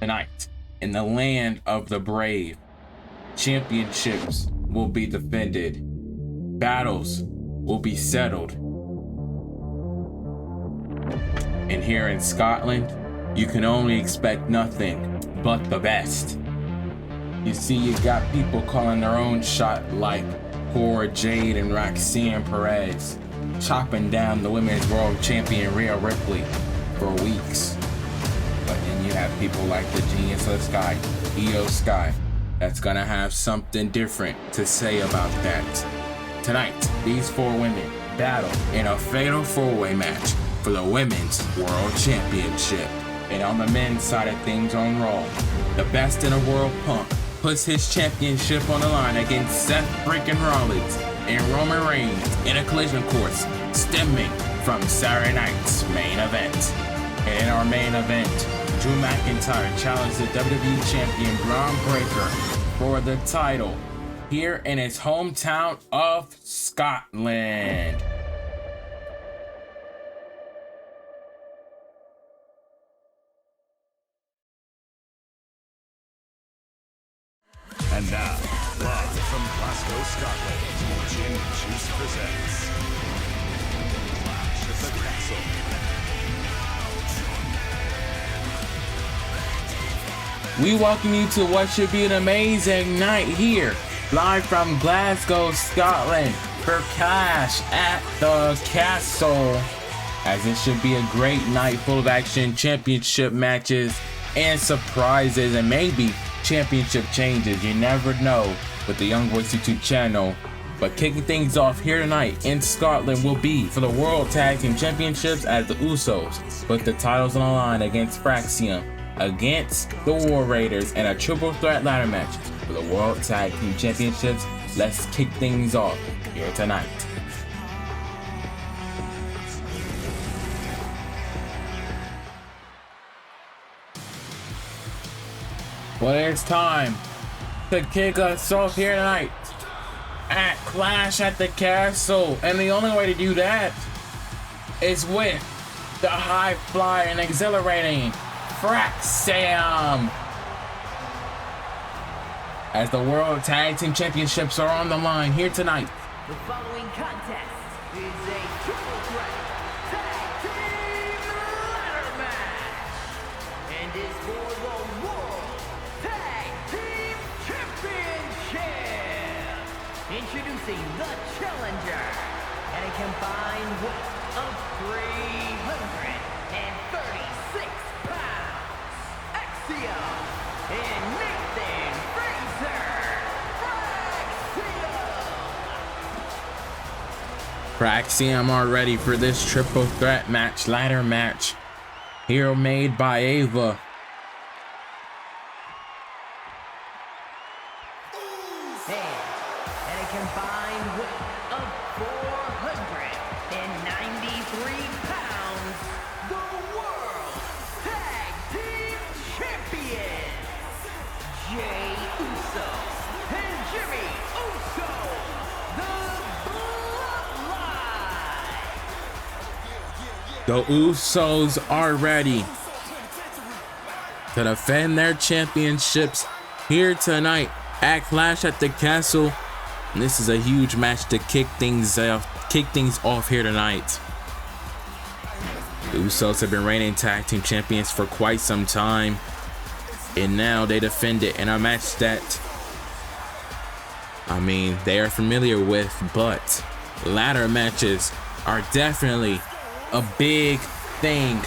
Tonight, in the land of the brave, championships will be defended. Battles will be settled. And here in Scotland, you can only expect nothing but the best. You see, you got people calling their own shot like Cora, Jade, and Roxanne Perez, chopping down the women's world champion Rhea Ripley for weeks. But then you have people like the Genius of the Sky, Io Sky, that's gonna have something different to say about that. Tonight, these four women battle in a fatal four-way match for the Women's World Championship. And on the men's side of things on Raw, the best in the world, Punk, puts his championship on the line against Seth freaking Rollins and Roman Reigns in a collision course stemming from Saturday night's main event. And in our main event, Drew McIntyre challenged the WWE champion Bron Breakker for the title here in his hometown of Scotland. And now, live from Glasgow, Scotland, Gin Juice presents Clash at the Castle. We welcome you to what should be an amazing night here, live from Glasgow, Scotland, for Clash at the Castle. As it should be a great night full of action, championship matches, and surprises, and maybe championship changes. You never know with the Young Boys YouTube channel. But kicking things off here tonight in Scotland will be for the World Tag Team Championships as the Usos put the titles on the line against Fraxiom, against the War Raiders, and a triple threat ladder match for the World Tag Team Championships. Let's kick things off here tonight. Well, it's time to kick us off here tonight at Clash at the Castle. And the only way to do that is with the high flyer and exhilarating Fraxiom. As the World Tag Team Championships are on the line here tonight. The following contest is a triple threat tag team ladder match and is for the World Tag Team Championship. Introducing the challenger at a combined weight of 336 pounds, Axiom and Nathan Fraxiom are ready for this triple threat match, ladder match, here made by Ava. And a combined weight of 493 pounds, the World Tag Team Champions, Jey Uso and Jimmy Uso, the Bloodline. The Usos are ready to defend their championships here tonight at Clash at the Castle. And this is a huge match to kick things off here tonight. The Usos have been reigning tag team champions for quite some time, and now they defend it in a match that, I mean, they are familiar with, but ladder matches are definitely a big thing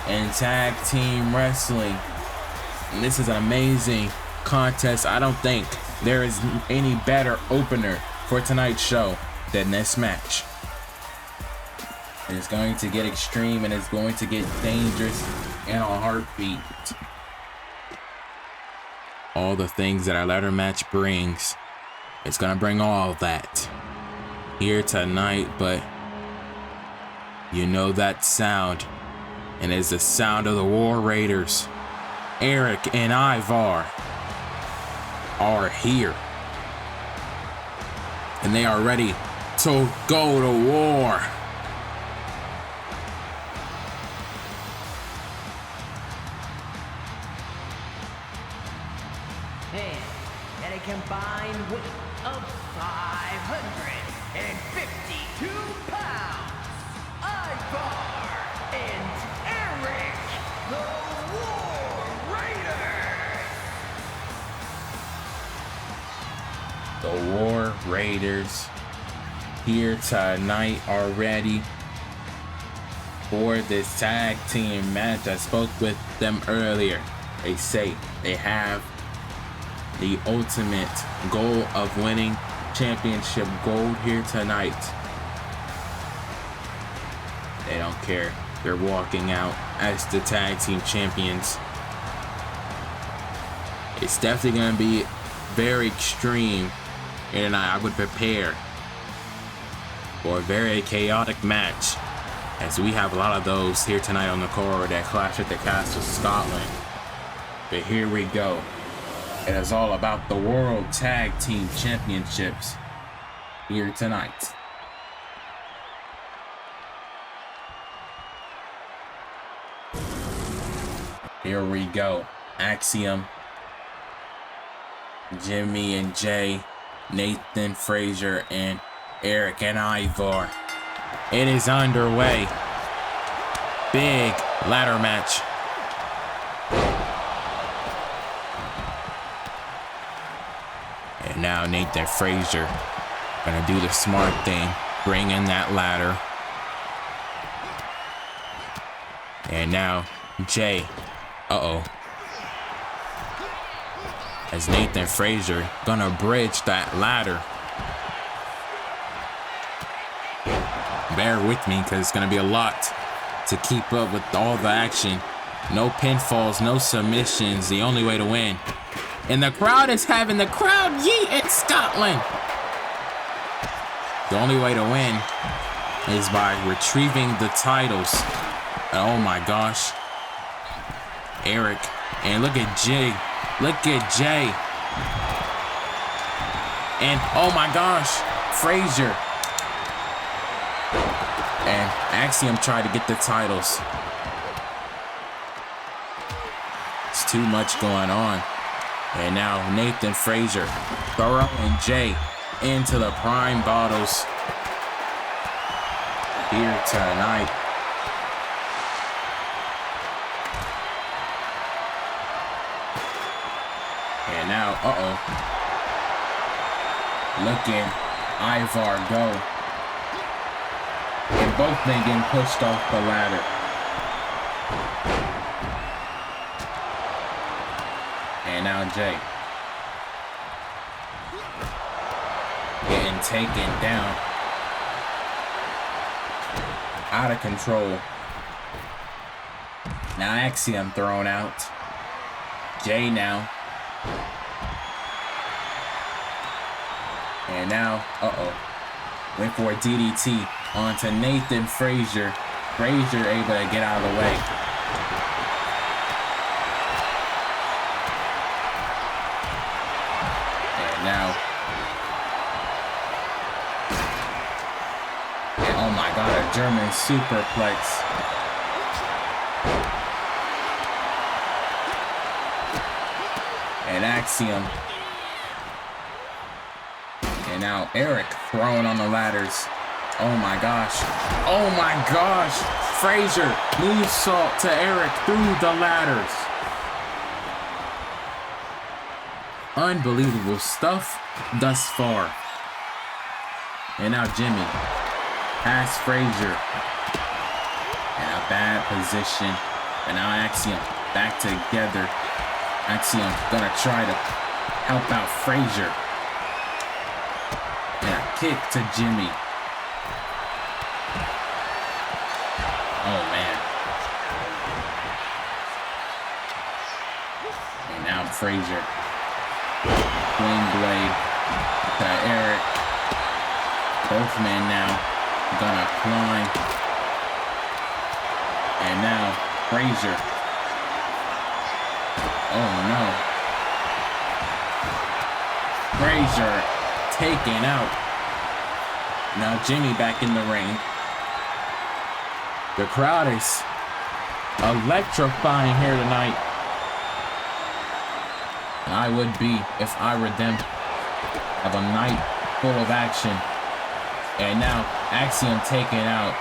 in tag team wrestling. And this is an amazing contest. I don't think there is any better opener for tonight's show than this match. And it's going to get extreme, and it's going to get dangerous in a heartbeat. All the things that our ladder match brings, it's gonna bring all that here tonight. But you know that sound, and it's the sound of the War Raiders. Eric and Ivar are here, and they are ready to go to war. in at a combined weight of 552 pounds, Ivar and Eric, the War Raiders. The War Raiders here tonight already for this tag team match. I spoke with them earlier. They say they have the ultimate goal of winning championship gold here tonight. They don't care. They're walking out as the tag team champions. It's definitely going to be very extreme, and I would prepare for a very chaotic match, as we have a lot of those here tonight on the Cora that clash at the Castle Scotland. But here we go. It is all about the World Tag Team Championships here tonight. Here we go. Axiom, Jimmy and Jay, Nathan, Frazier, and Eric and Ivar. It is underway. Big ladder match. And now Nathan Frazier gonna do the smart thing, bring in that ladder. And now Jay, as Nathan Frazier gonna bridge that ladder. Bear with me, because it's gonna be a lot to keep up with all the action. No pinfalls, no submissions, the only way to win. And the crowd is having the crowd yeet in Scotland. The only way to win is by retrieving the titles. Oh my gosh. Eric, and look at Jay. Look at Jay. And oh my gosh, Frazier. And Axiom tried to get the titles. It's too much going on. And now Nathan Frazier throwing Jay into the prime bottles here tonight. And now, looking Ivar go. And both men getting pushed off the ladder. And now Jay getting taken down. Out of control. Now Axiom thrown out. Jay now. And now, went for a DDT onto Nathan Frazier. Frazier able to get out of the way. And now, and oh my God, a German superplex. And Axiom. And now Eric throwing on the ladders. Oh my gosh. Oh my gosh. Frazier moonsault to Eric through the ladders. Unbelievable stuff thus far. And now Jimmy past Frazier. In a bad position. And now Axiom back together. Axiom gonna try to help out Frazier. And a kick to Jimmy. Oh man. And now Frazier. Wing blade to Eric. Both men now gonna climb. And now Frazier. Oh no. Frazier taken out. Now Jimmy back in the ring. The crowd is electrifying here tonight. I would be if I were them. Have a night full of action. And now Axiom taking out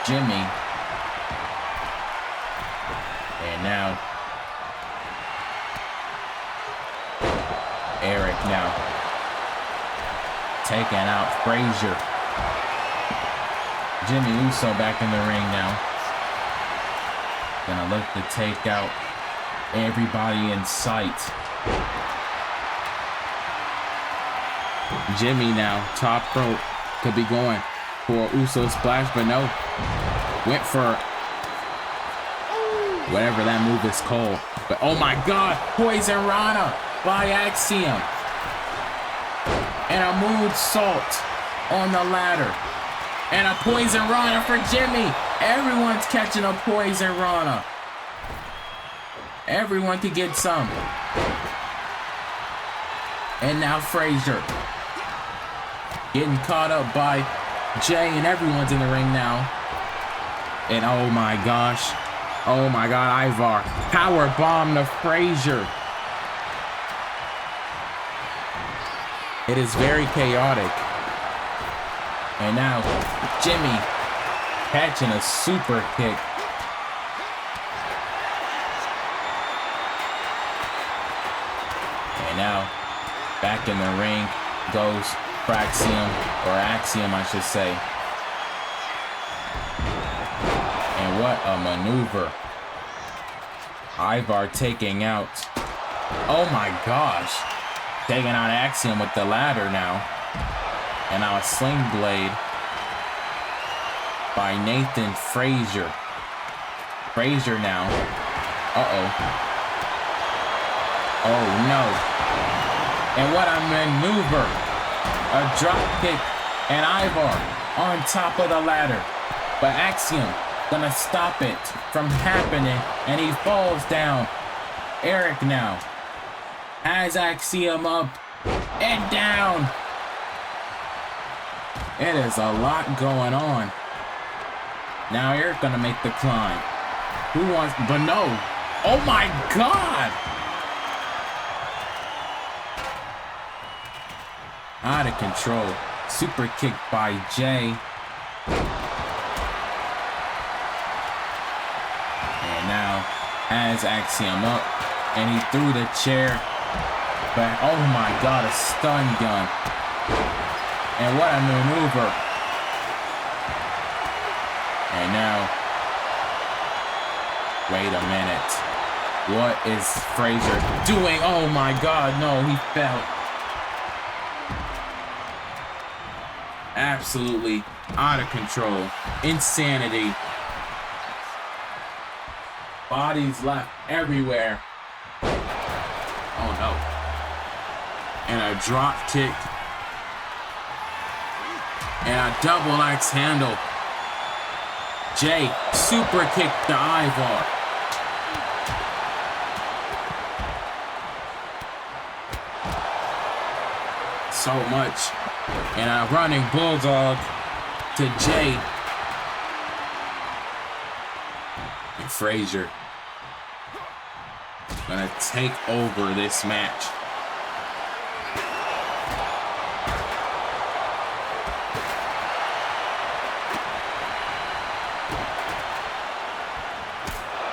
Jimmy. And now Eric now taking out Frazier. Jimmy Uso back in the ring now. Gonna look to take out everybody in sight. Jimmy now, top rope, could be going for Uso splash, but no. Went for whatever that move is called. But oh my God, Poison Rana by Axiom. And a moonsault on the ladder. And a Poison Rana for Jimmy. Everyone's catching a Poison Rana. Everyone could get some. And now Frazier getting caught up by Jay, and everyone's in the ring now. And oh my gosh. Oh my God, Ivar. Power bomb to Frazier. It is very chaotic. And now Jimmy catching a super kick. And now back in the ring goes Fraxiom, or Axiom I should say. And what a maneuver. Ivar taking out, oh my gosh, taking out Axiom with the ladder now. And now a sling blade by Nathan Frazier. Frazier now. Uh-oh. Oh no. And what a maneuver. A drop kick and Ivar on top of the ladder. But Axiom gonna stop it from happening, and he falls down. Eric now has Axiom up and down. It is a lot going on. Now Eric gonna make the climb. Who wants, but no. Oh my God. Out of control. Super kick by Jay. And now has Axiom up. And he threw the chair. But oh my God, a stun gun. And what a maneuver. And now, wait a minute. What is Frazier doing? Oh my God, no, he fell. Absolutely out of control. Insanity. Bodies left everywhere. Oh no. And a drop kick. And a double axe handle. Jay super kick to Ivar. So much. And a running bulldog to Jay. And Frazier gonna take over this match.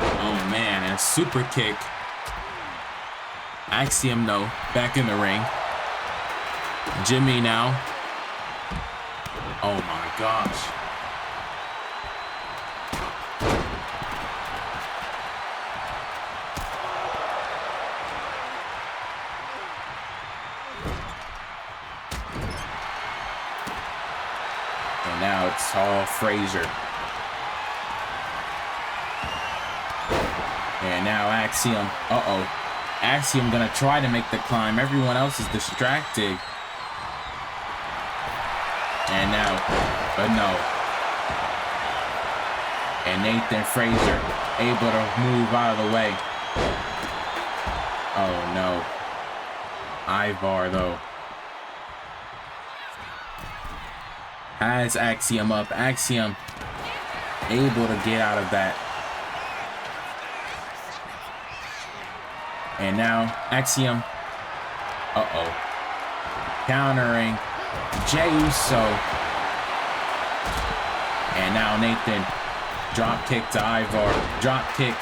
Oh man, and a super kick. Axiom no, back in the ring. Jimmy now. Oh my gosh. And now it's all Frazier. And now Axiom. Uh-oh. Axiom gonna try to make the climb. Everyone else is distracted. And now, but no. And Nathan Frazier able to move out of the way. Oh no. Ivar though. Has Axiom up. Axiom able to get out of that. And now Axiom. Uh-oh. Countering Jey Uso. And now Nathan. Drop kick to Ivar. Drop kick.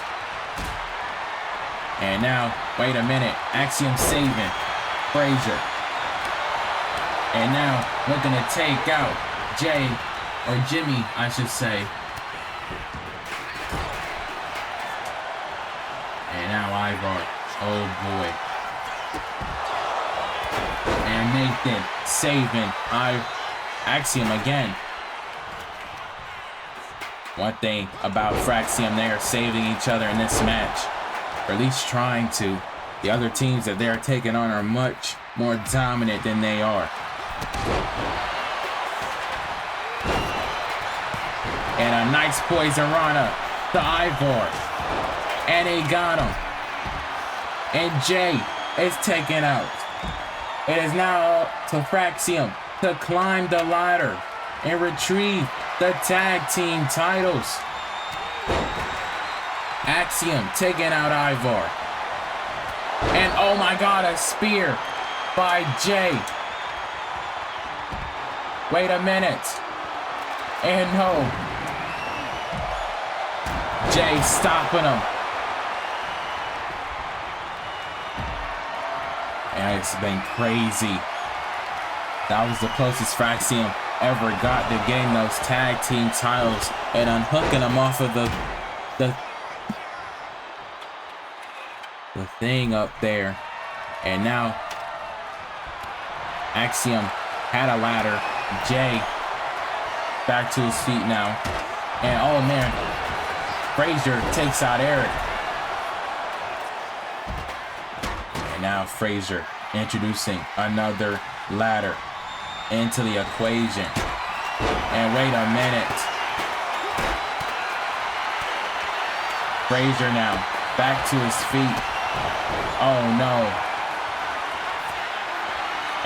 And now, wait a minute. Axiom saving Frazier. And now looking to take out Jay, or Jimmy, I should say. And now Ivar. Oh boy. And Nathan saving Axiom again. One thing about Fraxiom, they are saving each other in this match. Or at least trying to. The other teams that they're taking on are much more dominant than they are. And a nice poison rana to Ivar. And he got him. And Jay is taken out. It is now up to Fraxiom to climb the ladder and retrieve the tag team titles. Axiom taking out Ivar. And oh my god, a spear by Jay. Wait a minute. And no. Jay stopping him. And it's been crazy. That was the closest Fraxiom ever got to getting those tag team titles and unhooking them off of the thing up there. And now Axiom had a ladder. Jay back to his feet now. And oh man, Frazier takes out Eric. And now Frazier introducing another ladder into the equation. And wait a minute. Frazier now back to his feet. Oh no.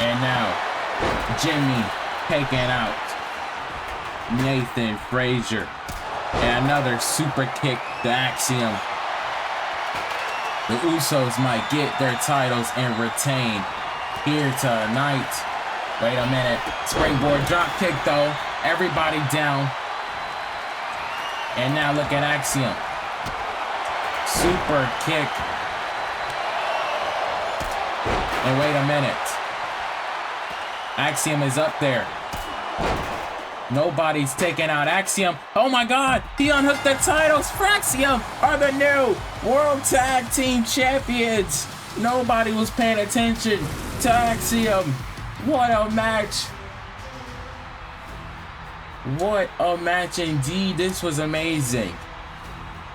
And now Jimmy taking out Nathan Frazier. And another super kick to Axiom. The Usos might get their titles and retain here tonight. Wait a minute. Springboard drop kick though. Everybody down. And now look at Axiom. Super kick. And wait a minute. Axiom is up there. Nobody's taking out Axiom. Oh my god, he unhooked the titles. Fraxiom are the new World Tag Team Champions. Nobody was paying attention to Axiom. What a match. What a match indeed. This was amazing.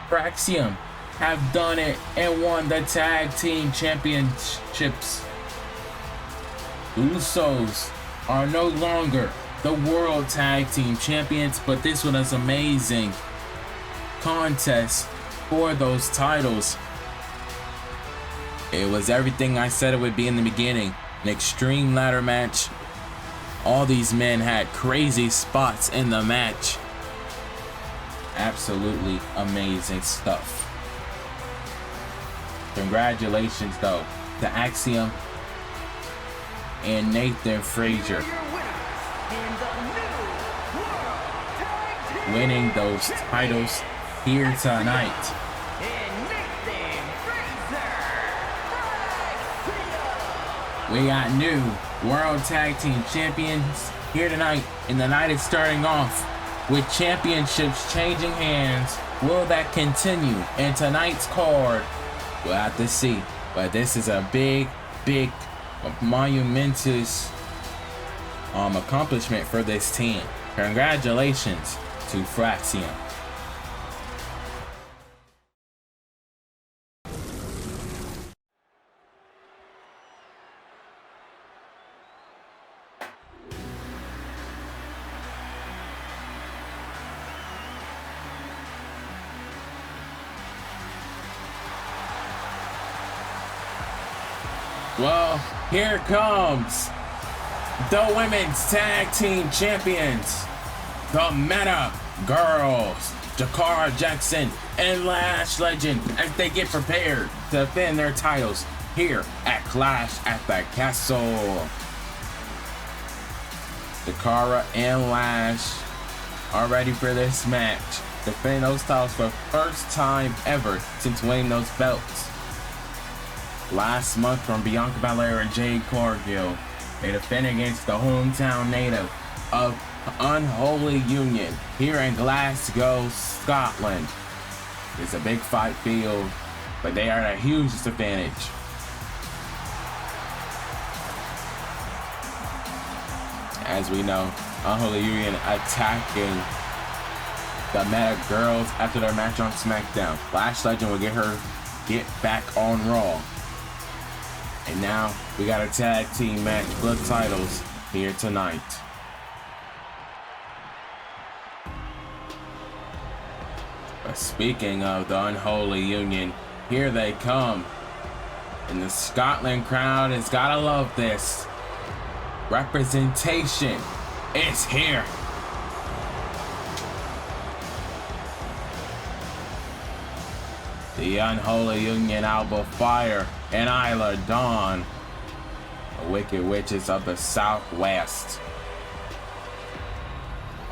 Fraxiom have done it and won the Tag Team Championships. Usos are no longer the World Tag Team Champions, but this one is amazing contest for those titles. It was everything I said it would be in the beginning. An extreme ladder match. All these men had crazy spots in the match. Absolutely amazing stuff. Congratulations though to Axiom and Nathan Frazier winning those titles here tonight. We got new World Tag Team Champions here tonight, and the night is starting off with championships changing hands. Will that continue in tonight's card? We'll have to see. But this is a big, monumentous accomplishment for this team. Congratulations to Fraxiom. Well, here comes the Women's Tag Team Champions, the Meta Girls, Jakara Jackson and Lash Legend as they get prepared to defend their titles here at Clash at the Castle. The Cora and Lash are ready for this match. Defend those titles for the first time ever since winning those belts. Last month from Bianca Belair and Jade Cargill, they defend against the hometown native of Unholy Union here in Glasgow, Scotland. It's a big fight field, but they are at a huge disadvantage. As we know, Unholy Union attacking the Meta Girls after their match on SmackDown. Lash Legend will get back on Raw. And now we got a tag team match for the titles here tonight. But speaking of the Unholy Union, here they come. And the Scotland crowd has gotta love this. Representation is here. The Unholy Union, Alba Fire and Isla Dawn, the Wicked Witches of the Southwest.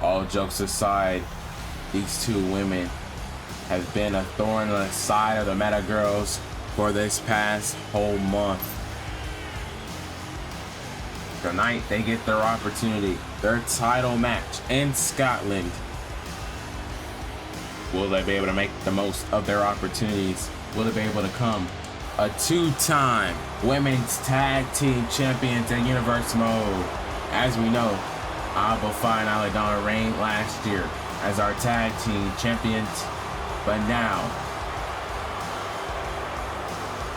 All jokes aside, these two women have been a thorn in the side of the Meta Girls for this past whole month. Tonight they get their opportunity, their title match in Scotland. Will they be able to make the most of their opportunities? Will they be able to come a two-time women's tag team champions in Universe Mode? As we know, Alba Fire and Isla Dawn reigned last year as our tag team champions, but now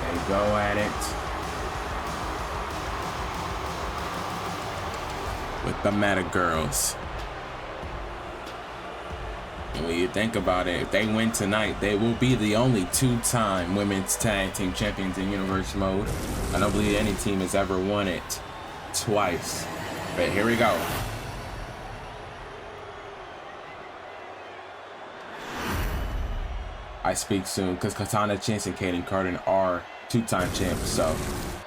they go at it with the Meta Girls. And when you think about it, if they win tonight, they will be the only two-time women's tag team champions in Universe Mode. I don't believe any team has ever won it twice. But here we go. I speak soon because Katana Chance and Kaden Carden are two-time champs, so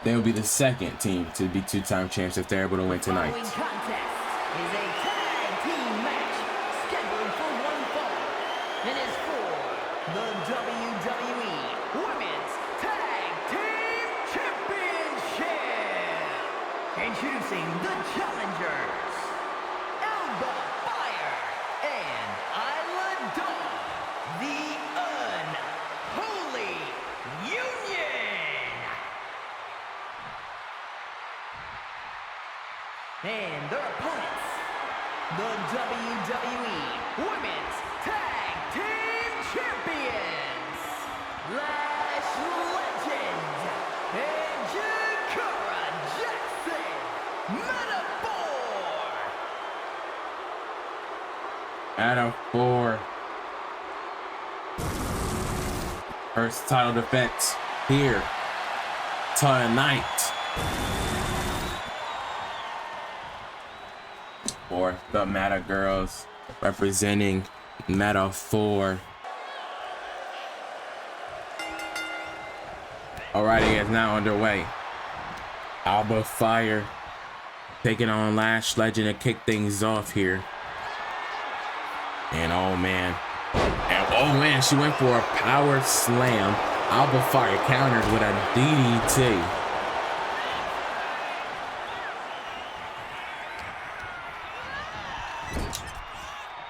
they will be the second team to be two-time champs if they're able to win tonight. The following contest is a tag team match scheduled for one fall and is for the WWE Women's Tag Team Championship. Introducing the challengers, Alba Fire and Isla Dawn, the Unholy Union. And their opponents, the WWE Women's Tag Team Champions, Lash Legend and Cora Jackson Metaphor. Out of 4. First title defense here tonight for the Meta Girls, representing Meta 4. Alrighty, it's now underway. Alba Fire taking on Lash Legend to kick things off here. And oh man, she went for a power slam. Alba Fire countered with a DDT.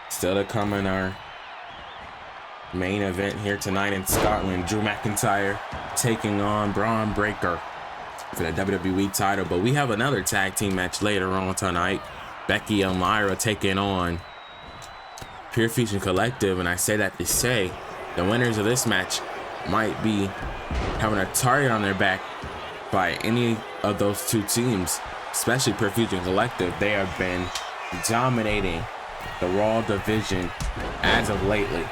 Still to come in our main event here tonight in Scotland. Drew McIntyre taking on Bron Breakker for the WWE title. But we have another tag team match later on tonight. Becky and Lyra taking on Pure Fusion Collective, and I say that to say the winners of this match might be having a target on their back by any of those two teams, especially Pure Fusion Collective. They have been dominating the Raw division as of lately.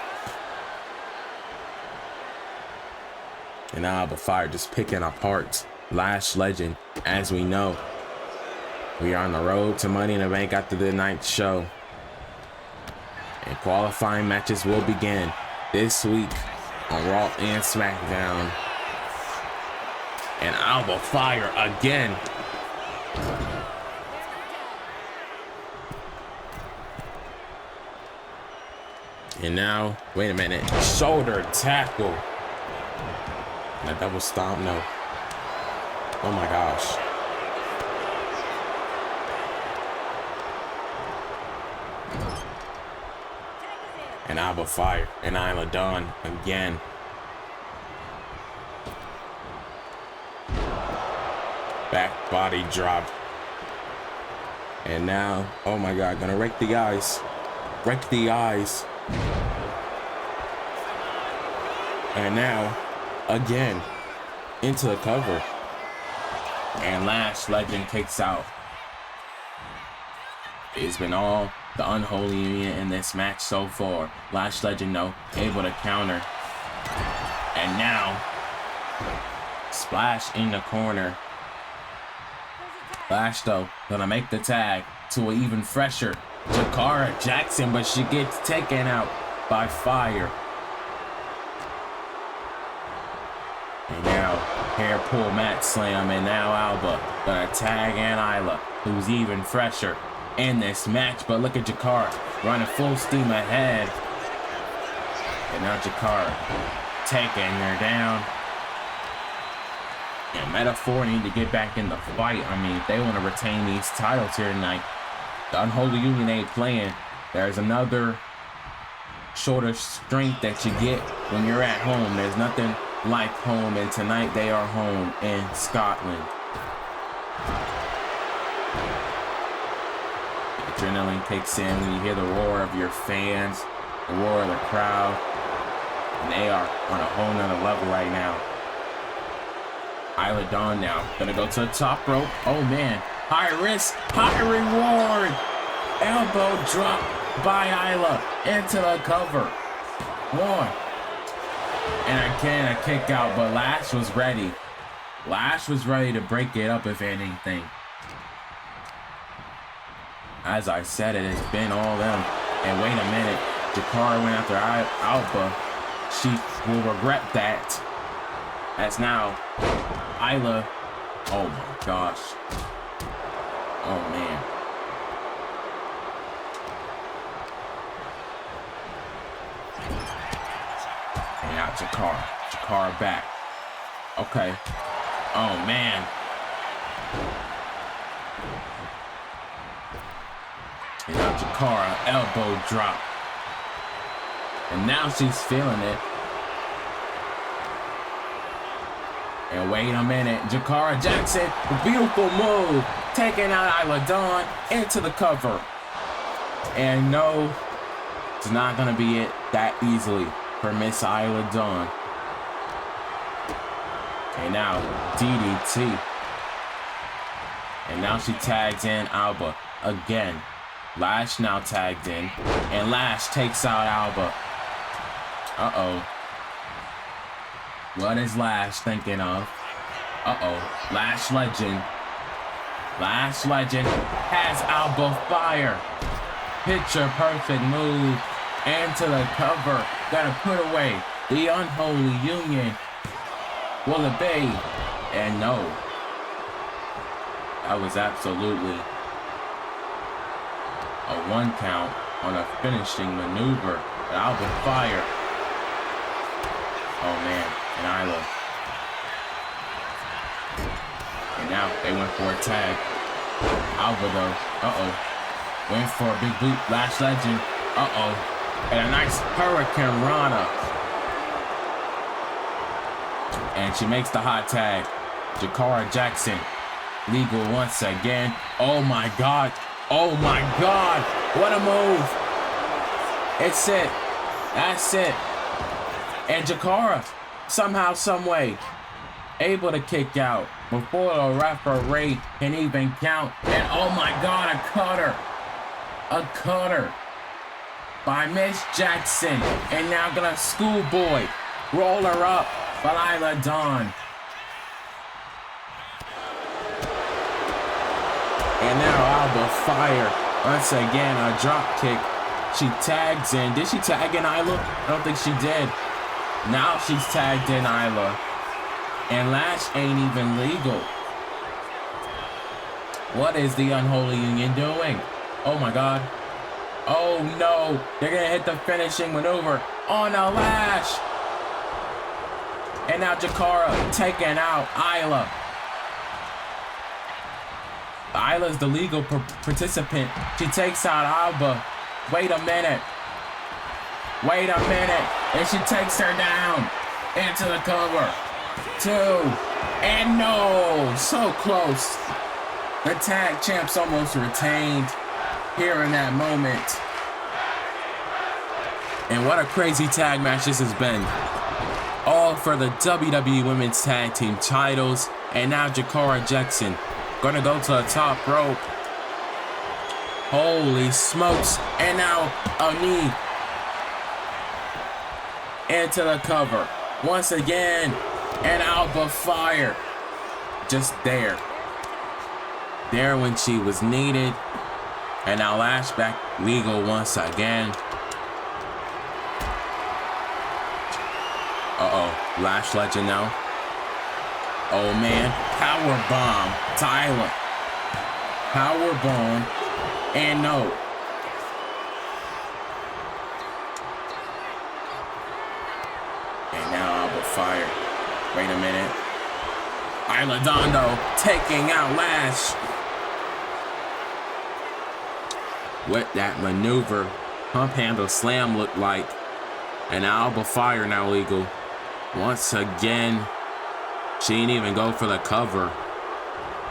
And now Alba Fire just picking apart Lash Legend. As we know, we are on the road to Money in the Bank after the night show. And qualifying matches will begin this week on Raw and SmackDown. And Alba Fire again. And now, wait a minute, shoulder tackle. And a double stomp, no. Oh my gosh. And Alba Fire and Isla Dawn again. Back body drop. And now, oh my God, gonna rake the eyes. Rake the eyes. And now, again, into the cover. And Lash Legend kicks out. It's been all the Unholy Union in this match so far. Lash Legend, though, able to counter. And now, splash in the corner. Lash, though, gonna make the tag to an even fresher Jakara Jackson, but she gets taken out by Fire. And now, hair pull mat slam, and now Alba gonna tag in Isla, who's even fresher in this match. But look at Jakara running full steam ahead. And now Jakara taking her down. And Metaphor need to get back in the fight. I mean, if they want to retain these titles here tonight, the Unholy Union ain't playing. There's another shoulder strength that you get when you're at home. There's nothing like home, and tonight they are home in Scotland. Adrenaline kicks in when you hear the roar of your fans, the roar of the crowd, and they are on a whole nother level right now. Isla Dawn now gonna go to the top rope. Oh man, high risk, high reward. Elbow drop by Isla into the cover. One. And again, a kick out, but Lash was ready. Lash was ready to break it up, if anything. As I said, it has been all them. And wait a minute, Jakara went after Alba. She will regret that. As now, Isla, oh my gosh. Oh man. And now Jakara back. Okay. Oh man. And now Jakara, elbow drop. And now she's feeling it. And wait a minute, Jakara Jackson, a beautiful move, taking out Isla Dawn into the cover. And no, it's not gonna be it that easily for Miss Isla Dawn. And now DDT. And now she tags in Alba again. Lash now tagged in, and Lash takes out Alba. Uh-oh. What is Lash thinking of? Uh-oh. Lash Legend. Lash Legend has Alba Fire. Picture perfect move. Into the cover. Gotta put away the Unholy Union. Will it be? And no. That was absolutely a 1 count on a finishing maneuver. Alba Fire. Oh man. And Isla. And now they went for a tag. Alba though. Uh-oh. Went for a big boot. Lash Legend. Uh-oh. And a nice Hurricane Rana. And she makes the hot tag. Jakara Jackson. Legal once again. Oh my God. Oh my God. What a move. It's it. That's it. And Jakara, somehow, some way, able to kick out before the referee can even count. And oh my God, a cutter. A cutter by Miss Jackson. And now gonna schoolboy roll her up for Isla Dawn. And now Alba Fire. Once again, a drop kick. She tags in. Did she tag in Isla? I don't think she did. Now she's tagged in Isla. And Lash ain't even legal. What is the Unholy Union doing? Oh my God. Oh no. They're gonna hit the finishing maneuver on a Lash. And now Jakara taking out Isla. Isla's the legal participant. She takes out Alba. Wait a minute. Wait a minute. And she takes her down into the cover. 2. And no. So close. The tag champs almost retained here in that moment. And what a crazy tag match this has been. All for the WWE Women's Tag Team titles. And now Jakara Jackson gonna go to the top rope. Holy smokes. And now a knee into the cover. Once again. And Alba Fire. Just there. There when she was needed. And now Lash back legal once again. Uh-oh. Lash legend now. Oh man. Power bomb. Tyler. Power bomb. And no. And now Alba Fire. Wait a minute. Isla Dondo taking out Lash. What that maneuver, pump handle slam looked like. And Alba Fire now legal. Once again, she didn't even go for the cover.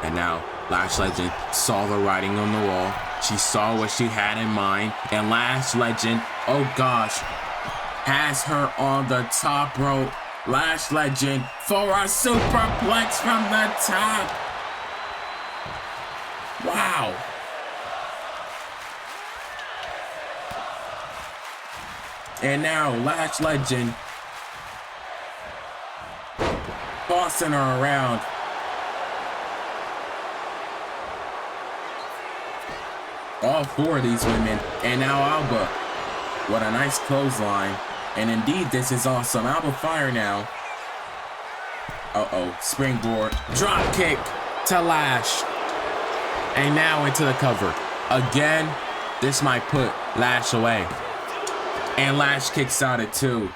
And now Lash Legend saw the writing on the wall. She saw what she had in mind. And Lash Legend, oh gosh, has her on the top rope. Lash Legend for a superplex from the top. Wow. And now Lash Legend tossing her around. All 4 of these women. And now Alba. What a nice clothesline. And indeed, this is awesome. Alba Fire now. Uh-oh. Springboard. Drop kick to Lash. And now into the cover. Again, this might put Lash away. And Lash kicks out at 2.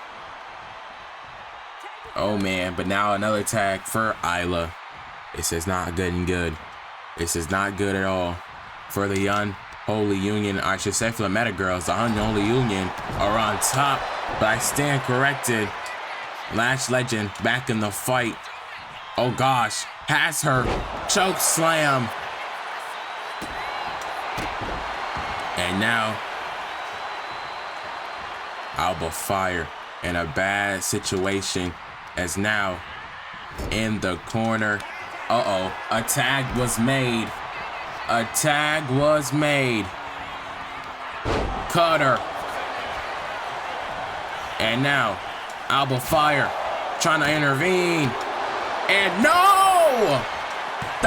Oh man, but now another tag for Isla. This is not good and good. This is not good at all. For the Unholy Union, I should say for the Meta Girls, the Unholy Union are on top. But I stand corrected. Lash Legend back in the fight. Oh gosh, has her. Choke slam. And now Alba Fire in a bad situation as now in the corner. Uh-oh, a tag was made. A tag was made. Cutter. And now Alba Fire trying to intervene. And no!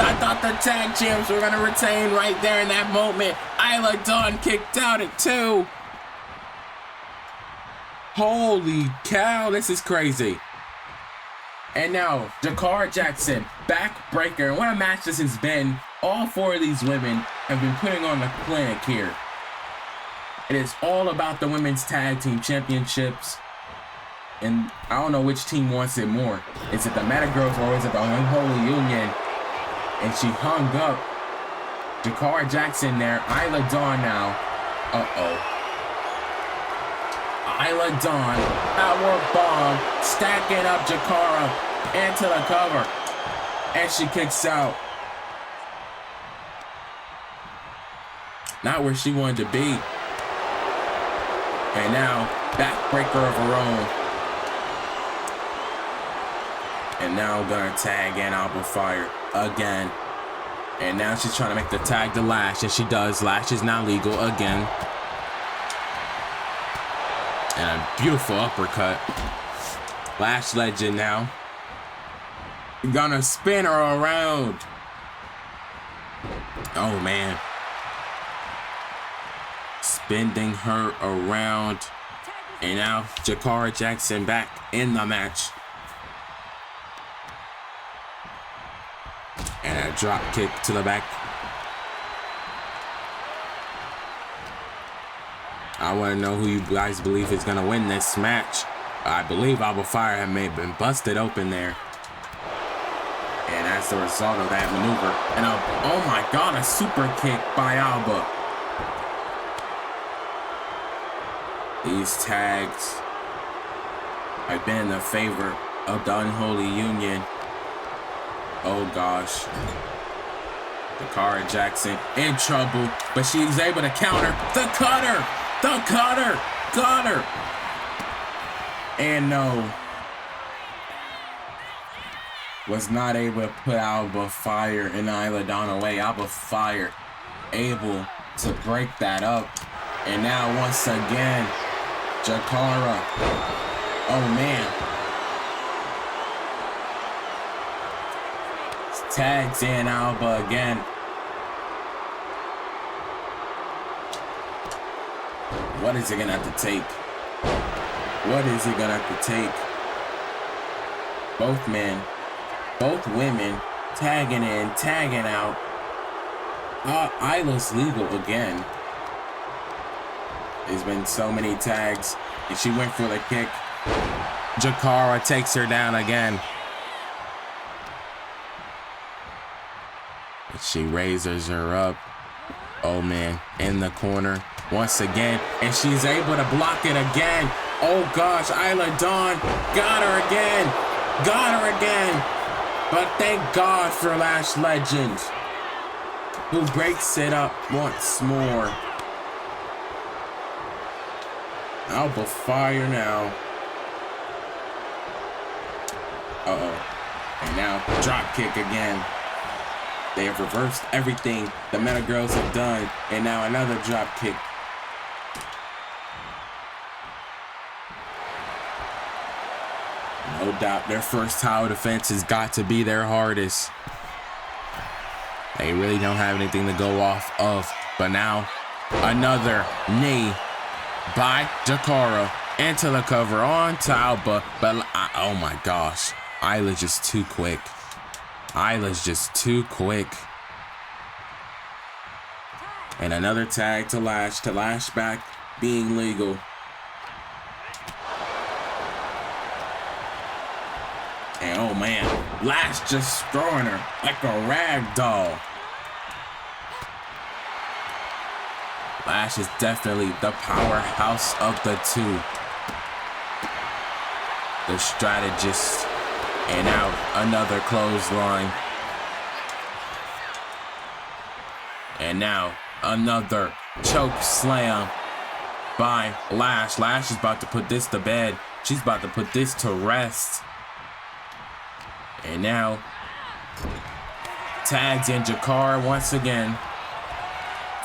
I thought the tag champs were going to retain right there in that moment. Isla Dawn kicked out at 2. Holy cow, this is crazy. And now, Jakara Jackson, backbreaker. And what a match this has been. All 4 of these women have been putting on the clinic here. It is all about the Women's Tag Team Championships. And I don't know which team wants it more. Is it the Meta Girls or is it the Unholy Union? And she hung up. Jakara Jackson there. Isla Dawn now. Uh-oh. Isla Dawn. Power bomb. Stacking up Jakara into the cover. And she kicks out. Not where she wanted to be. And now, backbreaker of her own. And now gonna tag in Alba Fire again. And now she's trying to make the tag to Lash, and she does. Lash is now legal again. And a beautiful uppercut. Lash Legend now. Gonna spin her around. Oh man. Spinning her around. And now Jakara Jackson back in the match. And a drop kick to the back. I want to know who you guys believe is going to win this match. I believe Alba Fire may have been busted open there. And as the result of that maneuver, and oh my God, a super kick by Alba. These tags have been in the favor of the Unholy Union. Oh gosh. Cora Jackson in trouble, but she's able to counter. The cutter! The cutter! Got her! And no. Was not able to put Alba Fire and Isla Dawn away. Alba Fire able to break that up. And now once again, Jakara. Oh man. Tags in Alba again. What is it gonna have to take? What is it gonna have to take? Both men, both women, tagging in, tagging out. Isla's legal again. There's been so many tags, and she went for the kick. Jakara takes her down again. She raises her up. Oh man, in the corner once again, and she's able to block it again. Oh gosh, Isla Dawn got her again. Got her again. But thank God for Lash Legend, who breaks it up once more. Alba Fire now. Uh-oh. And now drop kick again. They have reversed everything the Meta Girls have done, and now another drop kick. No doubt their first tower defense has got to be their hardest. They really don't have anything to go off of. But now another knee by Jakara into the cover on to Alba. But oh my gosh, Isla's just too quick. Isla's just too quick. And another tag to Lash back being legal. And oh man, Lash just throwing her like a rag doll. Lash is definitely the powerhouse of the two. The strategist. And out another clothesline. And now another choke slam by Lash. Lash is about to put this to bed. She's about to put this to rest. And now tags in Jakara once again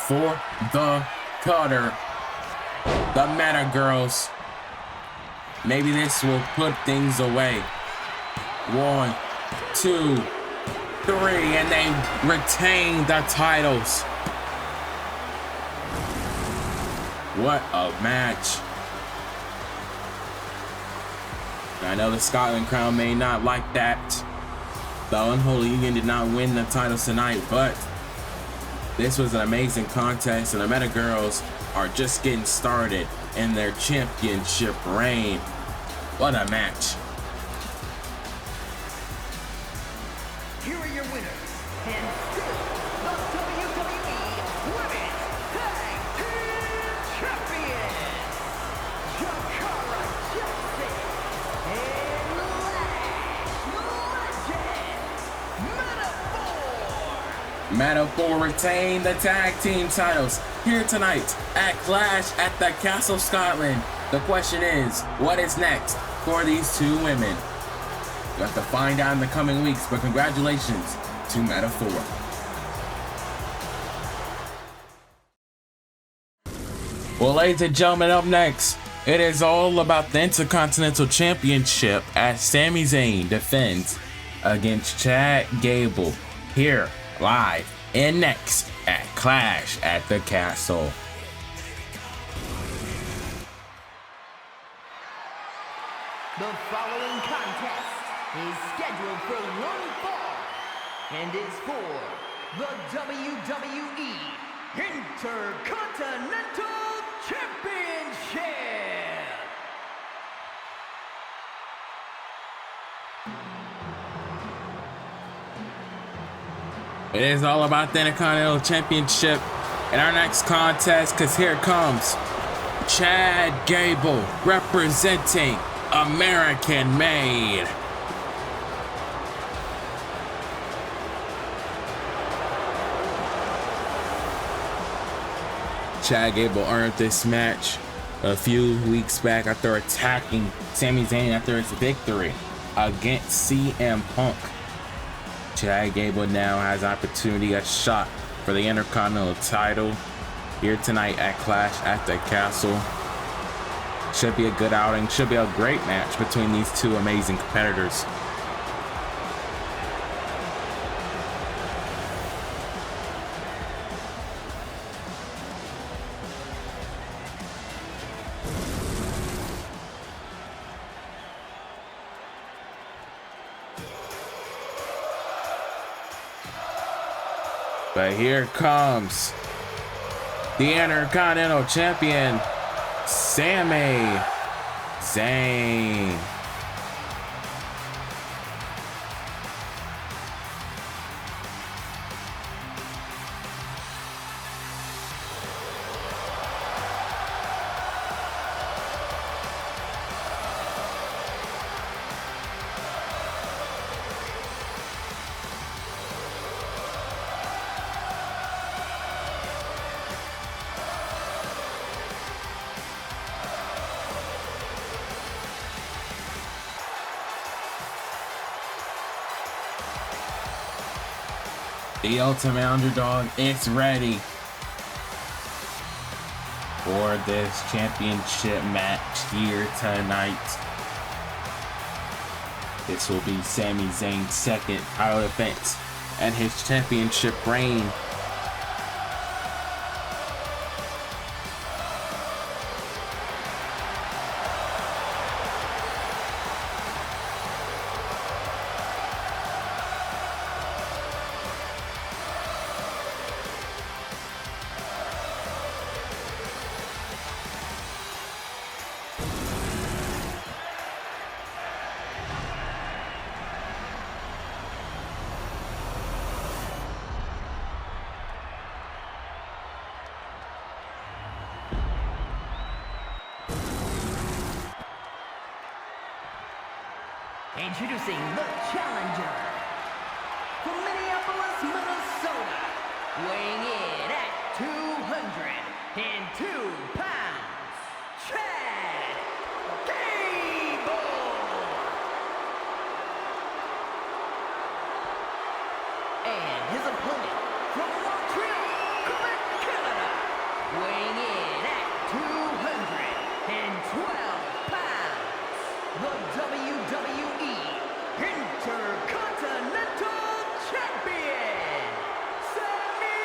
for the cutter. The Meta Girls. Maybe this will put things away. 1, 2, 3, and they retain the titles. What a match. I know the Scotland Crown may not like that. The Unholy Union did not win the titles tonight, but this was an amazing contest, and the Meta Girls are just getting started in their championship reign. What a match. Here are your winners, and still the WWE Women's Tag Team Champions, Jakara Jackson and Lash Legend. Meta-4 retain the tag team titles here tonight at Clash at the Castle Scotland. The question is, what is next for these two women? We'll have to find out in the coming weeks, but congratulations to Meta-4. Well, ladies and gentlemen, up next, it is all about the Intercontinental Championship as Sami Zayn defends against Chad Gable here live and next at Clash at the Castle. The following contest is scheduled for one fall and is for the WWE Intercontinental Championship. It is all about the Intercontinental Championship in our next contest, because here comes Chad Gable representing American Made. Chad Gable earned this match a few weeks back after attacking Sami Zayn after his victory against CM Punk. Chad Gable now has opportunity, a shot for the Intercontinental title here tonight at Clash at the Castle. Should be a good outing, should be a great match between these two amazing competitors. But here comes the Intercontinental Champion, Sami Zayn. The ultimate underdog is ready for this championship match here tonight. This will be Sami Zayn's second title defense and his championship reign. Introducing the challenger from Minneapolis, Minnesota, weighing in at 202 pounds, Chad Gable. And his opponent from Montreal, Quebec, Canada, weighing in at 212 pounds, the WWE Intercontinental Champion, Sami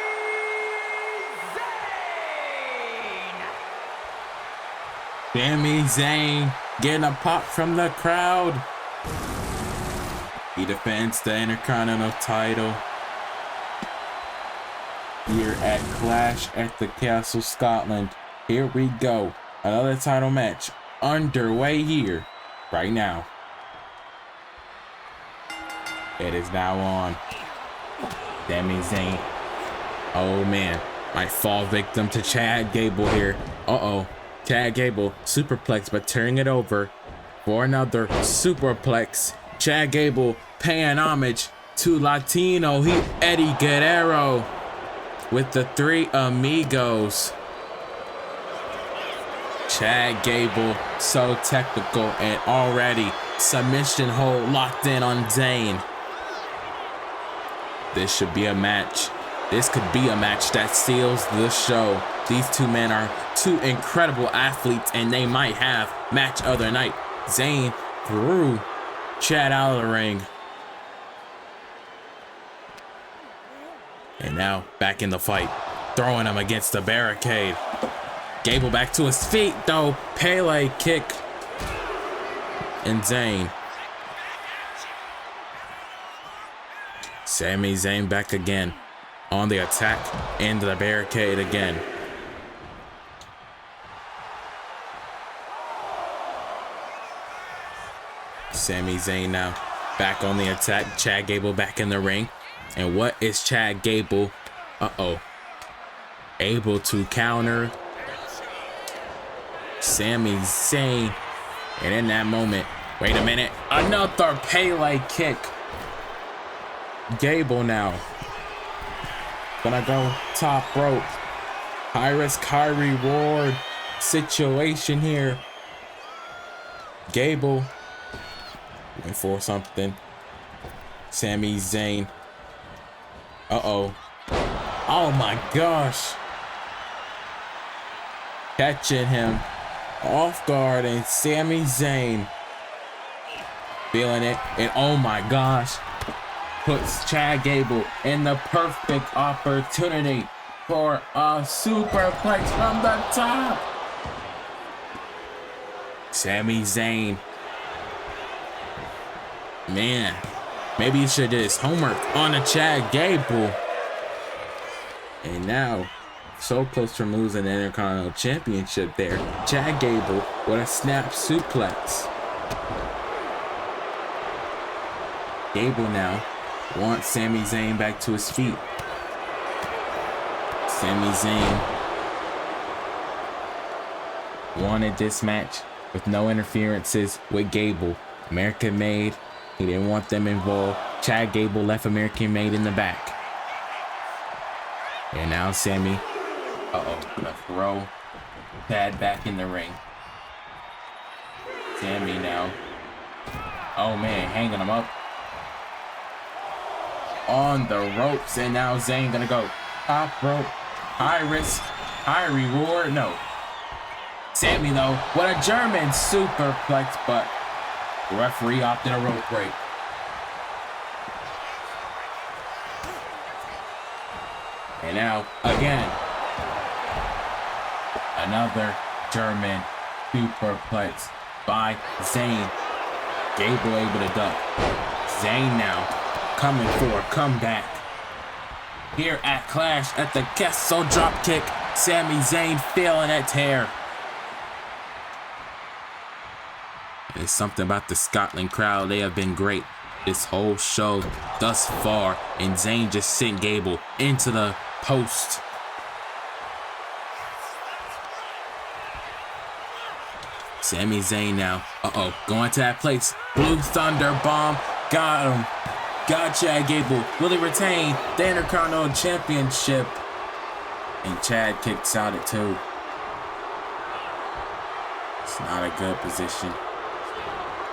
Zayn. Sami Zayn getting a pop from the crowd. He defends the Intercontinental title here at Clash at the Castle, Scotland. Here we go. Another title match underway here right now. It is now on. Sami Zayn. Oh man, might fall victim to Chad Gable here. Uh-oh. Chad Gable superplex, but turning it over for another superplex. Chad Gable paying homage to Latino Eddie Guerrero with the Three Amigos. Chad Gable so technical and already submission hold locked in on Zayn. This should be a match. This could be a match that seals the show. These two men are two incredible athletes, and they might have match of the night. Zayn threw Chad out of the ring. And now back in the fight, throwing him against the barricade. Gable back to his feet though. Pele kick. and Zayn. Sami Zayn back again on the attack into the barricade again. Sami Zayn now back on the attack. Chad Gable back in the ring. And what is Chad Gable? Able to counter Sami Zayn. And in that moment, wait a minute, another Pele kick. Gable now gonna go top rope. High risk, high reward situation here. Gable went for something. Sami Zayn. Oh my gosh. Catching him off guard, and Sami Zayn feeling it, and oh my gosh, puts Chad Gable in the perfect opportunity for a superplex from the top. Sami Zayn, man, maybe he should do his homework on a Chad Gable. And now, so close from losing the Intercontinental Championship there. Chad Gable with a snap suplex. Gable now wants Sami Zayn back to his feet. Sami Zayn wanted this match with no interferences with Gable. American made. He didn't want them involved. Chad Gable left American made in the back. And now Sami, gonna throw Chad back in the ring. Sami now, oh man, hanging him up on the ropes. And now Zayn gonna go top rope, high risk, high reward. No, Sami though, what a German superplex, but the referee opted a rope break. And now, again, another German superplex by Zayn. Gable able to duck. Zayn now coming for a comeback. Here at Clash at the Castle dropkick. Sami Zayn feeling that tear. There's something about the Scotland crowd. They have been great this whole show thus far. And Zayn just sent Gable into the post. Sami Zayn now. Going to that place. Blue Thunder Bomb. Got him. Got Chad Gable. Will he retain the Intercontinental Championship? And Chad kicks out at 2. It's not a good position.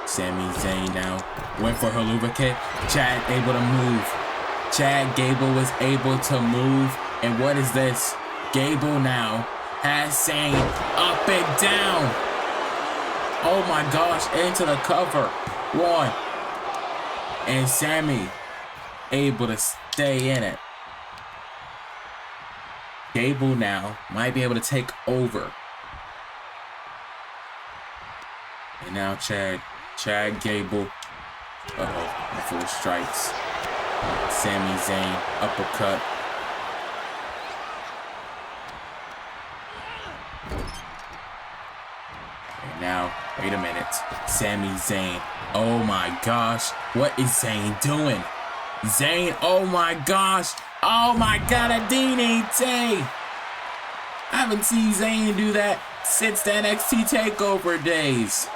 Sami Zayn now went for her luva kick. Chad able to move. Chad Gable was able to move. And what is this? Gable now has Zayn up and down. Oh my gosh, into the cover. 1. And Sami able to stay in it. Gable now might be able to take over. And now Chad Gable. Full strikes. Sami Zayn uppercut. And now, wait a minute. Sami Zayn. Oh my gosh. What is Zayn doing? Zayn, oh my gosh. Oh my god, a DDT. I haven't seen Zayn do that since the NXT TakeOver days.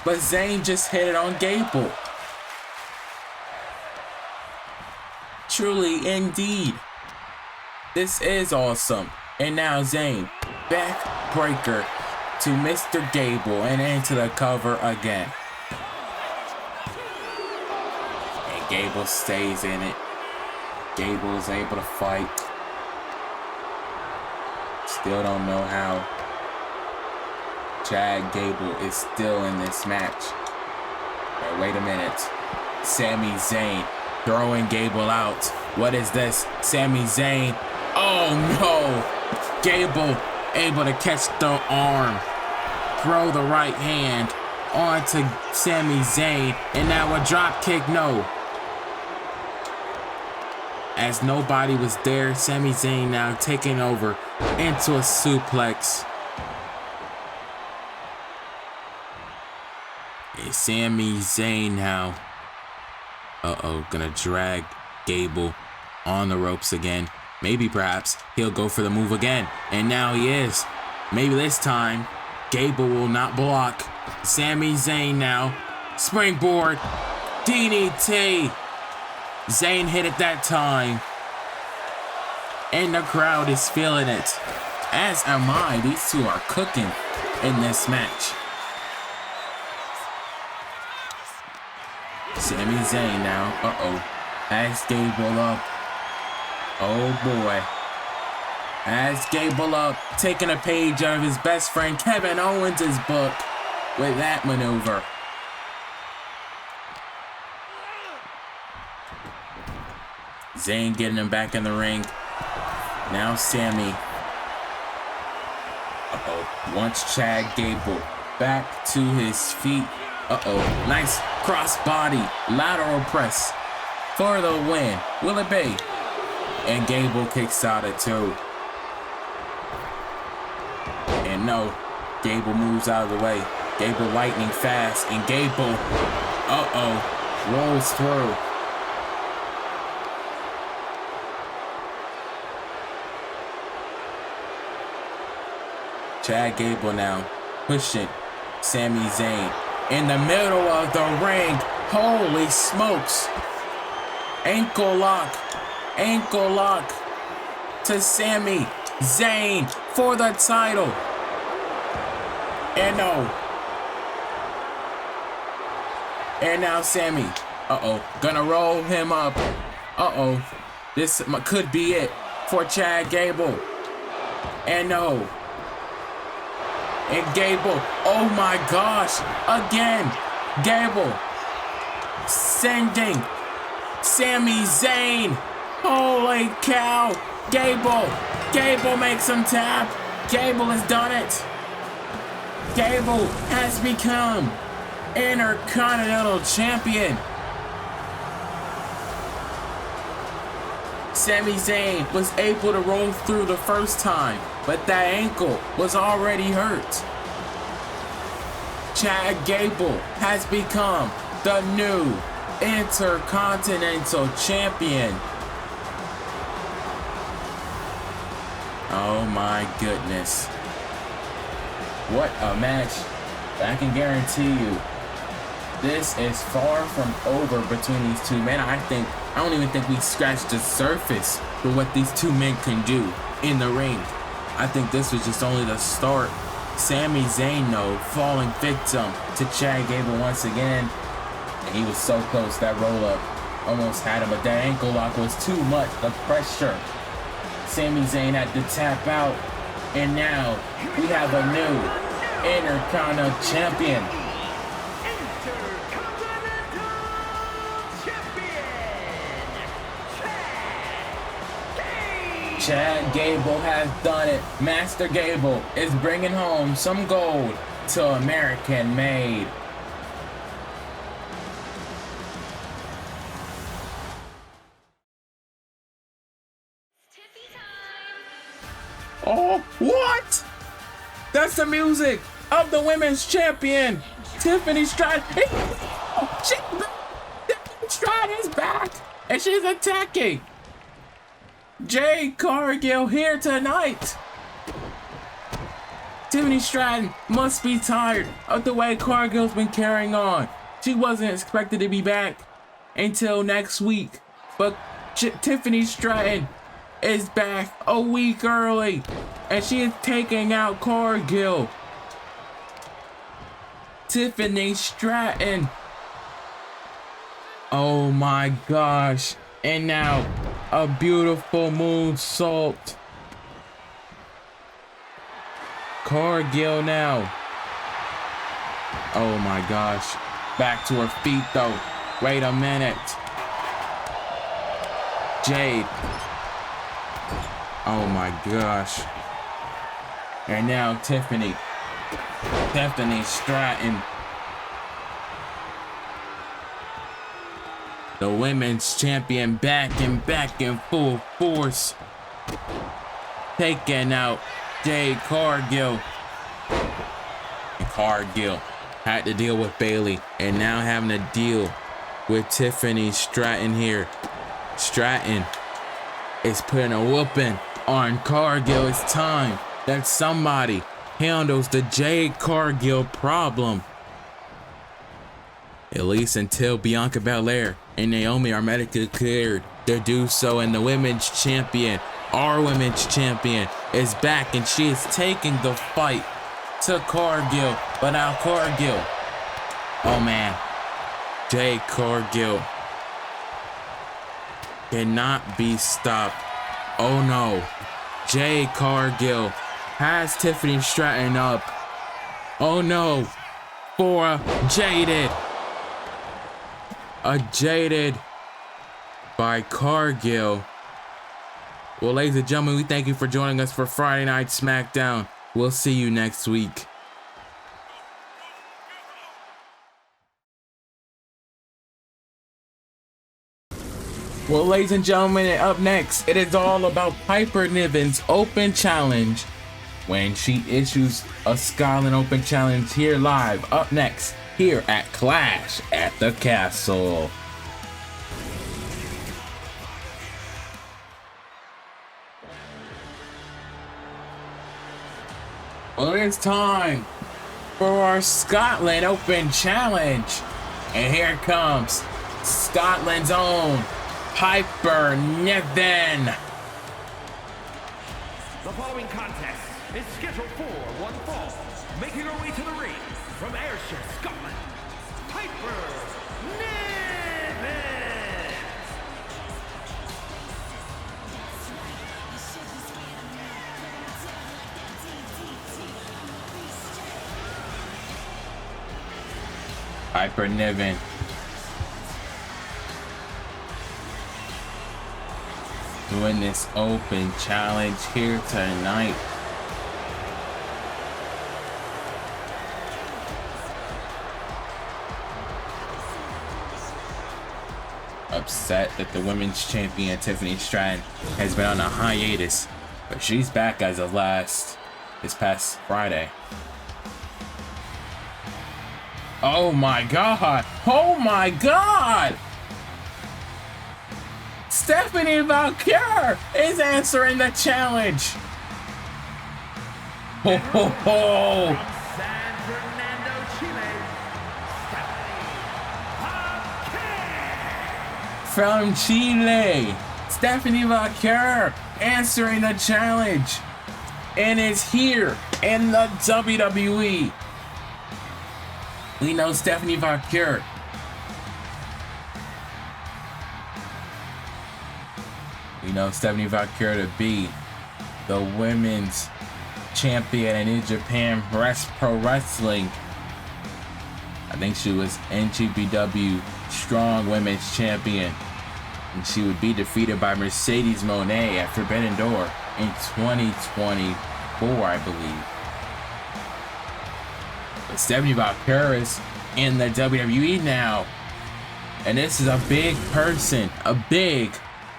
But Zayn just hit it on Gable. Truly, indeed. This is awesome. And now Zayn, backbreaker to Mr. Gable and into the cover again. And Gable stays in it. Gable is able to fight. Still don't know how Chad Gable is still in this match. But wait a minute. Sami Zayn throwing Gable out. What is this? Sami Zayn. Oh no! Gable able to catch the arm. Throw the right hand. onto Sami Zayn, and now a drop kick, no. As nobody was there, Sami Zayn now taking over into a suplex. And Sami Zayn now, gonna drag Gable on the ropes again. Maybe perhaps he'll go for the move again. And now he is. Maybe this time, Gable will not block. Sami Zayn now, springboard, DDT. Zayn hit it that time. And the crowd is feeling it. As am I. These two are cooking in this match. Sami Zayn now. Has Gable up. Oh boy. Has Gable up. Taking a page out of his best friend Kevin Owens' book with that maneuver. Zayn getting him back in the ring. Now Sami. Wants Chad Gable back to his feet. Nice crossbody lateral press for the win. Will it be? And Gable kicks out at 2. And no, Gable moves out of the way. Gable lightning fast, and Gable, rolls through. Chad Gable now pushing Sami Zayn in the middle of the ring. Holy smokes. Ankle lock to Sami Zayn for the title. And no. And now Sami, gonna roll him up. This could be it for Chad Gable. And no. And Gable, oh my gosh, again, Gable sending Sami Zayn. Holy cow, Gable makes him tap. Gable has done it. Gable has become Intercontinental Champion. Sami Zayn was able to roll through the first time, but that ankle was already hurt. Chad Gable has become the new Intercontinental Champion. Oh my goodness. What a match. I can guarantee you, this is far from over between these two men. I don't even think we scratched the surface for what these two men can do in the ring. I think this was just only the start. Sami Zayn, though, falling victim to Chad Gable once again. And he was so close. That roll-up almost had him, but that ankle lock was too much. The pressure. Sami Zayn had to tap out. And now we have a new Intercontinental Champion. Chad Gable has done it. Master Gable is bringing home some gold to American made. Oh, what? That's the music of the women's champion, Tiffany Stratton. Tiffany Stratton is back, and she's attacking Jade Cargill here tonight. Tiffany Stratton must be tired of the way Cargill's been carrying on. She wasn't expected to be back until next week, but Tiffany Stratton is back a week early, and she is taking out Cargill. Tiffany Stratton. Oh my gosh. And now a beautiful moonsault. Cargill now. Oh my gosh. Back to her feet though. Wait a minute. Jade. Oh my gosh. And now Tiffany Stratton The women's champion back in full force. Taking out Jade Cargill. And Cargill had to deal with Bailey and now having to deal with Tiffany Stratton here. Stratton is putting a whooping on Cargill. It's time that somebody handles the Jade Cargill problem. At least until Bianca Belair and Naomi are medically cleared to do so, and the women's champion, our women's champion, is back and she is taking the fight to Cargill. But now Cargill, oh man, Jade Cargill cannot be stopped. Oh no, Jade Cargill has Tiffany Stratton up. Oh no, for a jaded. Jaded by Cargill. Well, ladies and gentlemen, we thank you for joining us for Friday Night SmackDown. We'll see you next week. Well, ladies and gentlemen, up next, it is all about Piper Niven's Open Challenge when she issues a Scotland Open Challenge here live. Up next, here at Clash at the Castle. Well, it's time for our Scotland Open Challenge. And here comes Scotland's own Piper Niven. The following contest is scheduled for one fall. Making her way to the ring from Ayrshire, Scotland, Piper Niven. Piper Niven. Doing this open challenge here tonight. Upset that the women's champion Tiffany Stratton has been on a hiatus, but she's back as of this past Friday. Oh my god! Oh my god! Stephanie Valkryia is answering the challenge. Ho ho ho! San Fernando, Chile, From Chile, Stephanie Valkryia answering the challenge, and is here in the WWE. We know Stephanie Valkryia. We know Stephanie Valkryia to be the women's champion in New Japan Pro Wrestling. I think she was NGPW Strong Women's Champion. And she would be defeated by Mercedes Moné at Forbidden Door in 2024, I believe. But Stephanie Valkryia is in the WWE now. And this is a big person, a big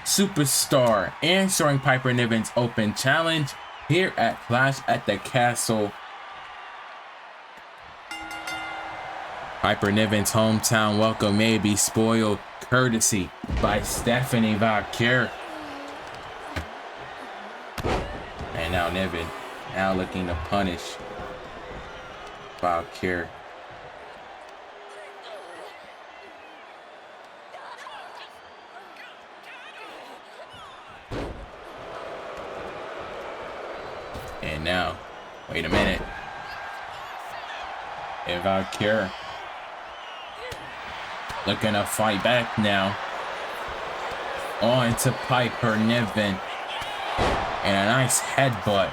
superstar, answering Piper Niven's Open Challenge here at Clash at the Castle. Piper Niven's hometown welcome may be spoiled courtesy by Stephanie Valkryia. And now Niven now looking to punish Valkryia. And now, wait a minute. And Valkryia looking to fight back now. On to Piper Niven. And a nice headbutt.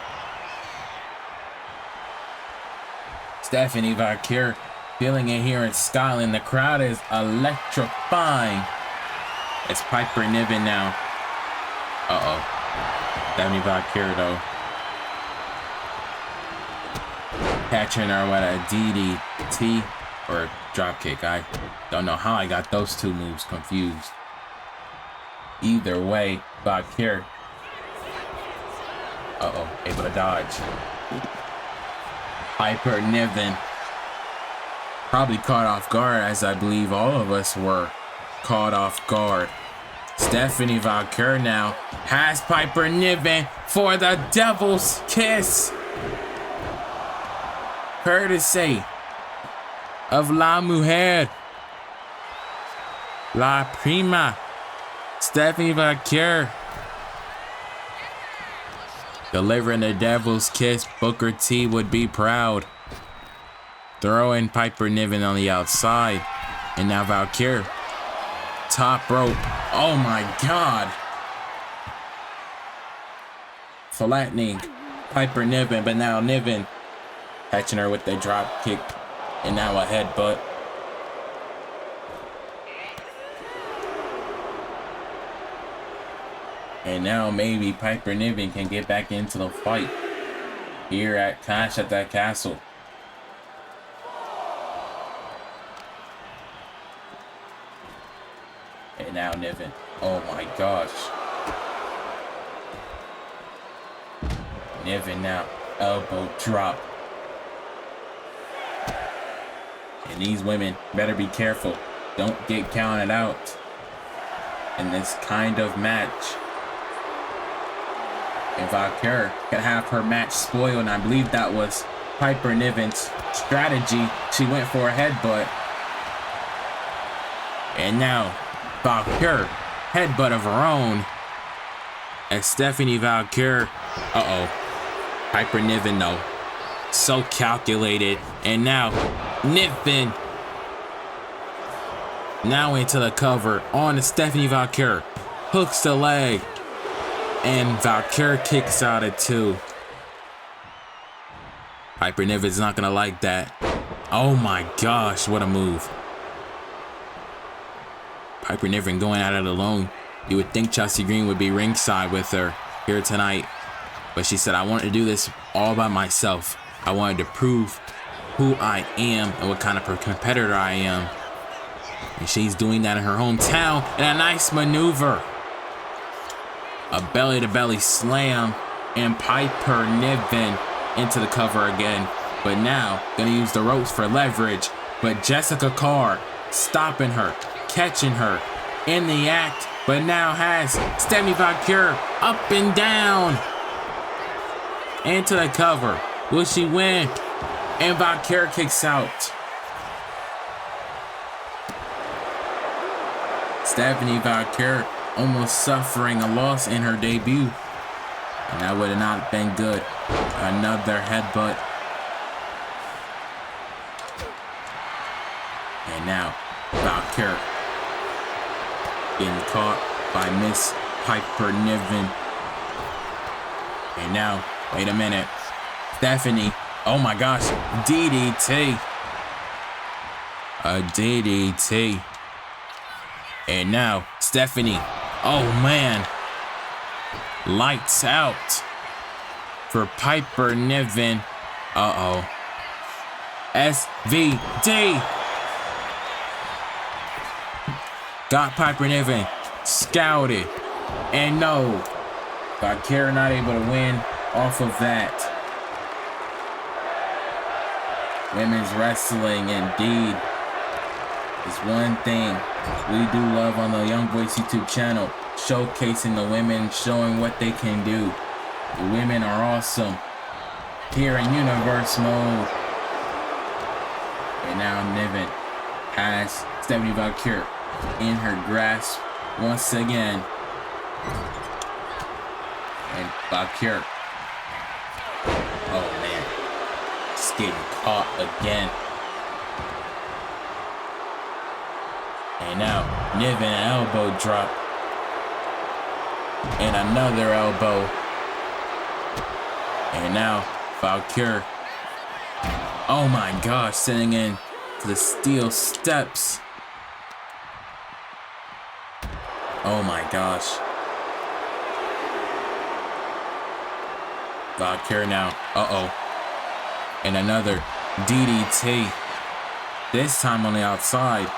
Stephanie Valkryia feeling it here in Scotland. The crowd is electrifying. It's Piper Niven now. Uh-oh. Stephanie Valkryia though. Catching her with a DDT or dropkick. I don't know how I got those two moves confused. Either way, Valkryia. Able to dodge. Piper Niven. Probably caught off guard, as I believe all of us were caught off guard. Stephanie Valkryia now has Piper Niven for the Devil's Kiss. Courtesy of La Mujer, La Prima, Stephanie Valkryia. Delivering the Devil's Kiss, Booker T would be proud. Throwing Piper Niven on the outside. And now Valkryia. Top rope. Oh my God. Flattening Piper Niven, but now Niven catching her with the drop kick. And now a headbutt. And now maybe Piper Niven can get back into the fight here at Clash at the Castle. And now Niven. Oh my gosh. Niven now. Elbow drop. And these women better be careful. Don't get counted out in this kind of match. And Valkryia can have her match spoiled, and I believe that was Piper Niven's strategy. She went for a headbutt. And now Valkryia, headbutt of her own. And Stephanie Valkryia, Piper Niven though, so calculated. And now Niven, now into the cover on the Stephanie Valkryia, hooks the leg. And Valkryia kicks out at 2. Piper Niven's not gonna like that. Oh my gosh, what a move. Piper Niven going at it alone. You would think Chelsea Green would be ringside with her here tonight. But she said, I wanted to do this all by myself. I wanted to prove who I am and what kind of competitor I am. And she's doing that in her hometown. And a nice maneuver. A belly-to-belly slam, and Piper Niven into the cover again. But now, gonna use the ropes for leverage. But Jessica Carr stopping her, catching her in the act. But now has Stephanie Valkryia up and down. Into the cover. Will she win? And Valkryia kicks out. Stephanie Valkryia almost suffering a loss in her debut. And that would have not been good. Another headbutt. And now, Valkryia getting caught by Miss Piper Niven. And now, wait a minute. Stephanie, oh my gosh, DDT. A DDT. And now, Stephanie. Oh man, lights out for Piper Niven. SVD. Got Piper Niven scouted. And no, Valkryia not able to win off of that. Women's wrestling indeed is one thing we do love on the Young Boys YouTube channel, showcasing the women, showing what they can do. The women are awesome here in universe mode. And now Niven has Stephanie Valkryia in her grasp once again. And Valkryia, oh man, just getting caught again. And now, Niven an elbow drop. And another elbow. And now, Valkryia. Oh my gosh, sitting in to the steel steps. Oh my gosh. Valkryia now. And another DDT. This time on the outside.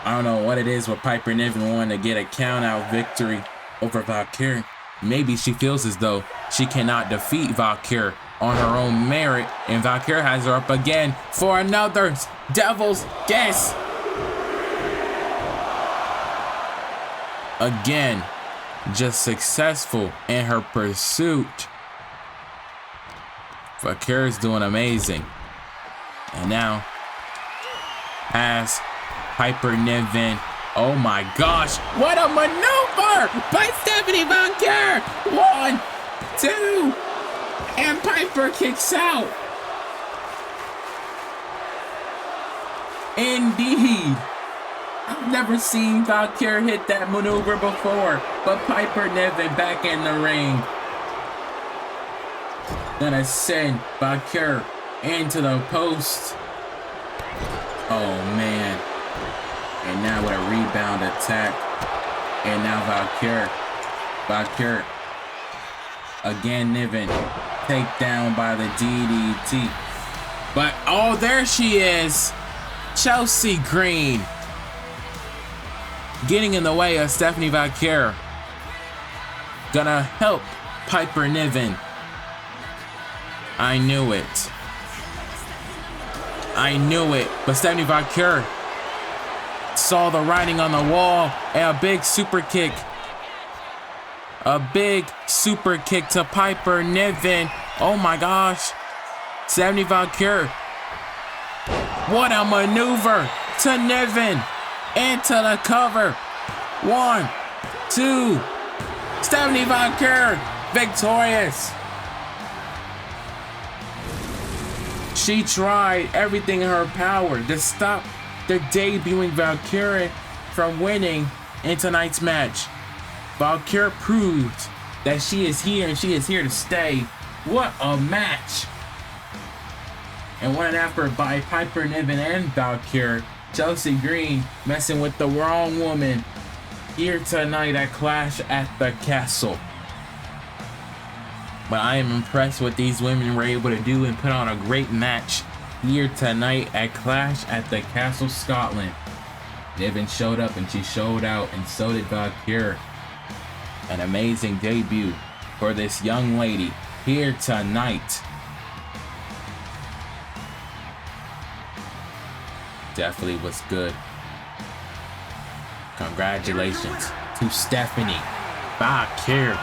I don't know what it is with Piper Niven wanting to get a count-out victory over Valkyria. Maybe she feels as though she cannot defeat Valkyria on her own merit, and Valkyria has her up again for another Devil's Kiss. Again, just successful in her pursuit. Valkyria's doing amazing. And now has Piper Niven. Oh my gosh, what a maneuver by Stephanie Valkyria. 1, 2, and Piper kicks out. Indeed. I've never seen Valkyria hit that maneuver before, but Piper Niven back in the ring. Gonna send Valkyria into the post. Oh man. And now with a rebound attack. And now Valkyria. Again, Niven. Takedown by the DDT. But, oh, there she is. Chelsea Green. Getting in the way of Stephanie Valkyria. Gonna help Piper Niven. I knew it. But Stephanie Valkyria saw the writing on the wall, and a big super kick. A big super kick to Piper Niven. Oh my gosh. Stephanie Valkyria. What a maneuver to Niven. Into the cover. 1, 2. Stephanie Valkyria victorious. She tried everything in her power to stop the debuting Valkyria from winning in tonight's match. Valkyria proved that she is here and she is here to stay. What a match! And one effort by Piper Niven and Valkyria. Chelsea Green messing with the wrong woman here tonight at Clash at the Castle. But I am impressed what these women were able to do and put on a great match here tonight at Clash at the Castle, Scotland. Niven showed up and she showed out, and so did Valkyria. An amazing debut for this young lady here tonight. Definitely was good. Congratulations to Stephanie Valkyria.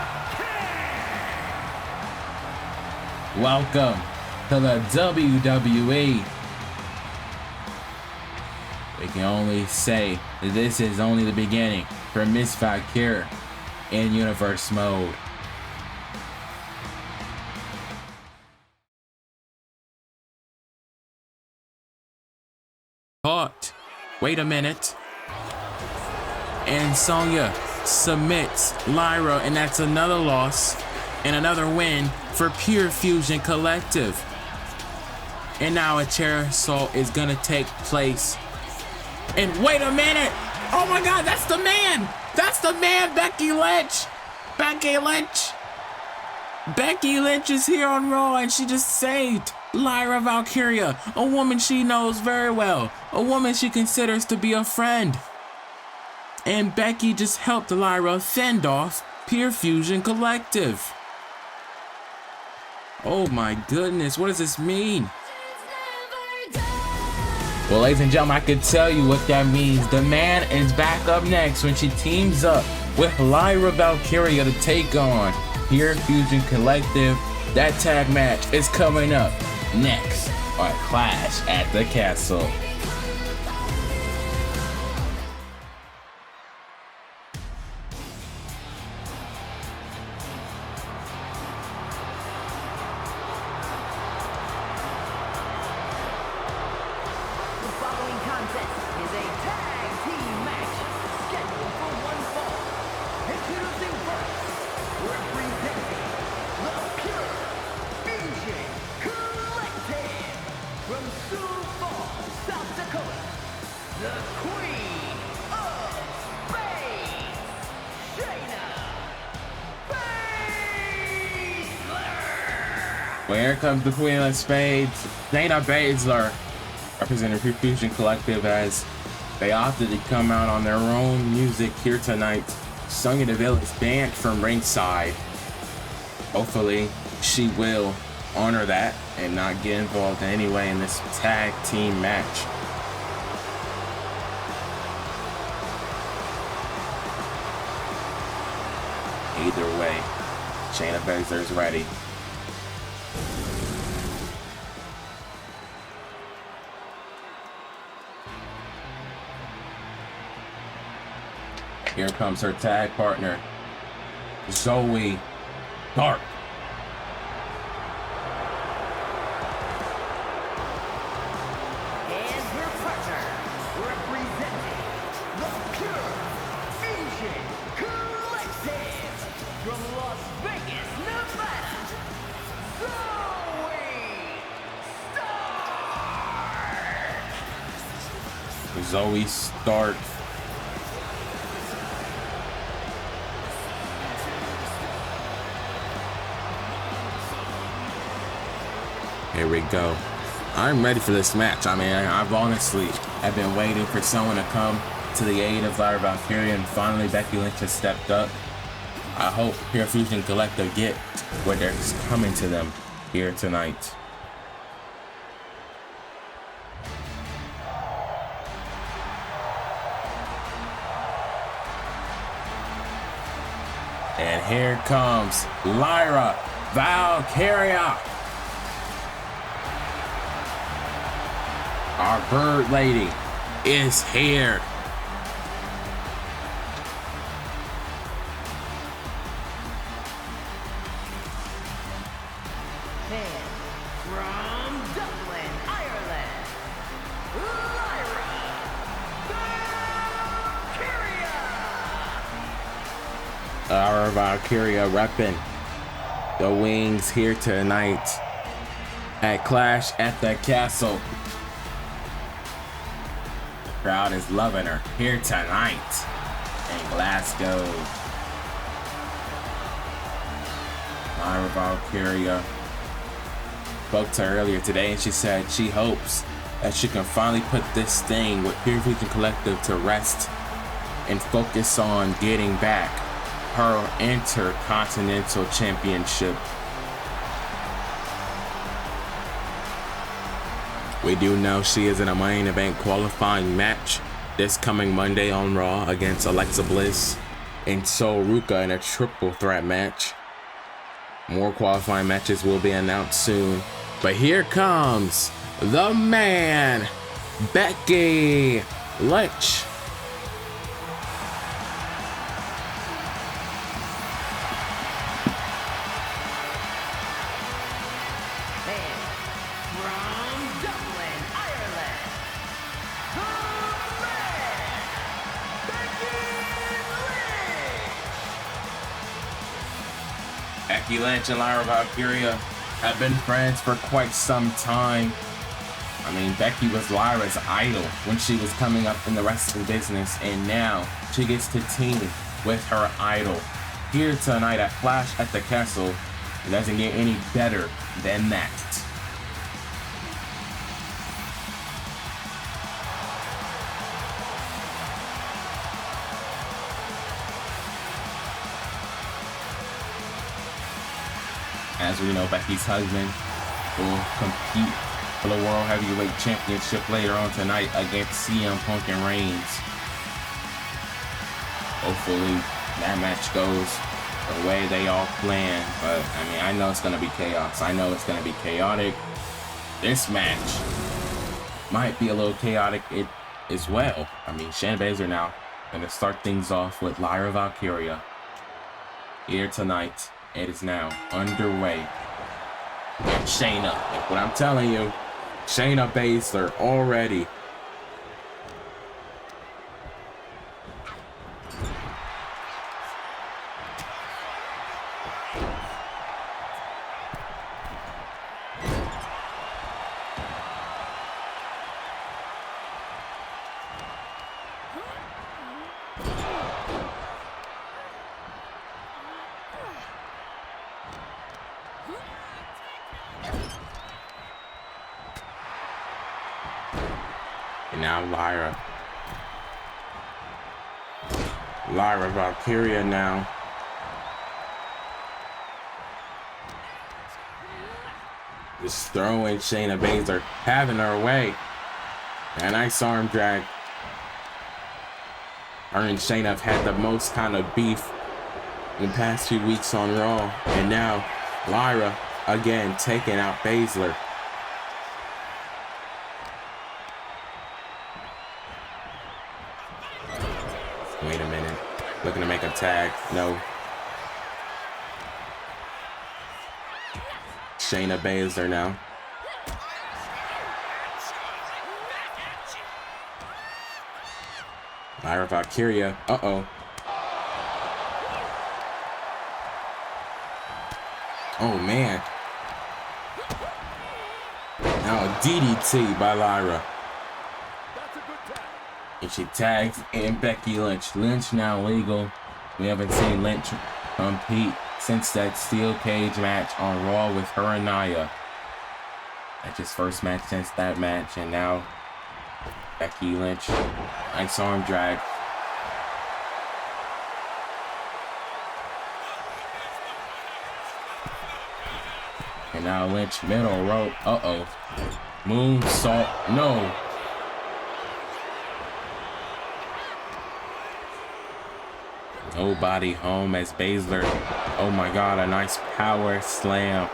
Welcome to the WWE. We can only say that this is only the beginning for Miss Valkyria in Universe mode. Caught. Wait a minute. And Sonya submits Lyra, and that's another loss and another win for Pure Fusion Collective. And now a chair assault is gonna take place. And wait a minute! Oh my god, that's the man! That's the man, Becky Lynch! Becky Lynch! Becky Lynch is here on Raw, and she just saved Lyra Valkyria, a woman she knows very well, a woman she considers to be a friend. And Becky just helped Lyra fend off Pure Fusion Collective. Oh my goodness, what does this mean? Well, ladies and gentlemen, I can tell you what that means. The man is back up next when she teams up with Lyra Valkyria to take on Pure Fusion Collective. That tag match is coming up next on Clash at the Castle. Well, here comes the Queen of Spades, Shayna Baszler, representing Pure Fusion Collective as They opted to come out on their own music here tonight. Sonya Deville is banned from ringside. Hopefully, she will honor that and not get involved in any way in this tag team match. Either way, Shayna Baszler is ready. Here comes her tag partner, Zoe Stark. And her partner, representing the Pure Fusion Collective from Las Vegas, Nevada, Zoe Stark. Zoe Stark. Here we go. I'm ready for this match. I mean, I've honestly have been waiting for someone to come to the aid of Lyra Valkyria, and finally Becky Lynch has stepped up. I hope Pure Fusion Collective get what they're coming to them here tonight. And here comes Lyra Valkyria. Our bird lady is here. And from Dublin, Ireland, Lyra Valkyria. Our Valkyria repping the wings here tonight at Clash at the Castle. Crowd is loving her here tonight in Glasgow. Lyra Valkyria spoke to her earlier today, and she said she hopes that she can finally put this thing with Pure Fusion Collective to rest and focus on getting back her Intercontinental Championship. We do know she is in a main event qualifying match this coming Monday on Raw against Alexa Bliss and Sol Ruka in a triple threat match. More qualifying matches will be announced soon. But here comes the man, Becky Lynch. Becky Lynch and Lyra Valkyria have been friends for quite some time. I mean, Becky was Lyra's idol when she was coming up in the wrestling business, and now she gets to team with her idol here tonight at Clash at the Castle. It doesn't get any better than that. As we know, Becky's husband will compete for the World Heavyweight Championship later on tonight against CM Punk and Reigns. Hopefully that match goes the way they all planned, but I mean, I know it's going to be chaos. I know it's going to be chaotic. This match might be a little chaotic as well. I mean, Shayna Baszler now going to start things off with Lyra Valkyria here tonight. It is now underway. Shayna, what I'm telling you, Shayna Baszler already. And now Lyra Lyra Valkyria now. Just throwing Shayna Baszler, having her way. A nice arm drag. Her and Shayna have had the most kind of beef in the past few weeks on Raw. And now Lyra again taking out Baszler. Wait a minute. Looking to make a tag. No. Shayna Baszler now. Lyra Valkyria. Uh-oh. Oh, man. Now a DDT by Lyra. And she tags in Becky Lynch. Lynch now legal. We haven't seen Lynch compete since that steel cage match on Raw with her and Nia. That's his first match since that match. And now Becky Lynch. Nice arm drag. And now Lynch middle rope. Uh-oh. Moonsault. No. Nobody home as Baszler. Oh my God, a nice power slam.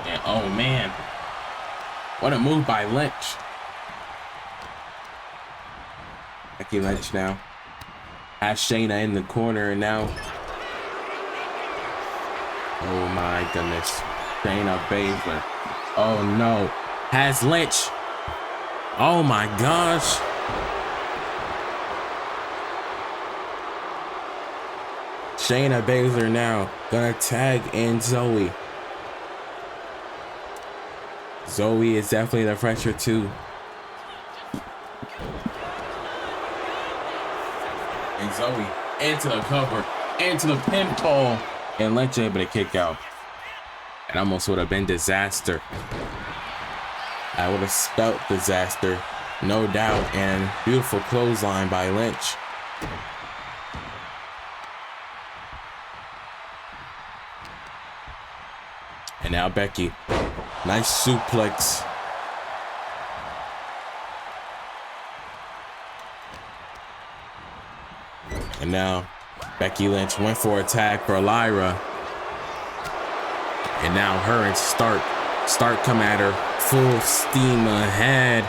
And oh man, what a move by Lynch. Becky Lynch now has Shayna in the corner, and now, oh my goodness, Shayna Baszler. Oh no, has Lynch. Oh my gosh. Shayna Baszler now gonna tag in Zoe. Zoe is definitely the fresher too. And Zoe into the cover, into the pinfall, and Lynch able to kick out. It almost would have been disaster. I would have spelt disaster, no doubt, and beautiful clothesline by Lynch. And now Becky, nice suplex. And now Becky Lynch went for a tag for Lyra. And now her and Stark come at her full steam ahead.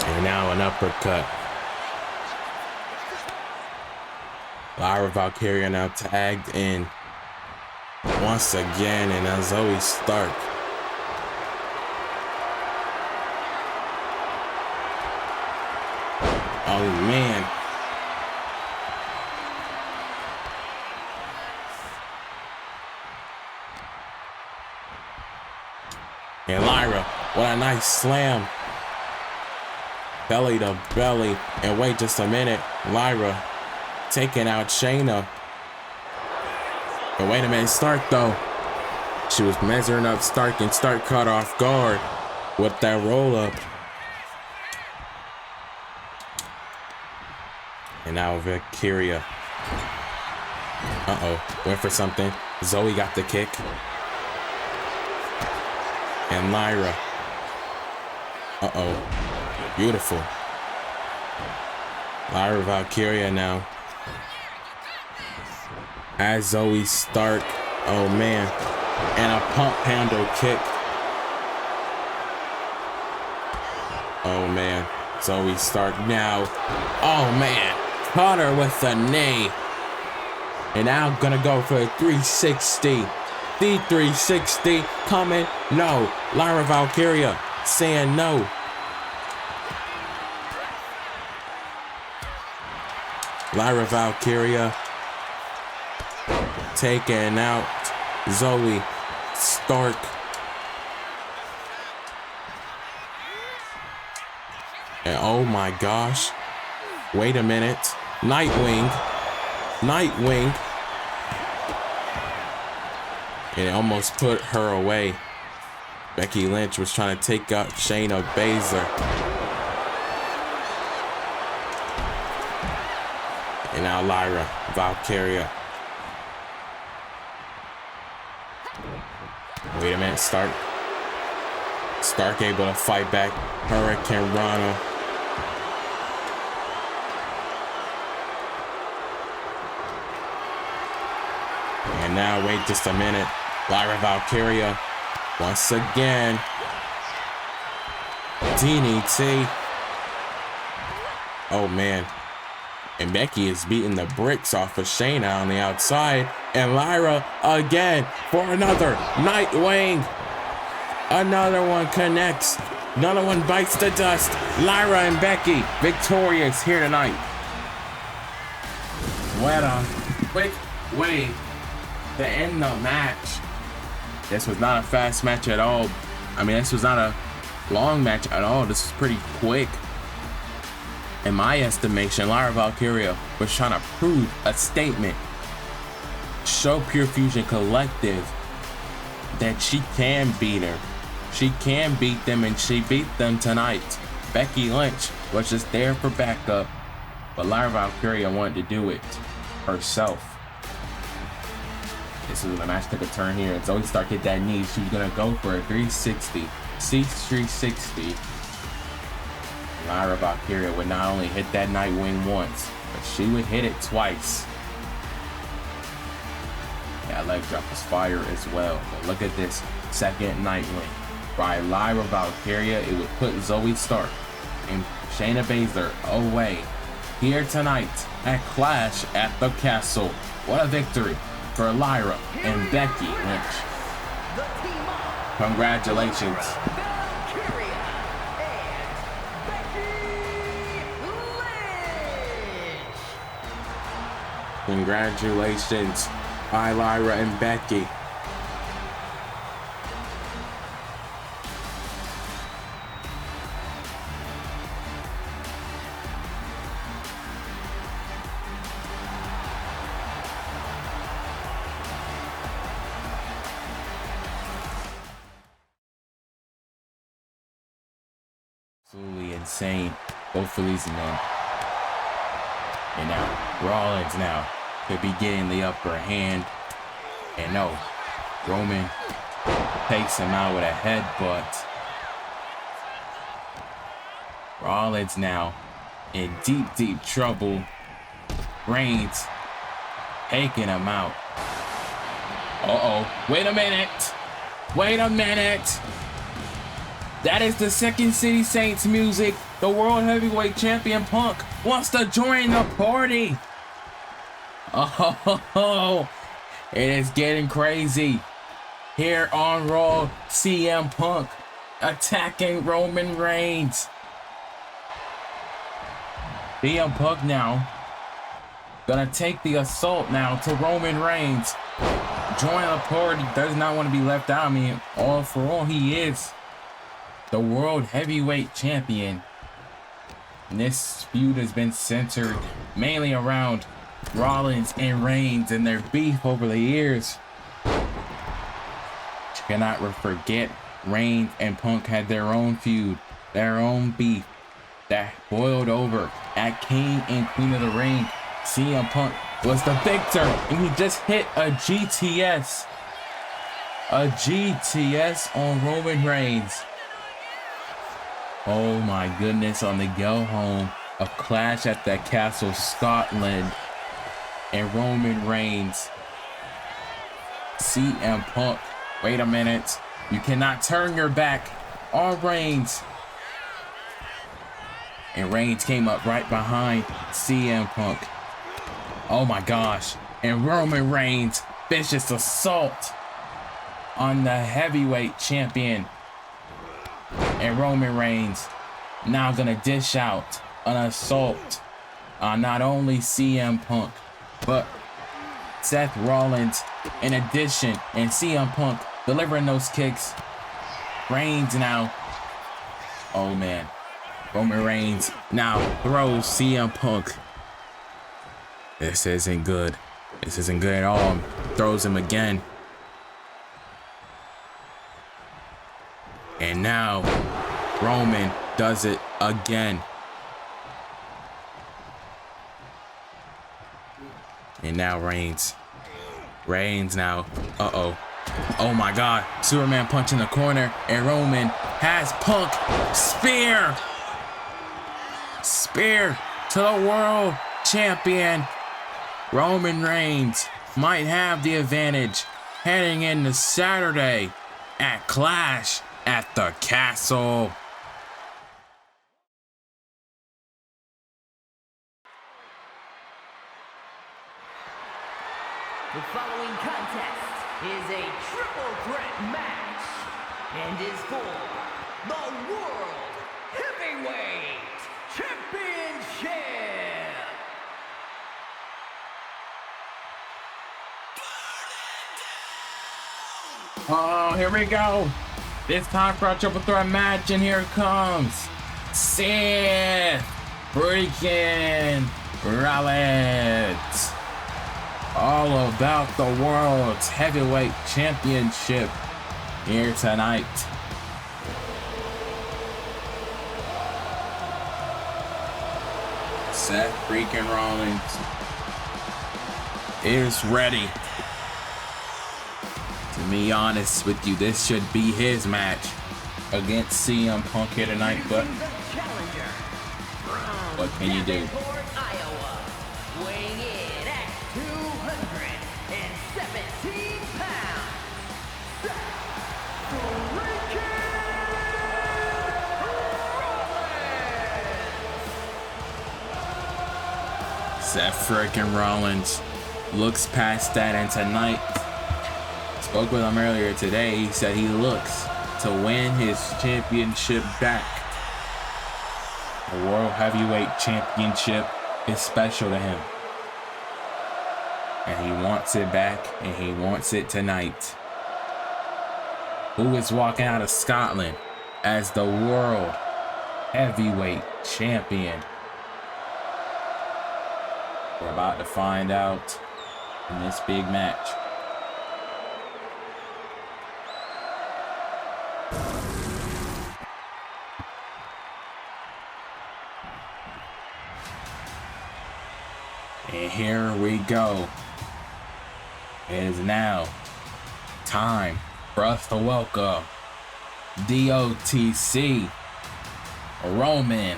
And now an uppercut. Lyra Valkyria now tagged in once again, and now Zoe Stark. Oh man. And Lyra, what a nice slam. Belly to belly. And wait just a minute. Lyra taking out Shayna. But wait a minute, Stark though. She was measuring up Stark, and Stark caught off guard with that roll up. And now Valkyria. Uh-oh, went for something. Zoe got the kick. And Lyra. Uh-oh, beautiful. Lyra Valkyria now. As Zoe Stark, oh man, and a pump handle kick. Oh man, Zoe Stark now. Oh man, caught her with the knee. And now I'm gonna go for a 360. The 360 coming. No, Lyra Valkyria saying no. Lyra Valkyria. taking out Zoe Stark. And oh my gosh. Wait a minute. Nightwing. And it almost put her away. Becky Lynch was trying to take out Shayna Baszler. And now Lyra Valkyria. Wait a minute, Stark able to fight back. Hurricane Rana. And now, wait just a minute. Lyra Valkyria once again. DDT. Oh man. And Becky is beating the bricks off of Shayna on the outside. And Lyra again for another Nightwing. Another one connects. Another one bites the dust. Lyra and Becky victorious here tonight. What a quick way to end the match. This was not a fast match at all. I mean, this was not a long match at all. This was pretty quick. In my estimation, Lyra Valkyria was trying to prove a statement. Show Pure Fusion Collective that she can beat her. She can beat them, and she beat them tonight. Becky Lynch was just there for backup, but Lyra Valkyria wanted to do it herself. This is when the match took a turn here. And Zoe Stark hit that knee. She was gonna go for a 360. C360. Lyra Valkyria would not only hit that Nightwing once, but she would hit it twice. That leg drop was fire as well. But look at this second Nightwing by Lyra Valkyria. It would put Zoe Stark and Shayna Baszler away here tonight at Clash at the Castle. What a victory for Lyra and Becky Lynch. Congratulations. Congratulations by Lyra and Becky. Absolutely insane, both of these men. And now Rollins now could be getting the upper hand. And no, Roman takes him out with a headbutt. Rollins now in deep trouble. Reigns taking him out. Wait a minute. That is the Second City Saints music. The World Heavyweight Champion Punk wants to join the party. Oh, it is getting crazy. Here on Raw, CM Punk attacking Roman Reigns. CM Punk now gonna take the assault now to Roman Reigns. Join the party. Does not want to be left out. I mean, all for all, he is the World Heavyweight Champion. And this feud has been centered mainly around Rollins and Reigns and their beef over the years. You cannot forget Reigns and Punk had their own feud, their own beef that boiled over at King and Queen of the Ring. CM Punk was the victor, and he just hit a GTS. A GTS on Roman Reigns. Oh my goodness, on the go home, a Clash at the Castle, Scotland, and Roman Reigns. CM Punk, wait a minute. You cannot turn your back on Reigns. And Reigns came up right behind CM Punk. Oh my gosh. And Roman Reigns, vicious assault on the heavyweight champion. And Roman Reigns now gonna dish out an assault on not only CM Punk, but Seth Rollins in addition, and CM Punk delivering those kicks. Reigns now. Oh man. Roman Reigns now throws CM Punk. This isn't good. This isn't good at all. Throws him again. And now Roman does it again. And now Reigns. Reigns now. Uh-oh. Oh my God. Superman punch in the corner. And Roman has Punk. Spear. Spear to the world champion. Roman Reigns might have the advantage heading into Saturday at Clash at the Castle. The following contest is a triple threat match and is for the World Heavyweight Championship. Oh, here we go. It's time for a triple threat match, and here it comes. Seth freaking Rollins. All about the world's heavyweight championship here tonight. Seth freaking Rollins is ready. To be honest with you, this should be his match against CM Punk here tonight, but what can you do? Seth freaking Rollins looks past that, and tonight, spoke with him earlier today, he said he looks to win his championship back. The World Heavyweight Championship is special to him. And he wants it back, and he wants it tonight. Who is walking out of Scotland as the World Heavyweight Champion? We're about to find out in this big match. And here we go. It is now time for us to welcome DOTC Roman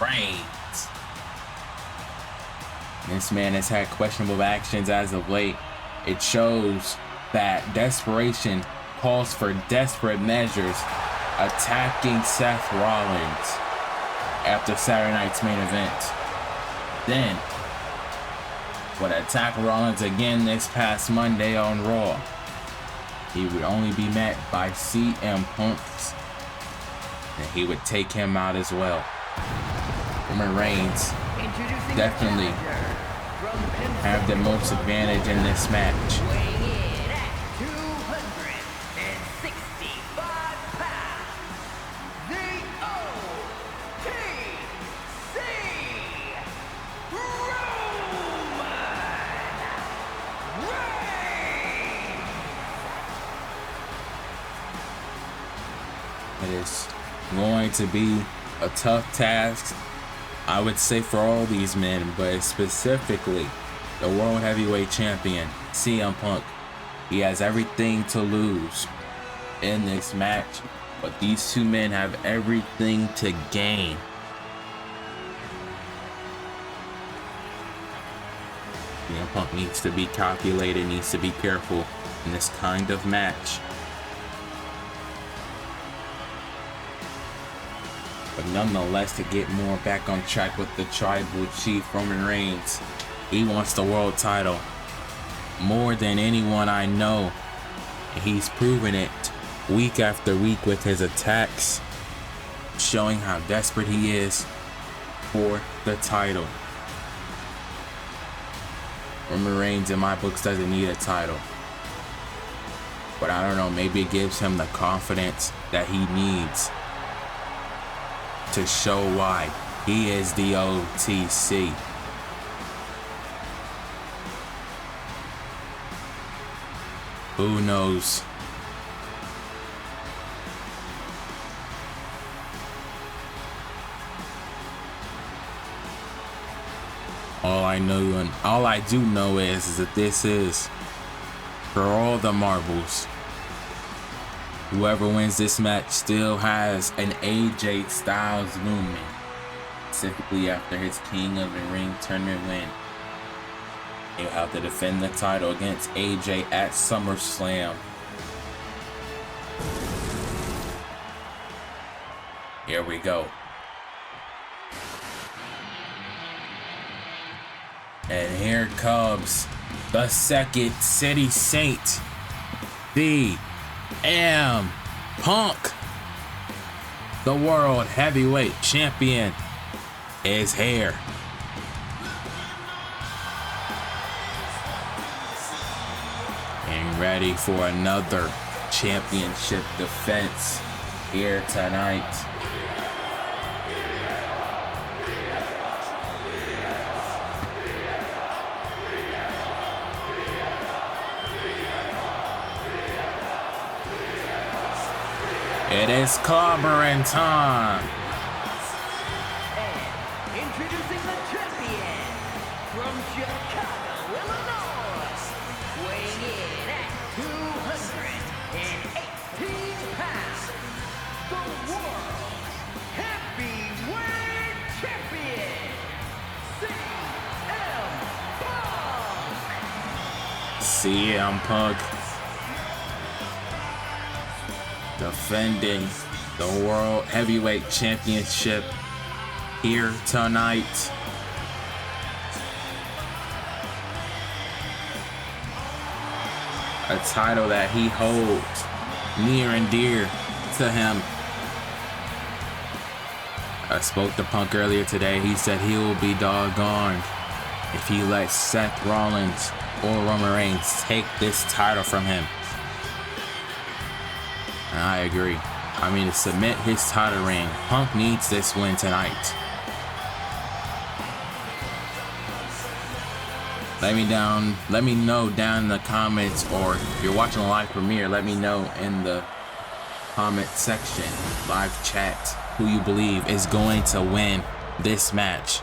Reigns. This man has had questionable actions as of late. It shows that desperation calls for desperate measures, attacking Seth Rollins after Saturday night's main event. Then would attack Rollins again this past Monday on Raw. He would only be met by CM Punk, and he would take him out as well. Roman Reigns definitely have the most advantage in this match. Weighing in at 265 pounds, the OTC Roman Reigns. It is going to be a tough task, I would say, for all these men, but specifically the World Heavyweight Champion, CM Punk. He has everything to lose in this match, but these two men have everything to gain. CM Punk needs to be calculated, needs to be careful in this kind of match. But nonetheless, to get more back on track with the Tribal Chief Roman Reigns, he wants the world title more than anyone I know. He's proven it week after week with his attacks, showing how desperate he is for the title. Roman Reigns in my books doesn't need a title. But I don't know, maybe it gives him the confidence that he needs to show why he is the OTC. Who knows? All I know and all I do know is that this is for all the marbles. Whoever wins this match still has an AJ Styles looming, specifically after his King of the Ring tournament win. He'll have to defend the title against AJ at SummerSlam. Here we go. And here comes the second City Saint, CM Punk. The World Heavyweight Champion is here. And ready for another championship defense here tonight. It is clobbering time. And introducing the champion from Chicago, Illinois, weighing in at 218 pounds, the World Heavyweight Champion, CM CM Punk. Punk defending the World Heavyweight Championship here tonight. A title that he holds near and dear to him. I spoke to Punk earlier today. He said he will be doggone if he lets Seth Rollins or Roman Reigns take this title from him. And I agree. I mean, to submit his title reign, Punk needs this win tonight. Let me know down in the comments, or if you're watching the live premiere, let me know in the comment section, live chat, who you believe is going to win this match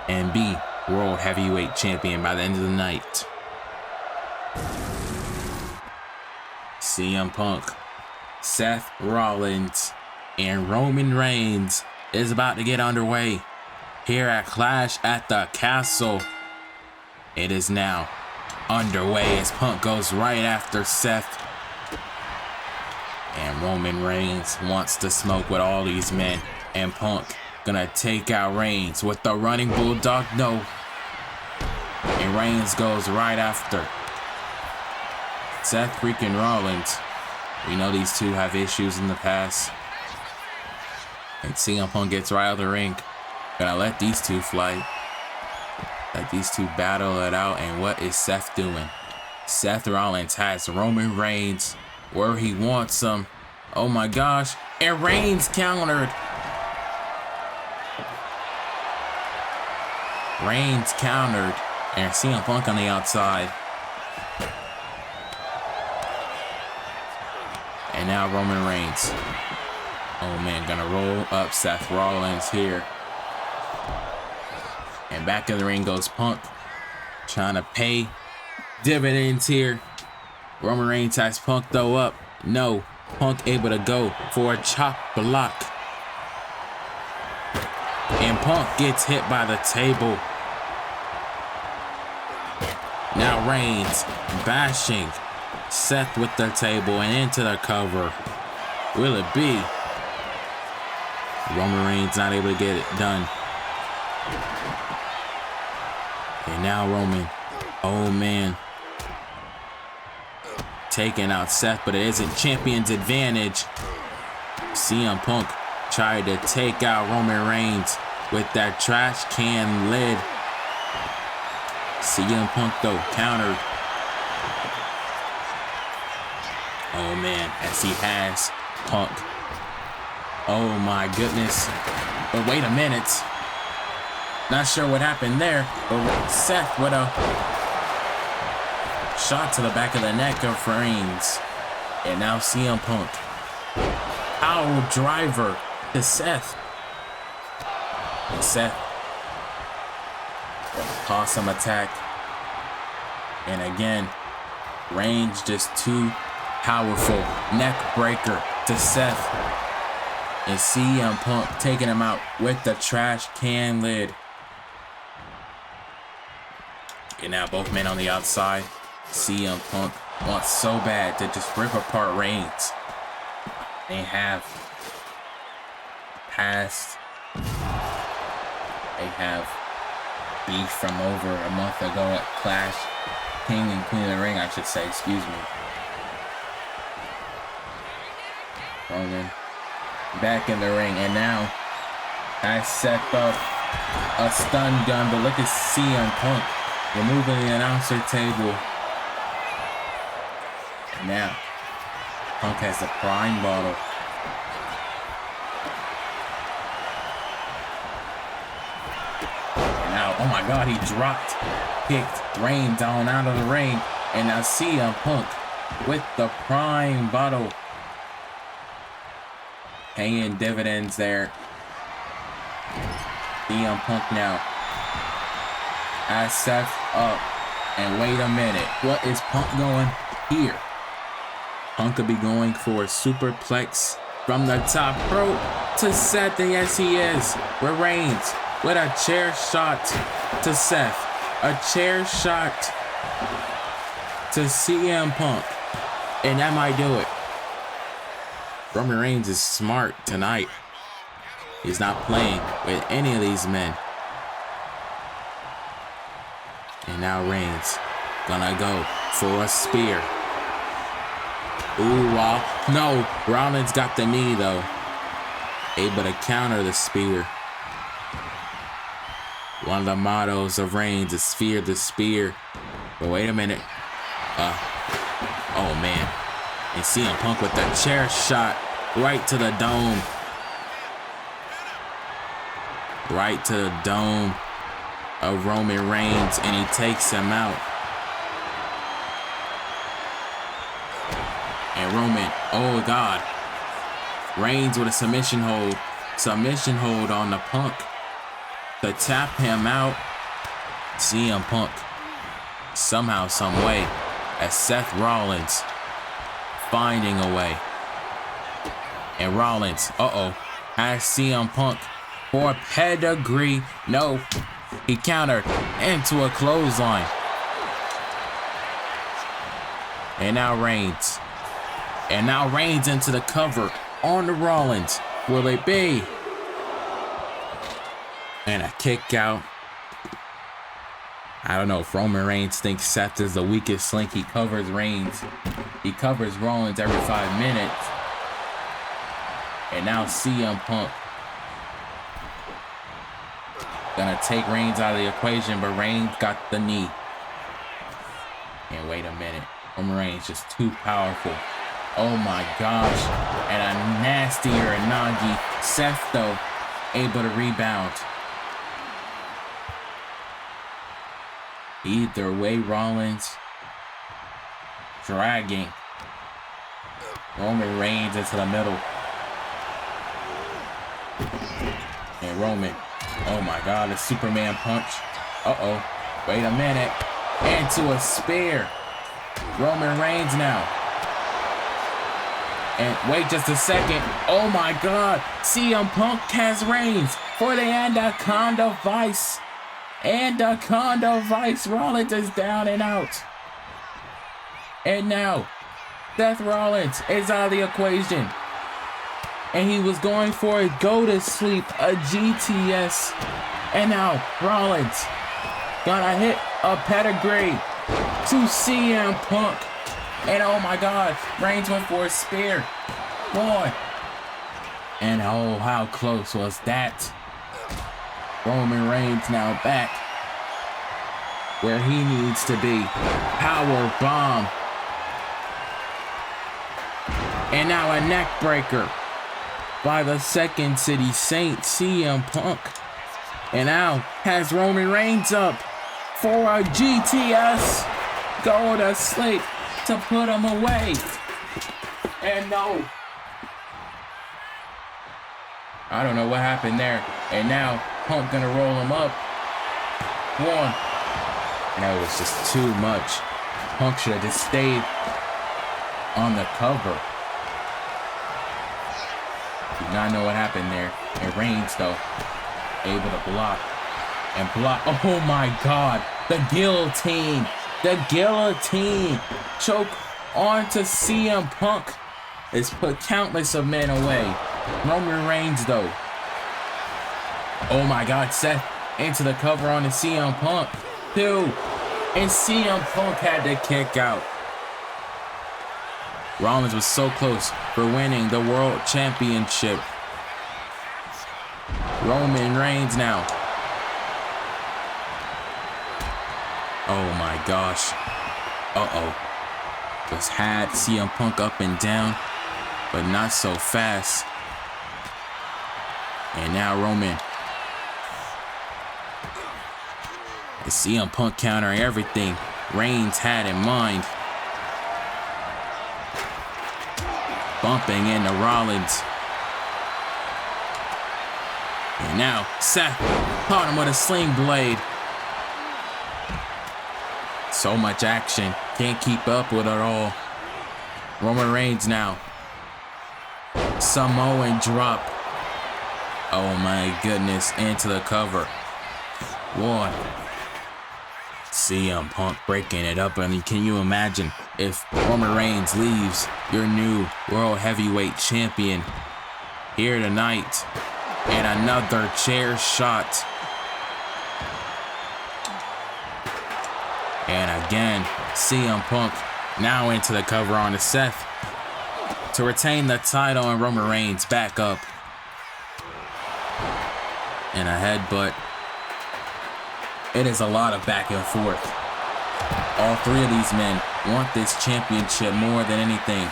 and be World Heavyweight Champion by the end of the night. CM Punk, Seth Rollins, and Roman Reigns is about to get underway here at Clash at the Castle. It is now underway as Punk goes right after Seth. And Roman Reigns wants to smoke with all these men. And Punk gonna take out Reigns with the running bulldog. No. And Reigns goes right after Seth freaking Rollins. We know these two have issues in the past. And CM Punk gets right out of the ring. Gonna let these two fly. Let these two battle it out. And what is Seth doing? Seth Rollins has Roman Reigns where he wants him. Oh my gosh. And Reigns countered. Reigns countered. And CM Punk on the outside. And now Roman Reigns. Oh man, gonna roll up Seth Rollins here. And back in the ring goes Punk. Trying to pay dividends here. Roman Reigns has Punk though up. No. Punk able to go for a chop block. And Punk gets hit by the table. Now Reigns bashing Seth with the table and into the cover. Will it be? Roman Reigns not able to get it done. And now Roman, oh man, taking out Seth, but it isn't champion's advantage. CM Punk tried to take out Roman Reigns with that trash can lid. CM Punk though, countered. Oh man, as he has Punk. Oh my goodness. But wait a minute. Not sure what happened there, but Seth with a shot to the back of the neck of Reigns. And now CM Punk. Power driver to Seth. And Seth. Awesome attack. And again, Reigns just too powerful. Neck breaker to Seth. And CM Punk taking him out with the trash can lid. And now both men on the outside. CM Punk wants so bad to just rip apart Reigns. They have passed. They have beef from over a month ago at Clash. King and Queen of the Ring, I should say, excuse me. Roman back in the ring, and now I set up a stun gun, but look at CM Punk removing the announcer table. And now Punk has the prime bottle. And now, oh my God, he kicked Reigns down out of the ring. And now CM Punk with the prime bottle. Paying dividends there. CM Punk now has Seth up. And wait a minute, what is Punk going here? Punk could be going for a superplex from the top rope to Seth, and yes he is. With Reigns with a chair shot to Seth. A chair shot to CM Punk. And that might do it. Roman Reigns is smart tonight. He's not playing with any of these men. And now Reigns gonna go for a spear. Ooh, wow. No, Rollins got the knee though. Able to counter the spear. One of the mottos of Reigns is fear the spear. But wait a minute. Oh man. And CM Punk with the chair shot right to the dome. Right to the dome of Roman Reigns, and he takes him out. And Roman, oh God. Reigns with a submission hold. Submission hold on the Punk to tap him out. CM Punk somehow, some way, as Seth Rollins finding a way. And Rollins, has CM Punk for a pedigree. No, he countered into a clothesline. And now Reigns. And now Reigns into the cover on the Rollins. Will it be? And a kick out. I don't know if Roman Reigns thinks Seth is the weakest link. He covers Reigns. He covers Rollins every 5 minutes. And now CM Punk gonna take Reigns out of the equation, but Reigns got the knee. And wait a minute. Roman Reigns just too powerful. Oh my gosh. And a nastier Nagi. Seth though, able to rebound. Either way, Rollins dragging Roman Reigns into the middle. And Roman, oh my God, a Superman punch. Wait a minute. Into a spear. Roman Reigns now. And wait just a second. Oh my God. CM Punk has Reigns for the Anaconda Vice. Anaconda Vice. Rollins is down and out. And now, Seth Rollins is out of the equation. And he was going for a go to sleep, a GTS. And now, Rollins gonna hit a pedigree to CM Punk. And oh my God, Reigns went for a spear. Boy. And oh, how close was that? Roman Reigns now back where he needs to be. Power bomb. And now a neck breaker by the Second City Saint, CM Punk. And now has Roman Reigns up for a GTS. Go to sleep to put him away. And no. I don't know what happened there. And now Punk gonna roll him up. One. And that was just too much. Punk should have just stayed on the cover. Do not know what happened there. And Reigns though, able to block and block. Oh my God, the guillotine, the guillotine choke onto CM Punk has put countless of men away. Roman Reigns though. Oh my God, Seth into the cover on the CM Punk. 2. And CM Punk had to kick out. Rollins was so close for winning the World Championship. Roman Reigns now. Oh my gosh. Uh-oh. Just had CM Punk up and down, but not so fast. And now Roman. The CM Punk countering everything Reigns had in mind. Bumping into Rollins. And now Seth caught him with a sling blade. So much action. Can't keep up with it all. Roman Reigns now. Samoan drop. Oh my goodness. Into the cover. 1. CM Punk breaking it up. I mean, can you imagine if Roman Reigns leaves, your new World Heavyweight Champion, here tonight, and another chair shot. And again, CM Punk now into the cover on the Seth to retain the title, and Roman Reigns back up. And a headbutt. It is a lot of back and forth. All 3 of these men want this championship more than anything.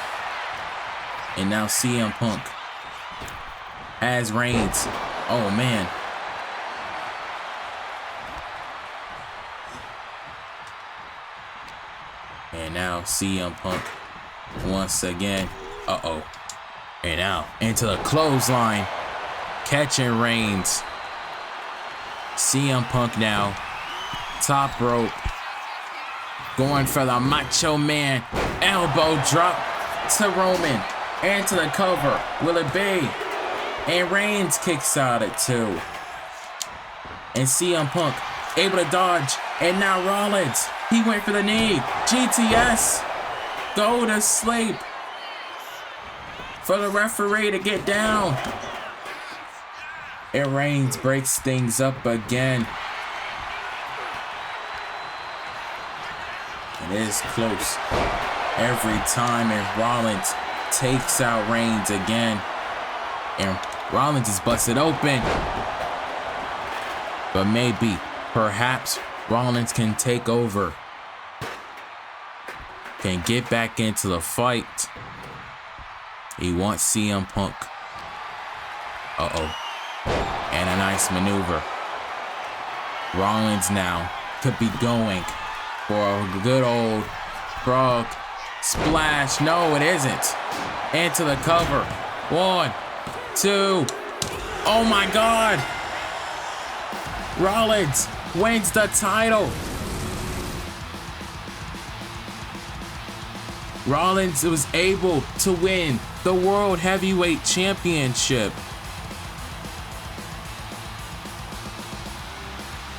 And now CM Punk has Reigns. Oh man. And now CM Punk once again. Uh-oh. And now into the clothesline. Catching Reigns. CM Punk now. Top rope. Going for the Macho Man. Elbow drop to Roman. And to the cover. Will it be? And Reigns kicks out at 2. And CM Punk able to dodge. And now Rollins. He went for the knee. GTS. Go to sleep. For the referee to get down. And Reigns breaks things up again. It is close every time, and Rollins takes out Reigns again. And Rollins is busted open. But maybe, perhaps, Rollins can take over. Can get back into the fight. He wants CM Punk. Uh-oh. And a nice maneuver. Rollins now could be going for a good old frog splash. No, it isn't. Into the cover. 1, 2. Oh my God. Rollins wins the title. Rollins was able to win the World Heavyweight Championship.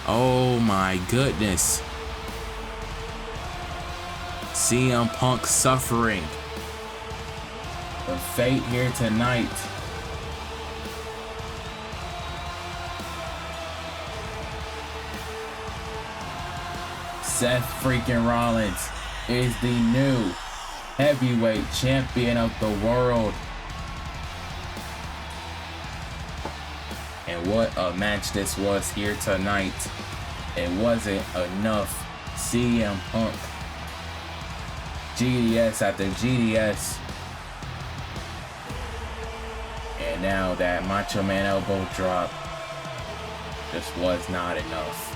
Oh my goodness. CM Punk suffering the fate here tonight. Seth freaking Rollins is the new heavyweight champion of the world. And what a match this was here tonight. It wasn't enough CM Punk. GDS after GDS. And now that Macho Man elbow drop just was not enough.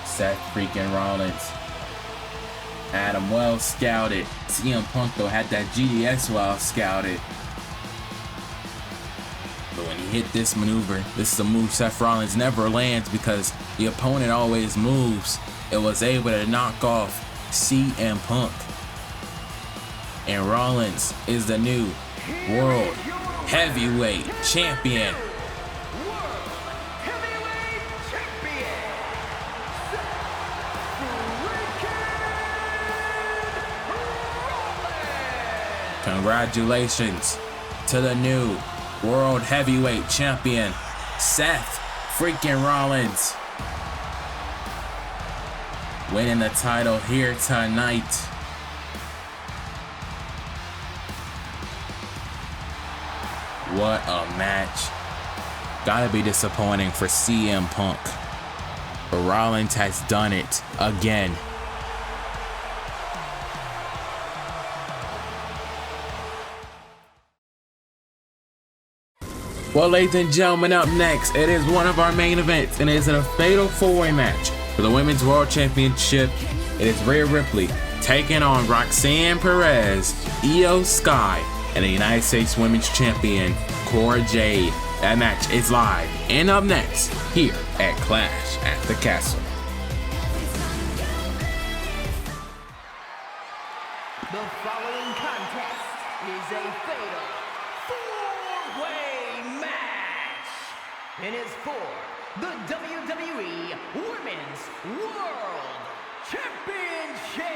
Seth freaking Rollins had him well scouted. CM Punk though had that GDS well scouted. But when he hit this maneuver, this is a move Seth Rollins never lands because the opponent always moves. It was able to knock off CM Punk. And Rollins is the new World Heavyweight Champion. Congratulations to the new World Heavyweight Champion, Seth freaking Rollins. Winning the title here tonight. What a match. Gotta be disappointing for CM Punk. But Rollins has done it again. Well, ladies and gentlemen, up next, it is one of our main events, and it is a fatal four-way match for the Women's World Championship. It is Rhea Ripley taking on Roxanne, Perez, Io Sky, and the United States Women's Champion, Cora Jade. That match is live and up next here at Clash at the Castle. The following contest is a fatal four-way match. It is for the WWE Women's World Championship.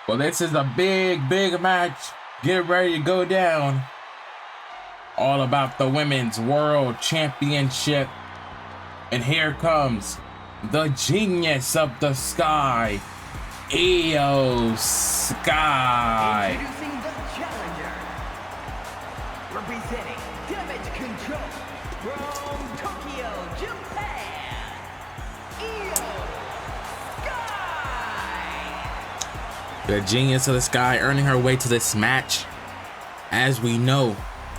Well, this is a big match. Get ready to go down. All about the Women's World Championship. And here comes the genius of the sky, Io Sky. Introducing the challenger, representing Damage Control from Tokyo, Japan, Io Sky. The genius of the sky earning her way to this match. As we know,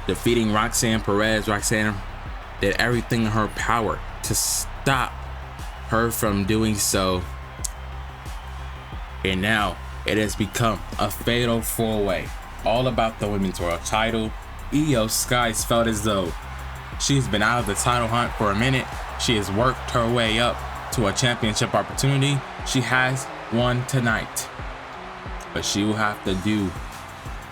defeating Roxanne Perez. Roxanne did everything in her power to stop her from doing so. And now it has become a fatal four-way. All about the Women's World title. Io Sky's felt as though she's been out of the title hunt for a minute. She has worked her way up to a championship opportunity. She has won tonight. But she will have to do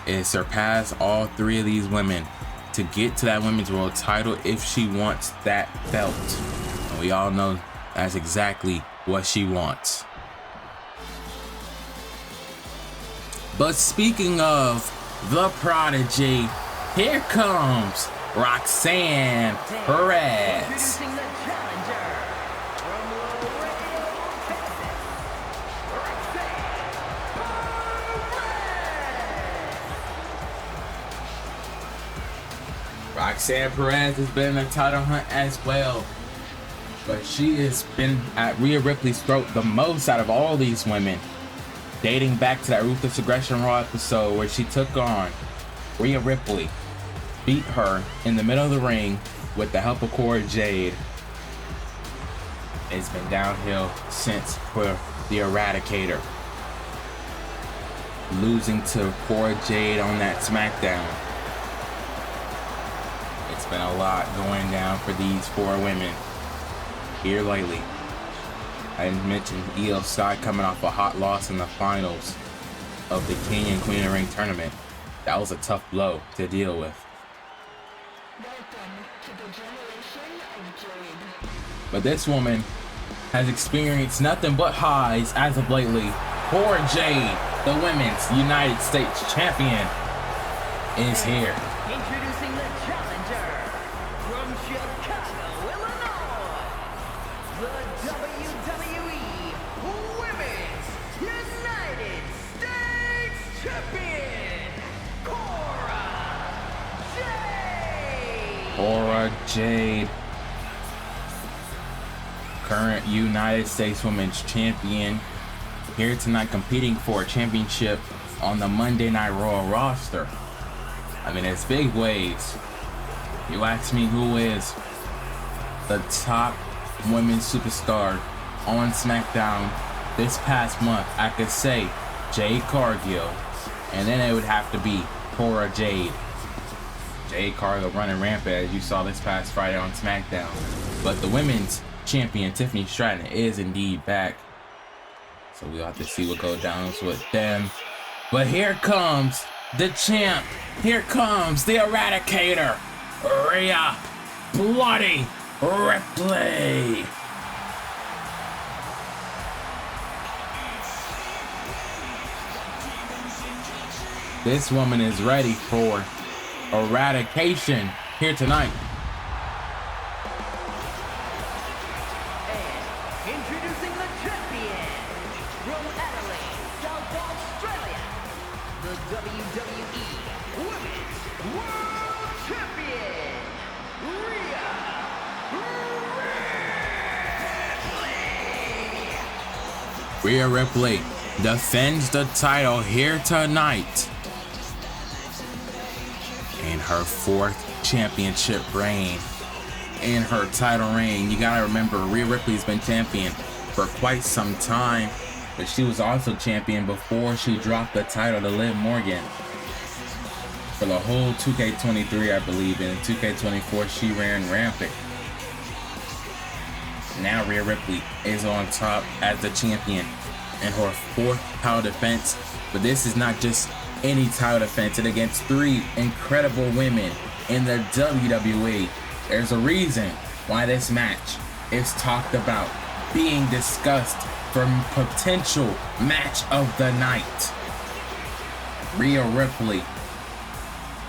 is surpass all three of these women to get to that Women's World title if she wants that belt. And we all know that's exactly what she wants. But speaking of the prodigy, here comes Roxanne Perez. Introducing the challenger from Laredo, Texas, Roxanne Perez. Roxanne Perez has been in the title hunt as well. But she has been at Rhea Ripley's throat the most out of all these women. Dating back to that Ruthless Aggression Raw episode where she took on Rhea Ripley, beat her in the middle of the ring with the help of Cora Jade. It's been downhill since for the Eradicator. Losing to Cora Jade on that SmackDown. It's been a lot going down for these four women here lately. I mentioned Io Sky coming off a hot loss in the finals of the King and Queen of the Ring tournament. That was a tough blow to deal with. But this woman has experienced nothing but highs as of lately. Cora Jade, the Women's United States Champion, is here. Introducing the challenger from Chicago, Illinois, the WWE Women's United States Champion, Cora Jade. Cora Jade, current United States Women's Champion, here tonight competing for a championship on the Monday Night Raw roster. I mean, it's big ways. You ask me who is the top women's superstar on SmackDown this past month, I could say Jade Cargill, and then it would have to be Cora Jade. Jade Cargill running rampant, as you saw this past Friday on SmackDown. But the women's champion, Tiffany Stratton, is indeed back. So we'll have to see what goes down with them. But here comes the champ. Here comes the Eradicator, Rhea Bloody Ripley. This woman is ready for eradication here tonight. And introducing the champion from Adelaide, South Australia, the WWE Women's World Champion, Rhea Ripley. Rhea Ripley defends the title here tonight in her 4th championship reign. In her title reign, you gotta remember, Rhea Ripley's been champion for quite some time, but she was also champion before she dropped the title to Liv Morgan for the whole 2K23, I believe. In 2K24, she ran rampant. Now Rhea Ripley is on top as the champion in her 4th title defense, but this is not just any title defense. It's against 3 incredible women in the WWE. There's a reason why this match is talked about, being discussed for potential match of the night. Rhea Ripley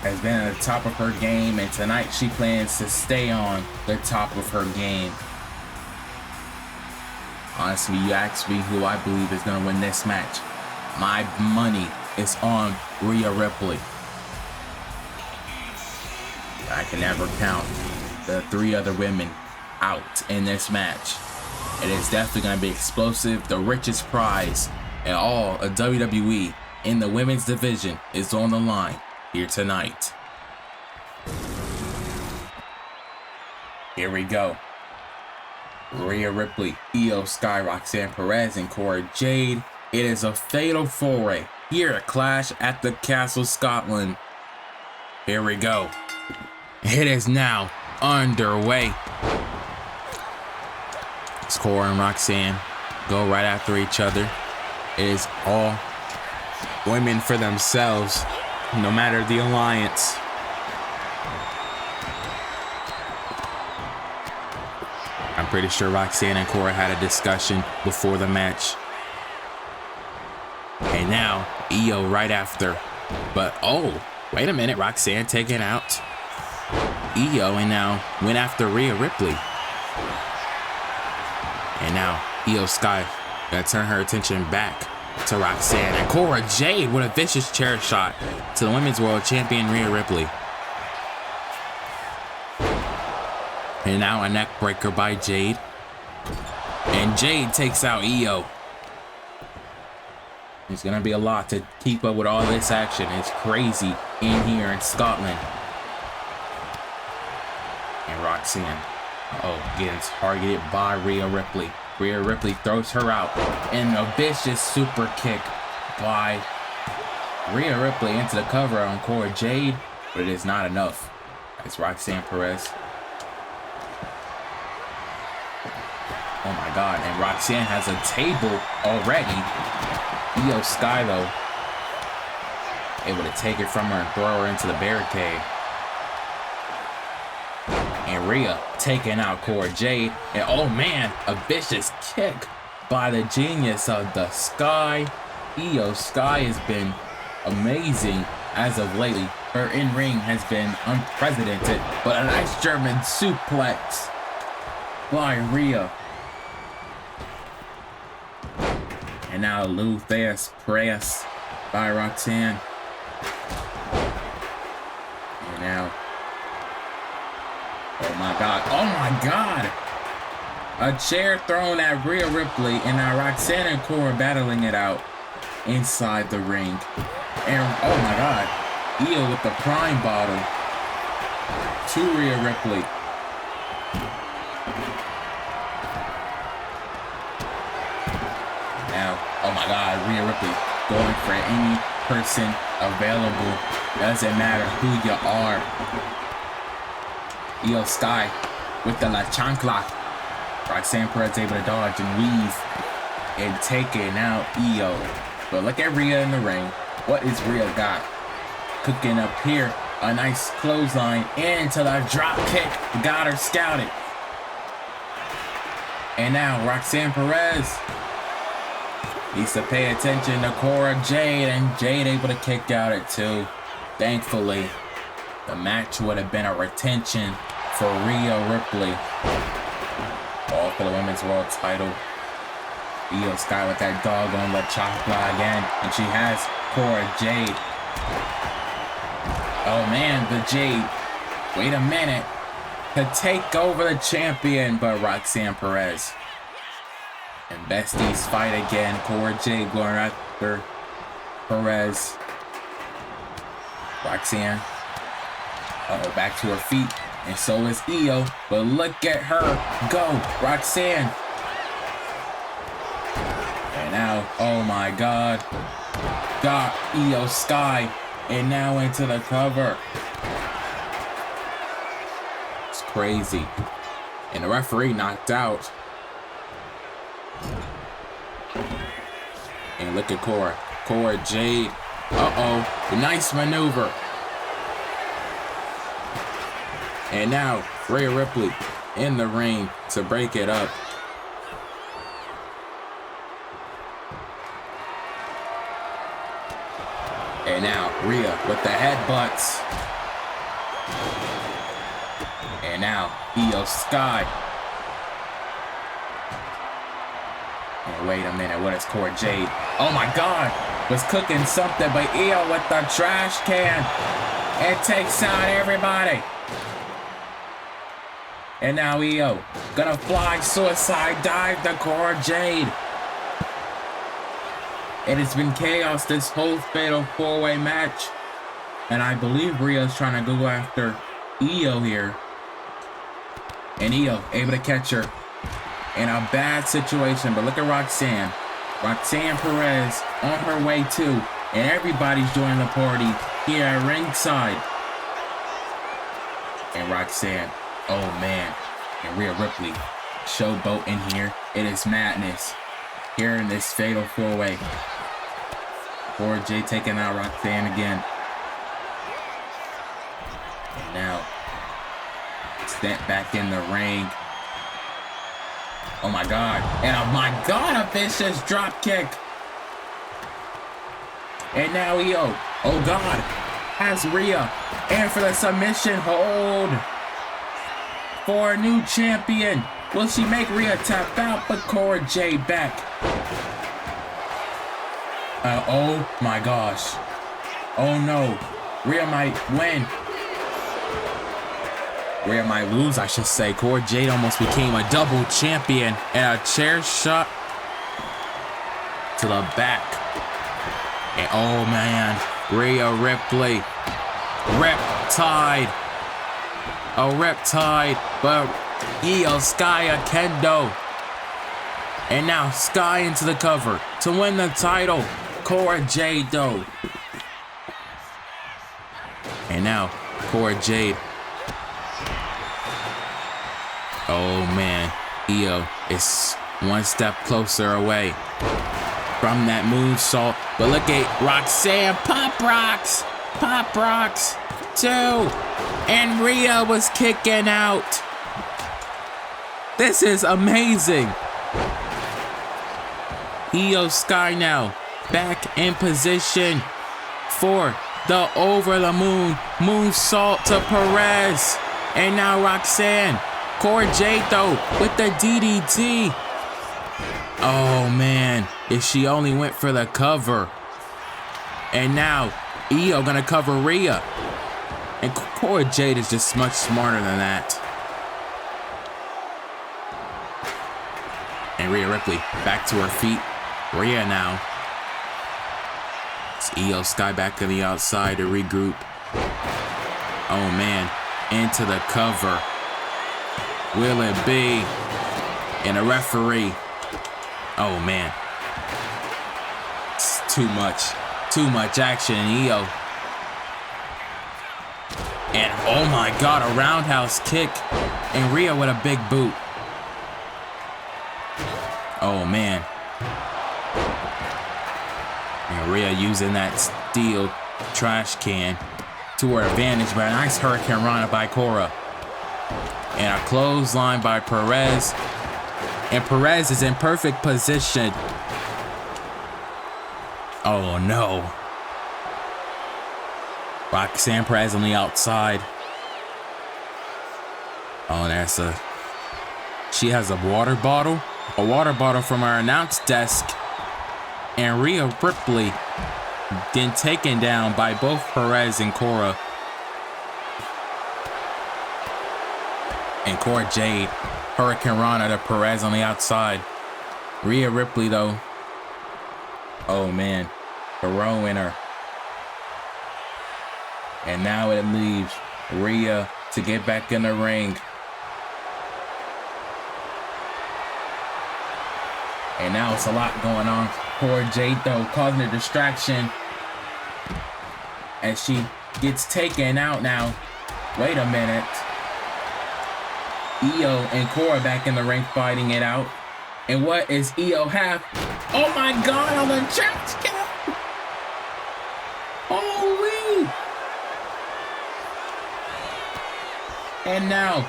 has been at the top of her game, and tonight she plans to stay on the top of her game. Honestly, you ask me who I believe is going to win this match, my money is on Rhea Ripley. I can never count the 3 other women out in this match. It is definitely going to be explosive. The richest prize in all of WWE in the women's division is on the line here tonight. Here we go. Rhea Ripley, Io Sky, Roxanne, Perez, and Cora Jade. It is a fatal 4-way here at Clash at the Castle, Scotland. Here we go. It is now underway. It's Cora and Roxanne go right after each other. It is all women for themselves, no matter the alliance. I'm pretty sure Roxanne and Cora had a discussion before the match. And now Io right after. But oh, wait a minute, Roxanne taken out Io and now went after Rhea Ripley. And now Io Sky gonna turn her attention back to Roxanne, and Cora Jade with a vicious chair shot to the Women's World Champion Rhea Ripley. And now a neck breaker by Jade. And Jade takes out Io. It's gonna be a lot to keep up with all this action. It's crazy in here in Scotland. And Roxanne, getting targeted by Rhea Ripley. Rhea Ripley throws her out, and a vicious super kick by Rhea Ripley into the cover on Cora Jade, but it is not enough. It's Roxanne Perez. Oh my God, and Roxanne has a table already. Io Sky, though, able to take it from her and throw her into the barricade. And Rhea taking out Cora Jade. And oh man, a vicious kick by the genius of the Sky. Io Sky has been amazing as of lately. Her in-ring has been unprecedented, but a nice German suplex by Rhea. And now Lou Theus press by Roxanne. And now Oh my God. Oh my God. A chair thrown at Rhea Ripley, and now Roxanne and Cora battling it out inside the ring. And oh my God. Io with the prime bottle to Rhea Ripley. Now, oh my God, Rhea Ripley going for any person available. Doesn't matter who you are. Io Sky with the La Chancla. Roxanne Perez able to dodge and weave and taking out Io. But look at Rhea in the ring. What is Rhea got? Cooking up here. A nice clothesline into the drop kick. Got her scouted. And now Roxanne Perez needs to pay attention to Cora Jade, and Jade able to kick out at 2. Thankfully, the match would have been a retention for Rhea Ripley. All for the Women's World title. Io Sky with that dog on the chopla again, and she has Cora Jade. Oh man, the Jade. Wait a minute. To take over the champion, but Roxanne Perez. And besties fight again. Cora Jade going after Perez. Roxanne. Uh-oh, back to her feet. And so is Io. But look at her go. Roxanne. And now, oh my God. Got Io Sky. And now into the cover. It's crazy. And the referee knocked out. And look at Cora. Cora Jade. Uh-oh. Nice maneuver. And now, Rhea Ripley in the ring to break it up. And now, Rhea with the headbutts. And now, Io Sky. And wait a minute, what is Cora Jade? Oh my God, was cooking something, but Io with the trash can. It takes out everybody. And now Io gonna fly suicide dive to Cora Jade. It has been chaos this whole fatal 4-way match. And I believe Rhea's trying to go after Io here. And Io able to catch her in a bad situation. But look at Roxanne. Roxanne Perez on her way too. And everybody's joining the party here at ringside. And Roxanne. Oh man. And Rhea Ripley. Showboat in here. It is madness. Here in this fatal 4-way. Cora Jade taking out Roxanne again. And now, step back in the ring. Oh my God. And oh my God, a vicious drop kick. And now Io, oh God, has Rhea. And for the submission hold. For a new champion. Will she make Rhea tap out? But Cora Jade back. Oh my gosh. Oh no. Rhea might win. Rhea might lose, I should say. Cora Jade almost became a double champion. And a chair shot to the back. And oh man, Rhea Ripley. Riptide. A Riptide. But Io Sky a kendo. And now Sky into the cover to win the title. Cora Jade though. And now Cora Jade. Oh man, Io is one step closer away from that moonsault. But look at Roxanne. Pop rocks. Pop rocks. 2. And Rhea was kicking out. This is amazing. Io Sky now back in position for the over the moon moonsault to Perez. And now Roxanne. Cora Jade though with the DDT. Oh man, if she only went for the cover. And now Io gonna cover Rhea. And Cora Jade is just much smarter than that. And Rhea Ripley back to her feet. Rhea now. It's Io Sky back to the outside to regroup. Oh man, into the cover. Will it be? And a referee. Oh man. It's too much action in Io. And oh my god, a roundhouse kick. And Rhea with a big boot. Oh man. And Rhea using that steel trash can to her advantage, but a nice Hurricane Rana by Cora. And a clothesline by Perez. And Perez is in perfect position. Oh no. Roxanne Perez on the outside. Oh, that's she has a water bottle from her announce desk. And Rhea Ripley then taken down by both Perez and Cora. And Cora Jade, Hurricane Rana to Perez on the outside. Rhea Ripley though. Oh man, throwing her. And now it leaves Rhea to get back in the ring. And now it's a lot going on. Poor Jade though, causing a distraction. As she gets taken out now. Wait a minute. Io and Cora back in the ring fighting it out. And what is Io have? Oh my god, on the trash can! Holy! And now,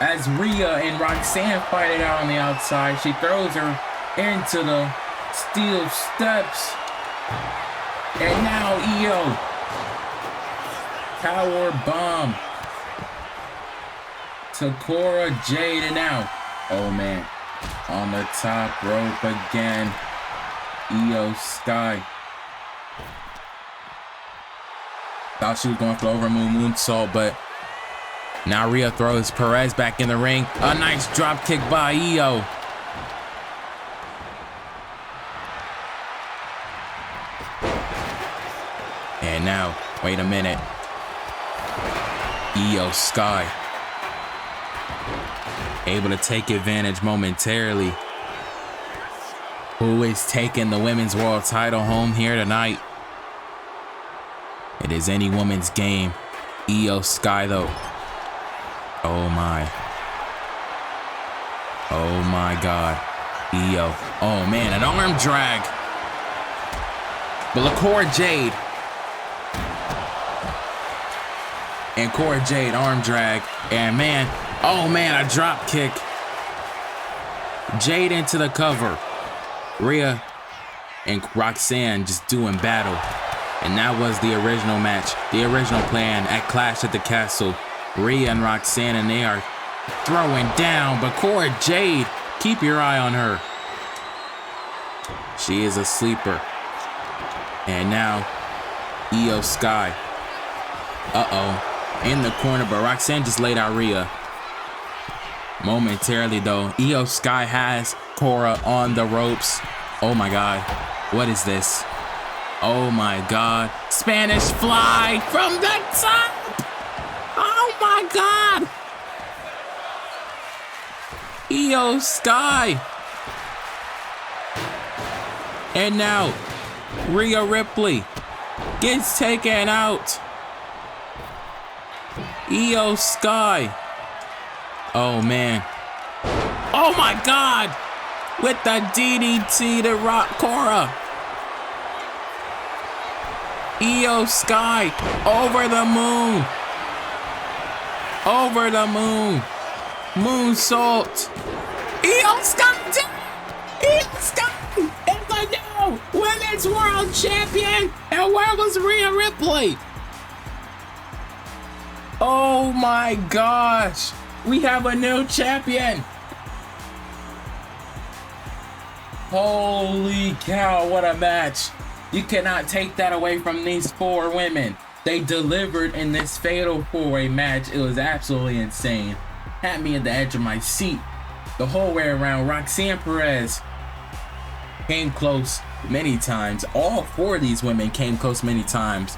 as Rhea and Roxanne fight it out on the outside, she throws her into the steel steps. And now Io. Power bomb to Cora Jade. And now, oh man, on the top rope again. Io Sky. Thought she was going for the moonsault, but now Rhea throws Perez back in the ring. A nice drop kick by Io. And now, wait a minute. Io Sky able to take advantage momentarily. Who is taking the women's world title home here tonight? It is any woman's game. Io Sky though. Oh my. Oh my god. Io. Oh man, an arm drag. But look, Cora Jade. And Cora Jade, arm drag. And man, oh man, a drop kick. Jade into the cover. Rhea and Roxanne just doing battle. And that was the original match, the original plan at Clash at the Castle. Rhea and Roxanne, and they are throwing down. But Cora Jade, keep your eye on her. She is a sleeper. And now, Io Sky. Uh-oh. In the corner, but Roxanne just laid out Rhea. Momentarily, though, Io Sky has Cora on the ropes. Oh my god. What is this? Oh my god. Spanish fly from the top! Oh my god! Io Sky! And now, Rhea Ripley gets taken out. Io Sky. Oh man. Oh my god! With the DDT to rock Cora. Io Sky over the moon. Over the moon. Moonsault. Io Sky. Io Sky is the new women's world champion. And where was Rhea Ripley? Oh my gosh. We have a new champion. Holy cow, what a match. You cannot take that away from these four women. They delivered in this fatal four-way match. It was absolutely insane. Had me at the edge of my seat. the whole way around. Roxanne Perez came close many times. All 4 of these women came close many times.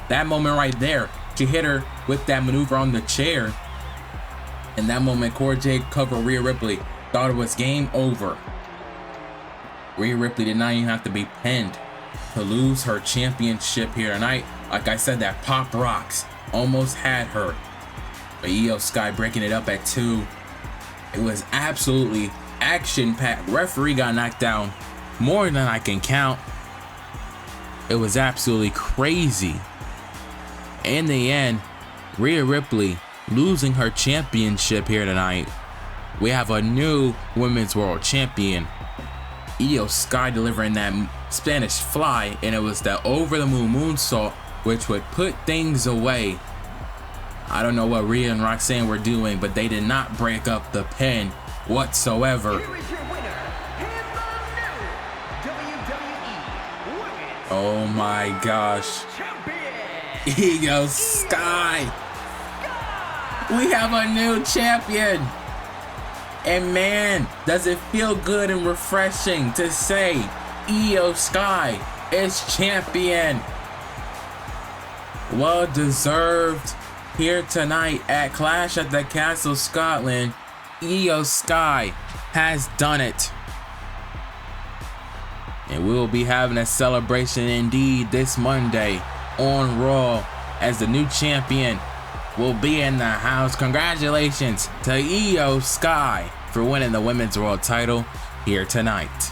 That moment right there, she hit her with that maneuver on the chair. In that moment, Cora Jade covered Rhea Ripley. Thought it was game over. Rhea Ripley did not even have to be pinned to lose her championship here tonight. Like I said, that Pop Rocks almost had her. But Io Sky breaking it up at 2. It was absolutely action-packed. Referee got knocked down more than I can count. It was absolutely crazy. In the end, Rhea Ripley losing her championship here tonight. We have a new Women's World Champion. Io Sky delivering that Spanish fly, and it was the over-the-moon moonsault, which would put things away. I don't know what Rhea and Roxanne were doing, but they did not break up the pin whatsoever. Here is your winner, and the new WWE Women's Oh my gosh. Champion, Io Sky. We have a new champion. And man, does it feel good and refreshing to say Io Sky is champion. Well deserved. Here tonight at Clash at the Castle, Scotland, Io Sky has done it. And we will be having a celebration indeed this Monday on Raw, as the new champion will be in the house. Congratulations to Io Sky for winning the Women's World title here tonight.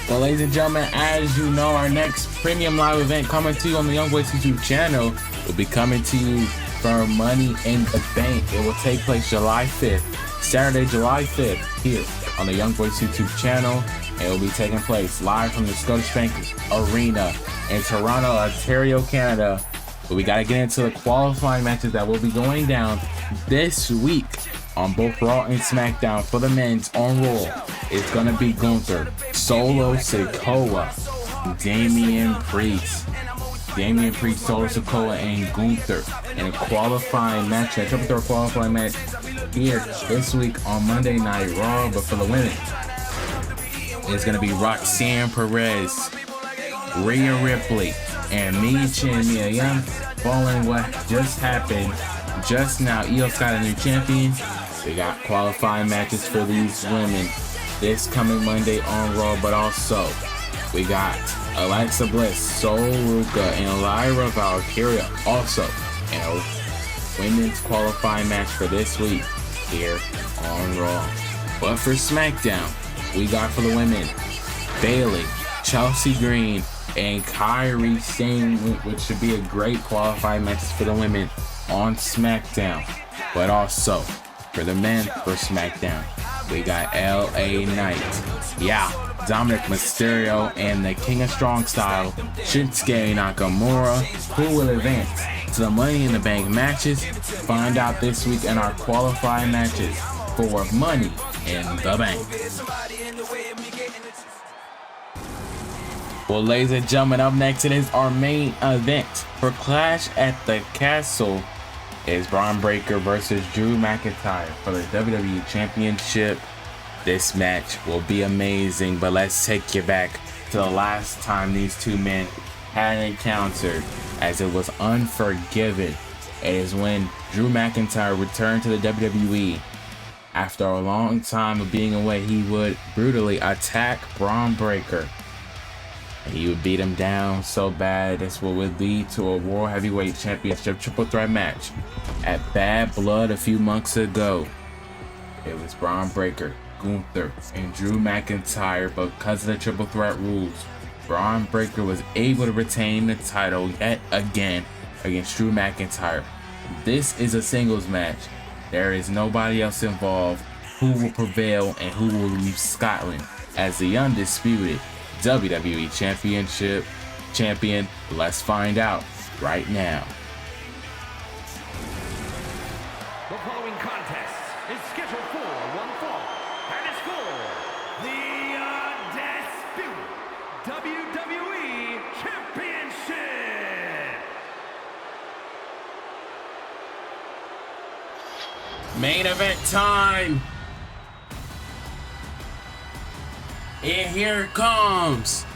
Well, ladies and gentlemen, as you know, our next premium live event coming to you on the Young Boys YouTube channel will be coming to you for Money in the Bank. It will take place July 5th, Saturday, July 5th, here on the Young Boys YouTube channel. It will be taking place live from the Scottish Bank Arena in Toronto, Ontario, Canada. But we got to get into the qualifying matches that will be going down this week on both Raw and SmackDown. For the men's on Raw, it's going to be Gunther, Solo Sikoa, Damian Priest, Solo Sikoa, and Gunther in a qualifying match, a triple threat qualifying match here this week on Monday Night Raw. But for the women, it's going to be Roxanne Perez, Rhea Ripley, and Mia Yim. Following what just happened just now, Io Sky, the new champion. We got qualifying matches for these women this coming Monday on Raw, but also we got Alexa Bliss, Sol Ruka, and Lyra Valkryia also in a women's qualifying match for this week here on Raw. But for SmackDown, we got for the women Bayley, Chelsea Green, and Kairi Sane, which should be a great qualifying match for the women on SmackDown. But also for the men for SmackDown, we got LA Knight, Dominic Mysterio, and the King of Strong Style, Shinsuke Nakamura, who will advance to the Money in the Bank matches. Find out this week in our qualifying matches for Money in the Bank. Well, ladies and gentlemen, up next it is our main event for Clash at the Castle. Is Bron Breakker versus Drew McIntyre for the WWE Championship. This match will be amazing, but let's take you back to the last time these two men had encountered, as it was Unforgiven. It is when Drew McIntyre returned to the WWE. After a long time of being away, he would brutally attack Bron Breakker. He would beat him down so bad, this would lead to a World Heavyweight Championship triple threat match at Bad Blood a few months ago. It was Bron Breakker, Gunther, and Drew McIntyre, but because of the triple threat rules, Bron Breakker was able to retain the title yet again against Drew McIntyre. This is a singles match. There is nobody else involved. Who will prevail and who will leave Scotland as the undisputed WWE Championship champion? Let's find out right now. The following contest is scheduled for one fall, and it's for the undisputed WWE Championship. Main event time. And here it comes.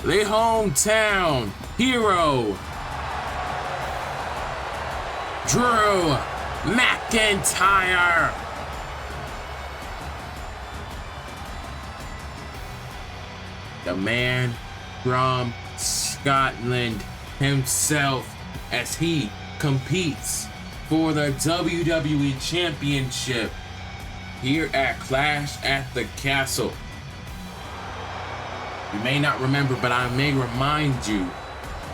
The hometown hero, Drew McIntyre. The man from Scotland himself, as he competes for the WWE Championship here at Clash at the Castle. You may not remember, but I may remind you,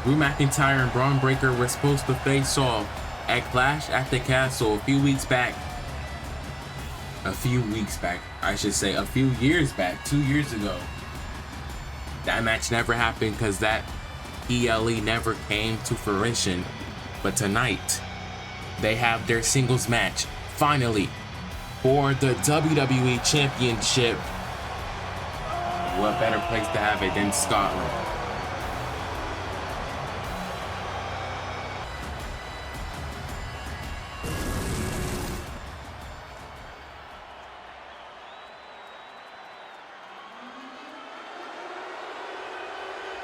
Drew McIntyre and Bron Breakker were supposed to face off at Clash at the Castle a few years back, a few years back, 2 years ago. That match never happened because that PLE never came to fruition. But tonight, they have their singles match, finally, for the WWE Championship. What better place to have it than Scotland?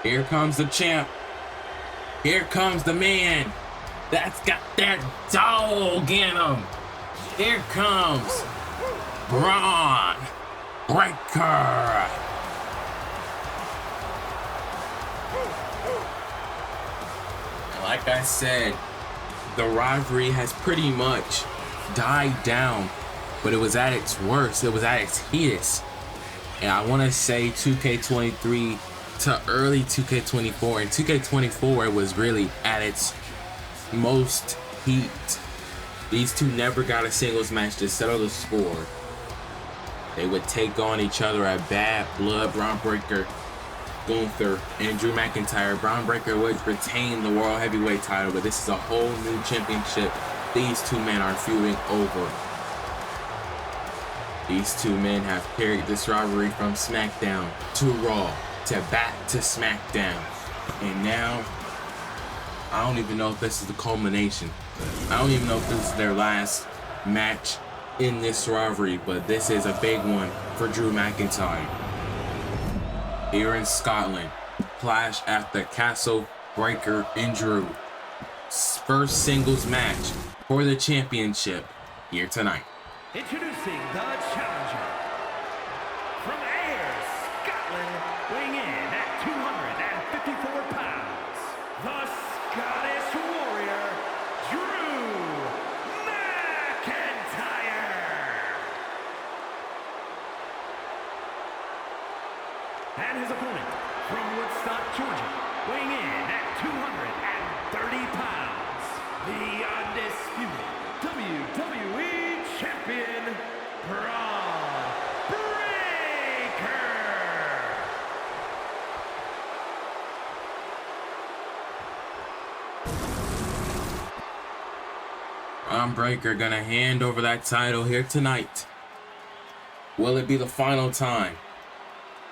Here comes the champ. Here comes the man that's got that dog in him. Here comes Bron Breakker. Like I said, the rivalry has pretty much died down, but it was at its worst. It was at its heatest. And I want to say 2K23 to early 2K24. In 2K24, it was really at its most heat. These two never got a singles match to settle the score. They would take on each other at Bad Blood. Bron Breakker, Gunther, and Drew McIntyre. Bron Breakker would retain the World Heavyweight title, but this is a whole new championship these two men are feuding over. These two men have carried this rivalry from SmackDown to Raw to back to SmackDown. And now, I don't even know if this is the culmination. I don't even know if this is their last match in this rivalry, but this is a big one for Drew McIntyre. Here in Scotland, Clash at the Castle, Breakker and Drew. First singles match for the championship here tonight. Introducing the challenger. From Ayr, Scotland, weighing in at 254 pounds, the Scottish Warrior, Drew McIntyre. And his opponent, from Woodstock, Georgia, weighing in at 230 pounds, the undisputed WWE Champion, Bron Breakker. Bron Breakker gonna hand over that title here tonight. Will it be the final time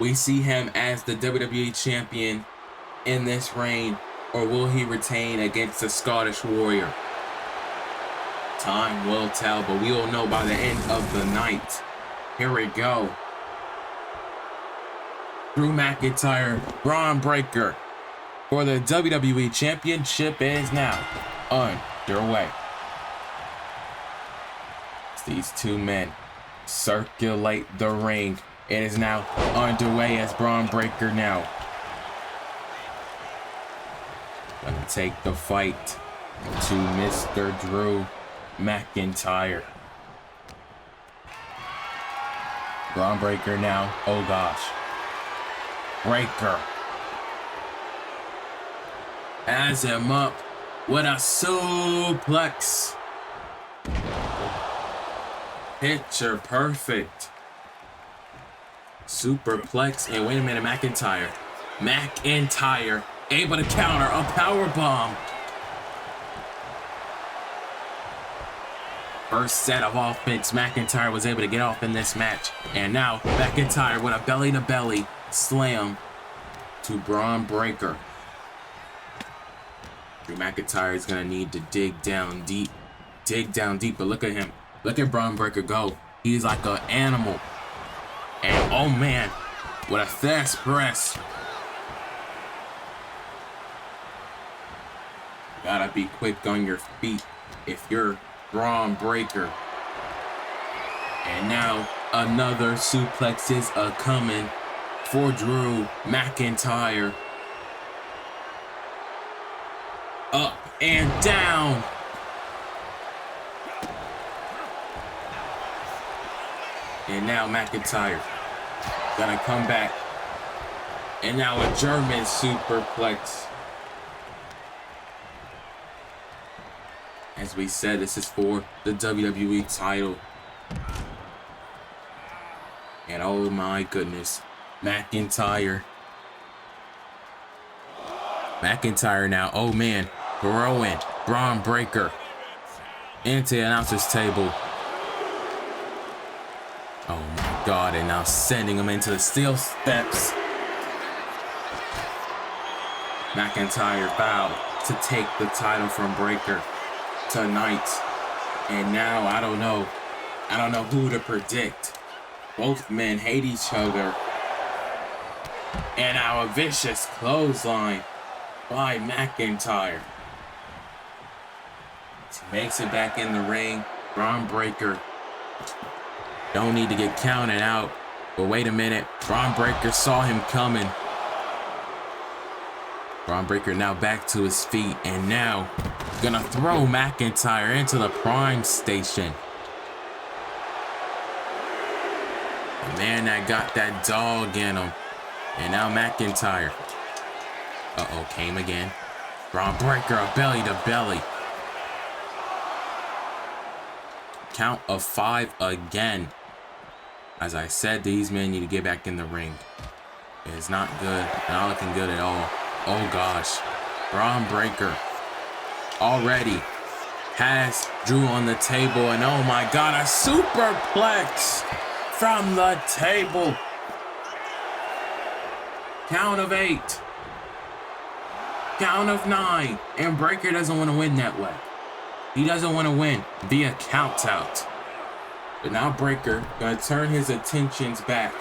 we see him as the WWE Champion in this reign, or will he retain against the Scottish Warrior? Time will tell, but we will know by the end of the night. Here we go. Drew McIntyre, Bron Breakker for the WWE Championship is now underway. As these two men circulate the ring, it is now underway as Bron Breakker now gonna take the fight to Mr. Drew McIntyre. Bron Breakker now, oh gosh. Breakker has him up with a suplex. Picture perfect. Superplex, and wait a minute, McIntyre able to counter a power bomb. First set of offense McIntyre was able to get off in this match. And now McIntyre with a belly-to-belly slam to Bron Breakker. Drew McIntyre is going to need to dig down deep, but look at him. Look at Bron Breakker go. He's like an animal. And oh man, what a fast press. Gotta be quick on your feet if you're Bron Breakker. And now another suplex is coming for Drew McIntyre. Up and down. And now McIntyre gonna come back. And now a German superplex. As we said, this is for the WWE title. And oh my goodness, McIntyre now, oh man, throwing Bron Breakker into the announcer's table. Oh my God, and now sending him into the steel steps. McIntyre vowed to take the title from Breakker tonight. And now I don't know who to predict. Both men hate each other. And now a vicious clothesline by McIntyre. He makes it back in the ring. Bron Breakker don't need to get counted out. But wait a minute. Bron Breakker saw him coming. Bron Breakker now back to his feet. And now gonna throw McIntyre into the prime station. The man that got that dog in him. And now McIntyre. Uh-oh, came again. Bron Breakker, a belly to belly. Count of 5 again. As I said, these men need to get back in the ring. It's not good. Not looking good at all. Oh gosh. Bron Breakker already has Drew on the table. And oh my God, a superplex from the table. Count of 8. Count of 9. And Breakker doesn't want to win that way. He doesn't want to win via count out. But now Breakker gonna turn his attentions back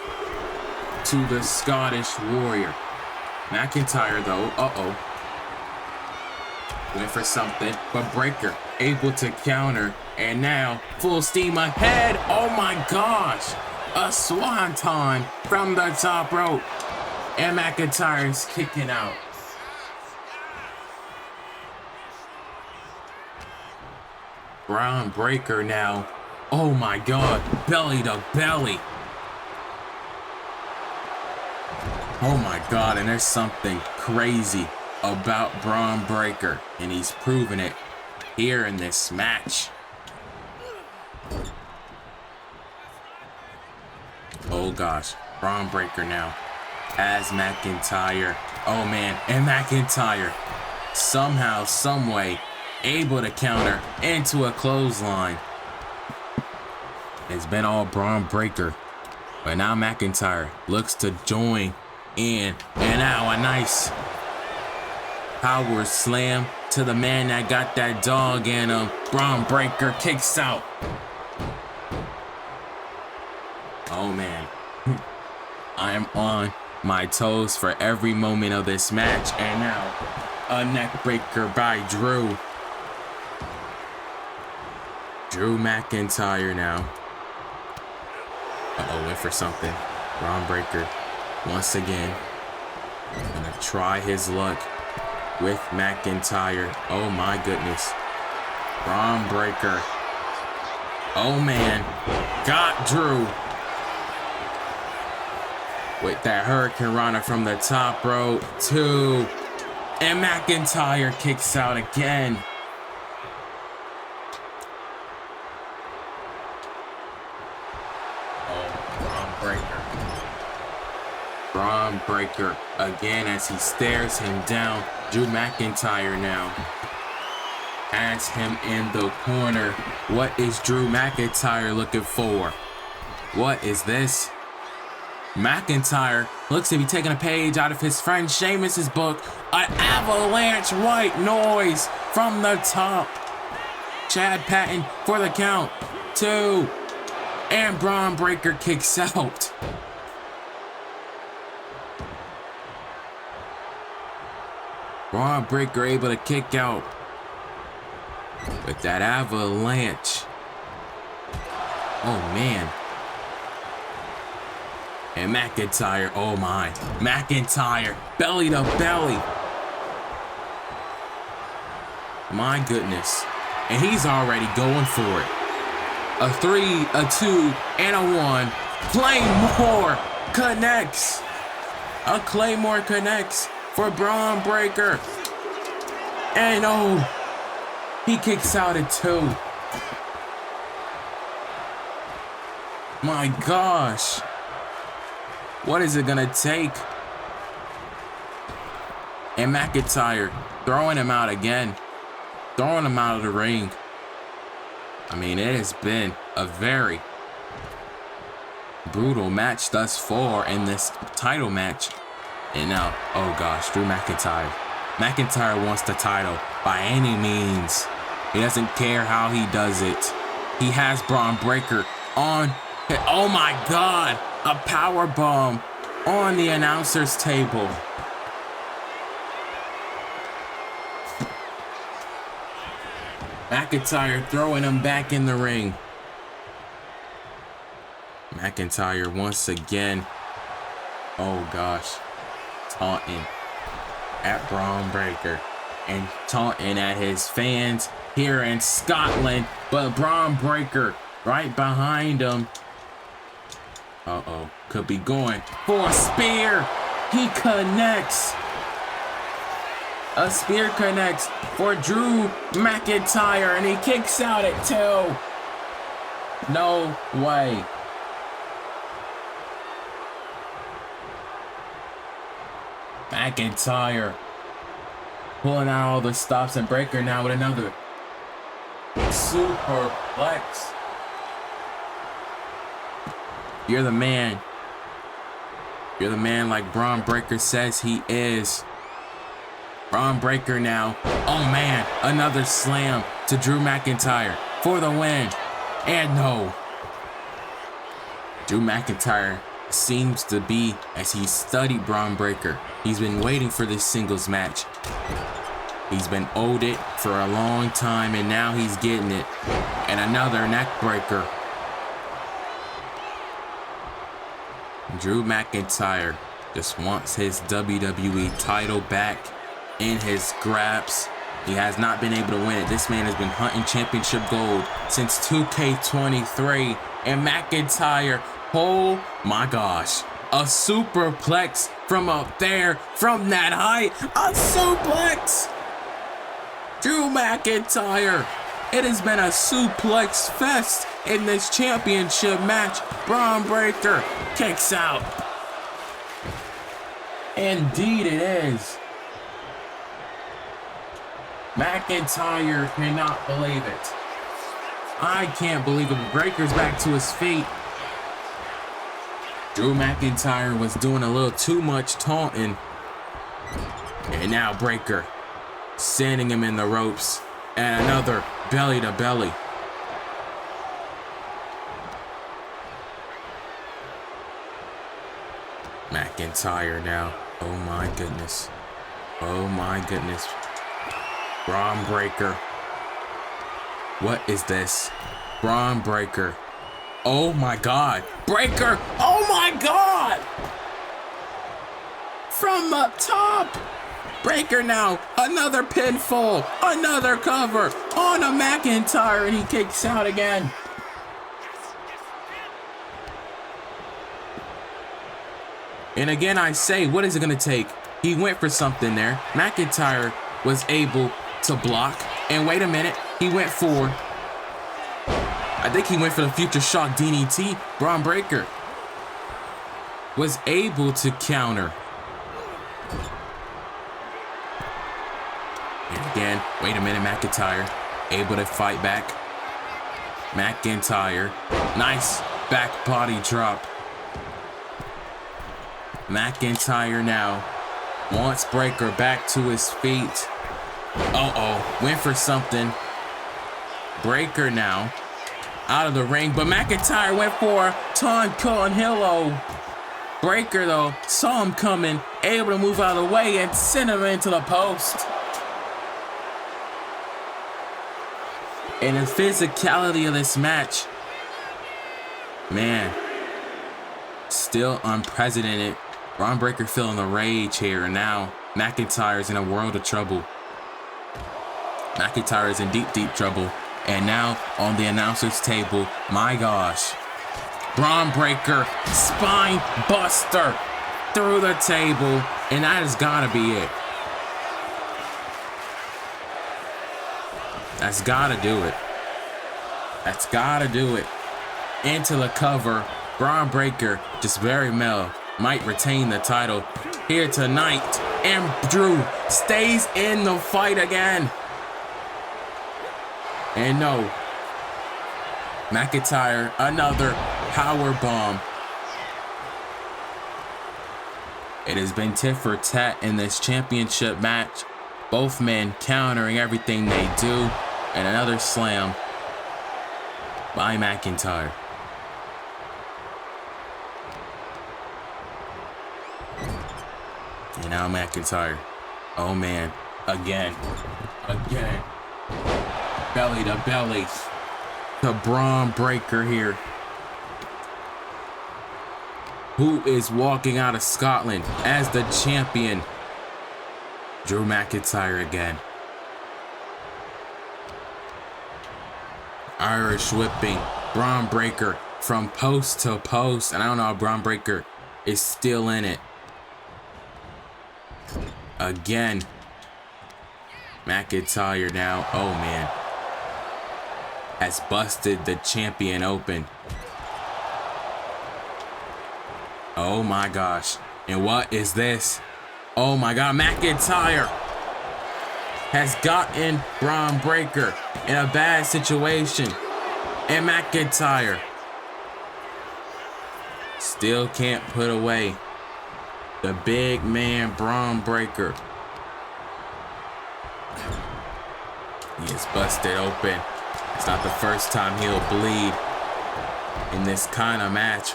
to the Scottish Warrior. McIntyre though, went for something, but Breakker able to counter. And now full steam ahead. Oh my gosh. A swanton from the top rope. And McIntyre's kicking out. Bron Breakker now. Oh my God, belly to belly. Oh my God, and there's something crazy about Bron Breakker, and he's proven it here in this match. Oh gosh, Bron Breakker now as McIntyre. Oh man, and McIntyre somehow, someway able to counter into a clothesline. It's been all Bron Breakker, but now McIntyre looks to join in. And now a nice power slam to the man that got that dog in him. Bron Breakker kicks out. Oh man, I am on my toes for every moment of this match. And now a neck breaker by Drew. Drew McIntyre now. Uh-oh, went for something. Bron Breakker once again gonna try his luck with McIntyre. Oh my goodness. Bron Breakker. Oh man. Got Drew with that Hurricane Rana from the top rope. 2. And McIntyre kicks out again. Bron Breakker again as he stares him down. Drew McIntyre now has him in the corner. What is Drew McIntyre looking for? What is this? McIntyre looks to be taking a page out of his friend Sheamus's book. An avalanche white noise from the top. Chad Patton for the count. 2. And Bron Breakker kicks out. Bron Breakker able to kick out with that avalanche. Oh, man. And Mclntyre, oh my. Mclntyre, belly to belly. My goodness. And he's already going for it. A 3, a 2, and a 1. Claymore connects. A Claymore connects for Bron Breakker. And oh, he kicks out at 2. My gosh. What is it gonna take? And Mclntyre throwing him out again. Throwing him out of the ring. I mean, it has been a very brutal match thus far in this title match. And now, oh gosh, Drew McIntyre. McIntyre wants the title by any means. He doesn't care how he does it. He has Bron Breakker on. Oh my God, a power bomb on the announcer's table. McIntyre throwing him back in the ring. McIntyre once again. Oh gosh. Taunting at Bron Breakker and taunting at his fans here in Scotland. But Bron Breakker right behind him. Uh-oh. Could be going for a spear. He connects. A spear connects for Drew McIntyre, and he kicks out at 2. No way. McIntyre pulling out all the stops, and Breakker now with another superplex. You're the man. You're the man like Bron Breakker says he is. Bron Breakker now. Oh man, another slam to Drew McIntyre for the win. And no. Drew McIntyre seems to be, as he studied Bron Breakker, he's been waiting for this singles match. He's been owed it for a long time, and now he's getting it. And another neck breaker. Drew McIntyre just wants his WWE title back in his grasp. He has not been able to win it. This man has been hunting championship gold since 2K23. And McIntyre, oh my gosh, a superplex from up there, from that height, a suplex. Drew McIntyre. It has been a suplex fest in this championship match. Bron Breakker kicks out. Indeed it is. McIntyre cannot believe it. I can't believe it. Breakker's back to his feet. Drew McIntyre was doing a little too much taunting. And now Breakker sending him in the ropes. And another belly to belly. McIntyre now. Oh my goodness. Oh my goodness. Bron Breakker. What is this? Bron Breakker. Oh my God. Breakker. Oh my God. From up top. Breakker now. Another pinfall. Another cover on a McIntyre, and he kicks out again. And again, I say, what is it going to take? He went for something there. McIntyre was able to block. And wait a minute. He went for... I think he went for the Future Shock DDT. Bron Breakker was able to counter. And again, wait a minute, McIntyre able to fight back. McIntyre, nice back body drop. McIntyre now wants Breakker back to his feet. Uh-oh, went for something. Breakker now out of the ring, but McIntyre went for a taunt and Hillo. Breaker, though, saw him coming, able to move out of the way and send him into the post. And the physicality of this match, man, still unprecedented. Bron Breakker feeling the rage here, and now McIntyre's in a world of trouble. McIntyre is in deep, deep trouble. And now on the announcer's table, my gosh, Bron Breakker, spine buster through the table, and that has gotta be it. That's gotta do it. That's gotta do it. Into the cover, Bron Breakker, just very mellow, might retain the title here tonight. And Drew stays in the fight again. And no, McIntyre, another power bomb. It has been tit for tat in this championship match. Both men countering everything they do. And another slam by McIntyre. And now McIntyre. Oh man, again. Belly to belly. The Bron Breakker here, who is walking out of Scotland as the champion. Drew McIntyre again. Irish whipping Bron Breakker from post to post. And I don't know how Bron Breakker is still in it. Again. McIntyre now. Oh man. Has busted the champion open. Oh my gosh. And what is this? Oh my god, McIntyre has gotten Bron Breakker in a bad situation. And McIntyre still can't put away the big man Bron Breakker. He is busted open. It's not the first time he'll bleed in this kind of match.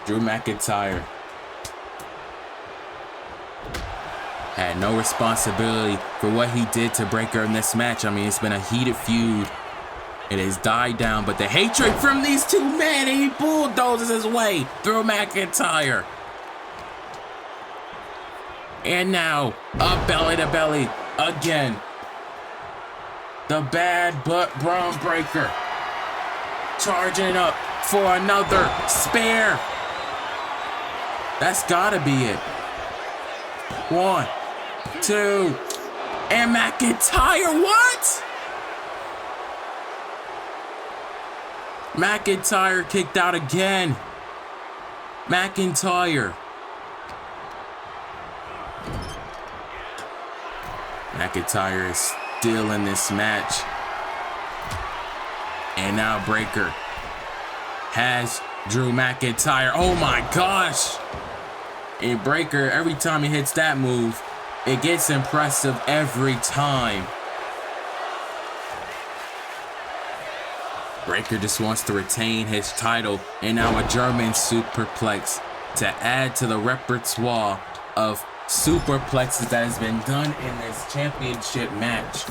Drew McIntyre had no responsibility for what he did to Breakker in this match. I mean, it's been a heated feud. It has died down, but the hatred from these two men, and he bulldozes his way through McIntyre. And now, a belly to belly again. The bad butt Bron Breakker charging up for another spear. That's gotta be it. 1, 2, and McIntyre, what? McIntyre kicked out again. McIntyre. McIntyre is still in this match. And now Breakker has Drew McIntyre. Oh my gosh. And Breakker, every time he hits that move, it gets impressive every time. Breakker just wants to retain his title. And now a German superplex to add to the repertoire of superplexes that has been done in this championship match.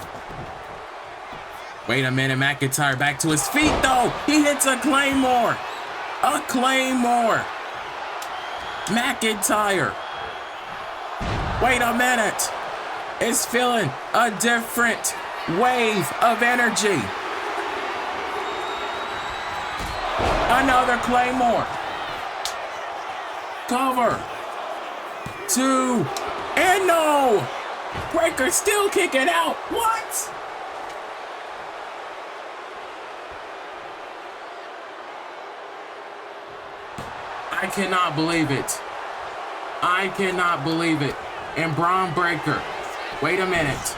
Wait a minute, McIntyre back to his feet though. He hits a Claymore. A Claymore. McIntyre. Wait a minute. Is feeling a different wave of energy. Another Claymore. Cover. 2, and no! Breakker still kicking out. What? I cannot believe it. I cannot believe it. And Bron Breakker, wait a minute.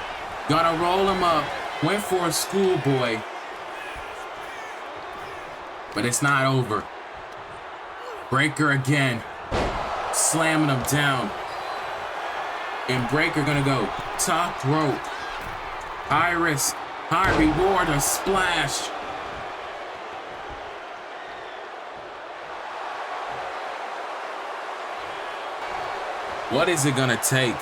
Gonna roll him up. Went for a schoolboy. But it's not over. Breakker again. Slamming him down. And Breakker gonna go top rope. High risk, high reward, a splash. What is it gonna take?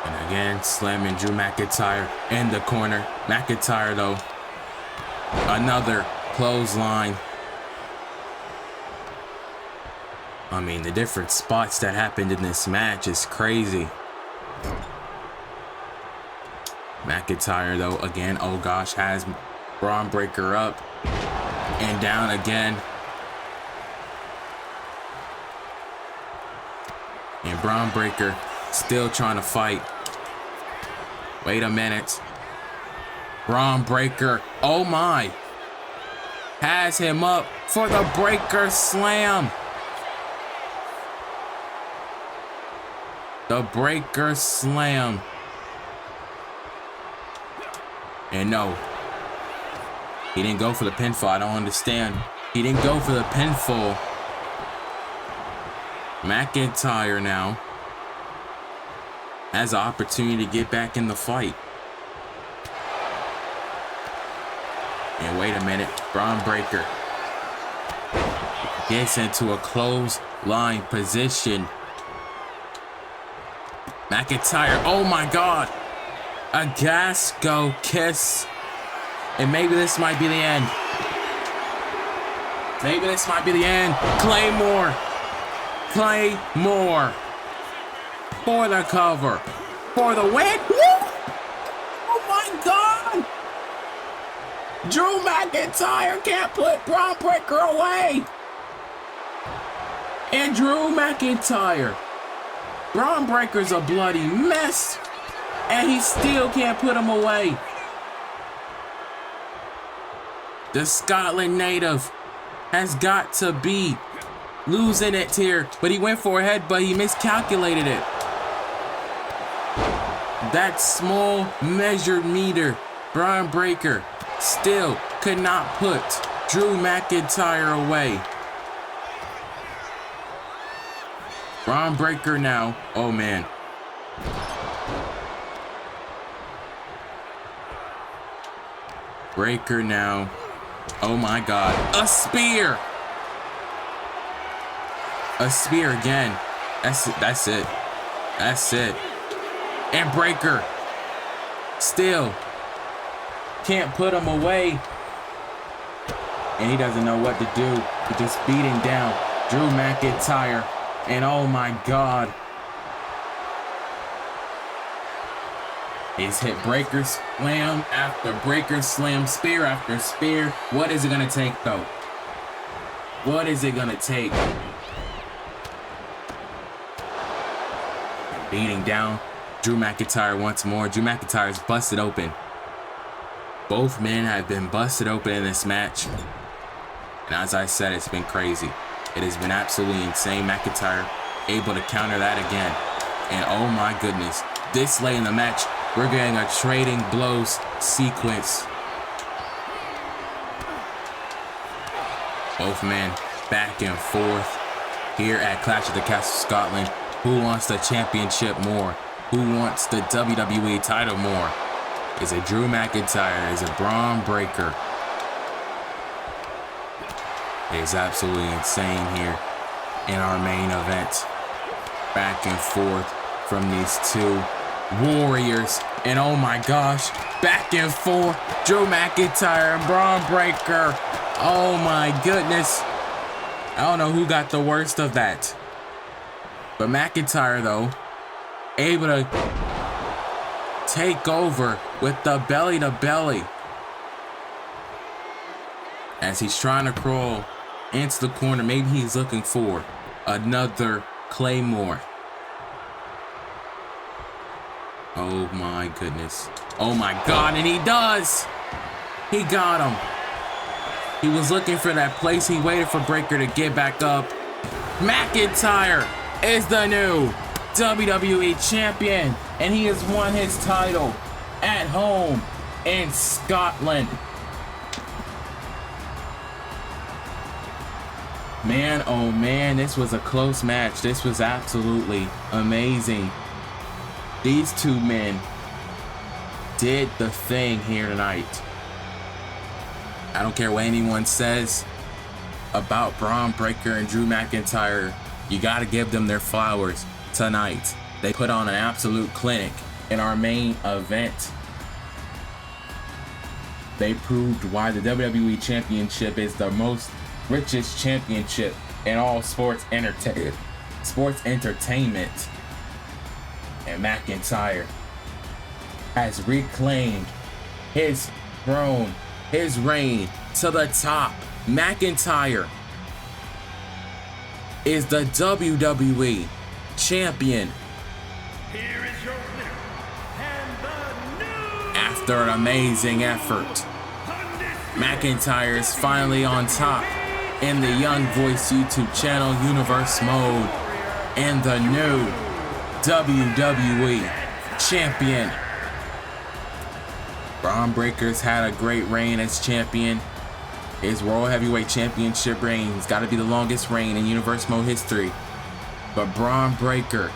And again, slamming Drew McIntyre in the corner. McIntyre, though, another clothesline. I mean, the different spots that happened in this match is crazy. McIntyre, though, again, oh gosh, has Bron Breakker up and down again. And Bron Breakker still trying to fight. Wait a minute. Bron Breakker, oh my, has him up for the Breakker Slam. The Breakker Slam. And no, he didn't go for the pinfall. I don't understand. He didn't go for the pinfall. McIntyre now has an opportunity to get back in the fight. And wait a minute, Bron Breakker gets into a clothesline position. McIntyre, oh my God. A Gasco kiss. And maybe this might be the end. Maybe this might be the end. Claymore. Claymore. For the cover. For the win. Woo! Oh my God. Drew McIntyre can't put Bron Breakker away. And Drew McIntyre. Bron Breakker's a bloody mess. And he still can't put him away. The Scotland native has got to be losing it here. But he went for a headbutt. He miscalculated it. That small measured meter, Bron Breakker still could not put Drew McIntyre away. Bron Breakker now. Oh man. Breakker now. Oh my God. A spear. A spear again. That's it. That's it. And Breakker still can't put him away. And he doesn't know what to do. He's just beating down Drew McIntyre. And oh my God. He's hit Breakker Slam after Breakker Slam, spear after spear. What is it going to take, though? What is it going to take? Beating down Drew McIntyre once more. Drew McIntyre is busted open. Both men have been busted open in this match. And as I said, it's been crazy. It has been absolutely insane. McIntyre able to counter that again. And oh my goodness, this late in the match, we're getting a trading blows sequence. Both men back and forth here at Clash of the Castle Scotland. Who wants the championship more? Who wants the WWE title more? Is it Drew McIntyre? Is it Bron Breakker? It is absolutely insane here in our main event. Back and forth from these two warriors. And oh my gosh, back and forth. Drew McIntyre and Bron Breakker. Oh my goodness. I don't know who got the worst of that. But McIntyre, though, able to take over with the belly to belly. As he's trying to crawl into the corner. Maybe he's looking for another Claymore. Oh my goodness. Oh my God, and he does! He got him. He was looking for that place. He waited for Breakker to get back up. McIntyre is the new WWE champion, and he has won his title at home in Scotland. Man, oh man, this was a close match. This was absolutely amazing. These two men did the thing here tonight. I don't care what anyone says about Bron Breakker and Drew McIntyre. You got to give them their flowers tonight. They put on an absolute clinic in our main event. They proved why the WWE Championship is the most richest championship in all sports entertainment. And McIntyre has reclaimed his throne, his reign to the top. McIntyre is the WWE champion. Here is your winner, and the new After an amazing effort, McIntyre is finally on top in the Young Voice YouTube channel Universe mode and the new WWE champion. Bron Breakker's had a great reign as champion. His World Heavyweight Championship reign has got to be the longest reign in Universe Mode history. But Bron Breakker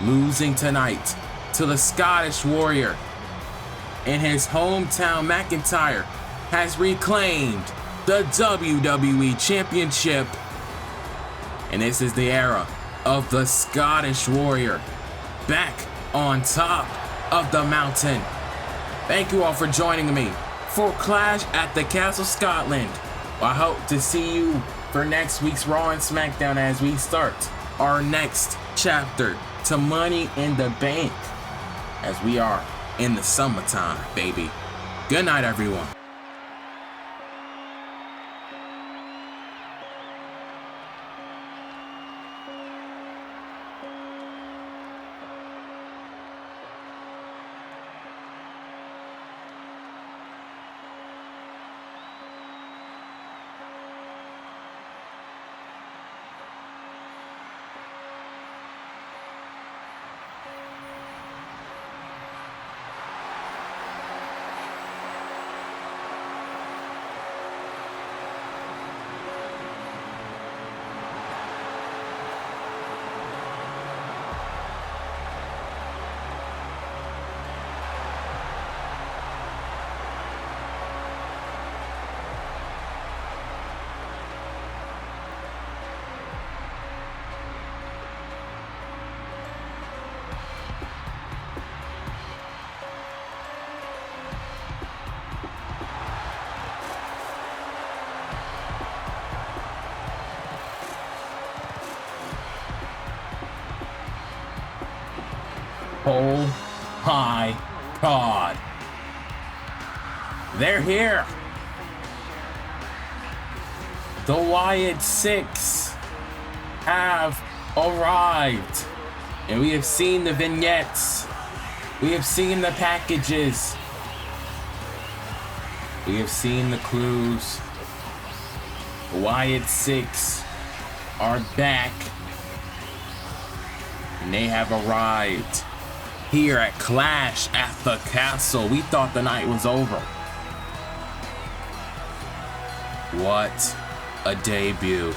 losing tonight to the Scottish Warrior in his hometown. McIntyre has reclaimed the WWE Championship. And this is the era of the Scottish Warrior back on top of the mountain. Thank you all for joining me for Clash at the Castle Scotland. I hope to see you for next week's Raw and SmackDown as we start our next chapter to Money in the Bank, as we are in the summertime, baby. Good night, everyone. Oh my God. They're here. The Wyatt Six have arrived. And we have seen the vignettes. We have seen the packages. We have seen the clues. The Wyatt Six are back. And they have arrived here at Clash at the Castle. We thought the night was over. What a debut.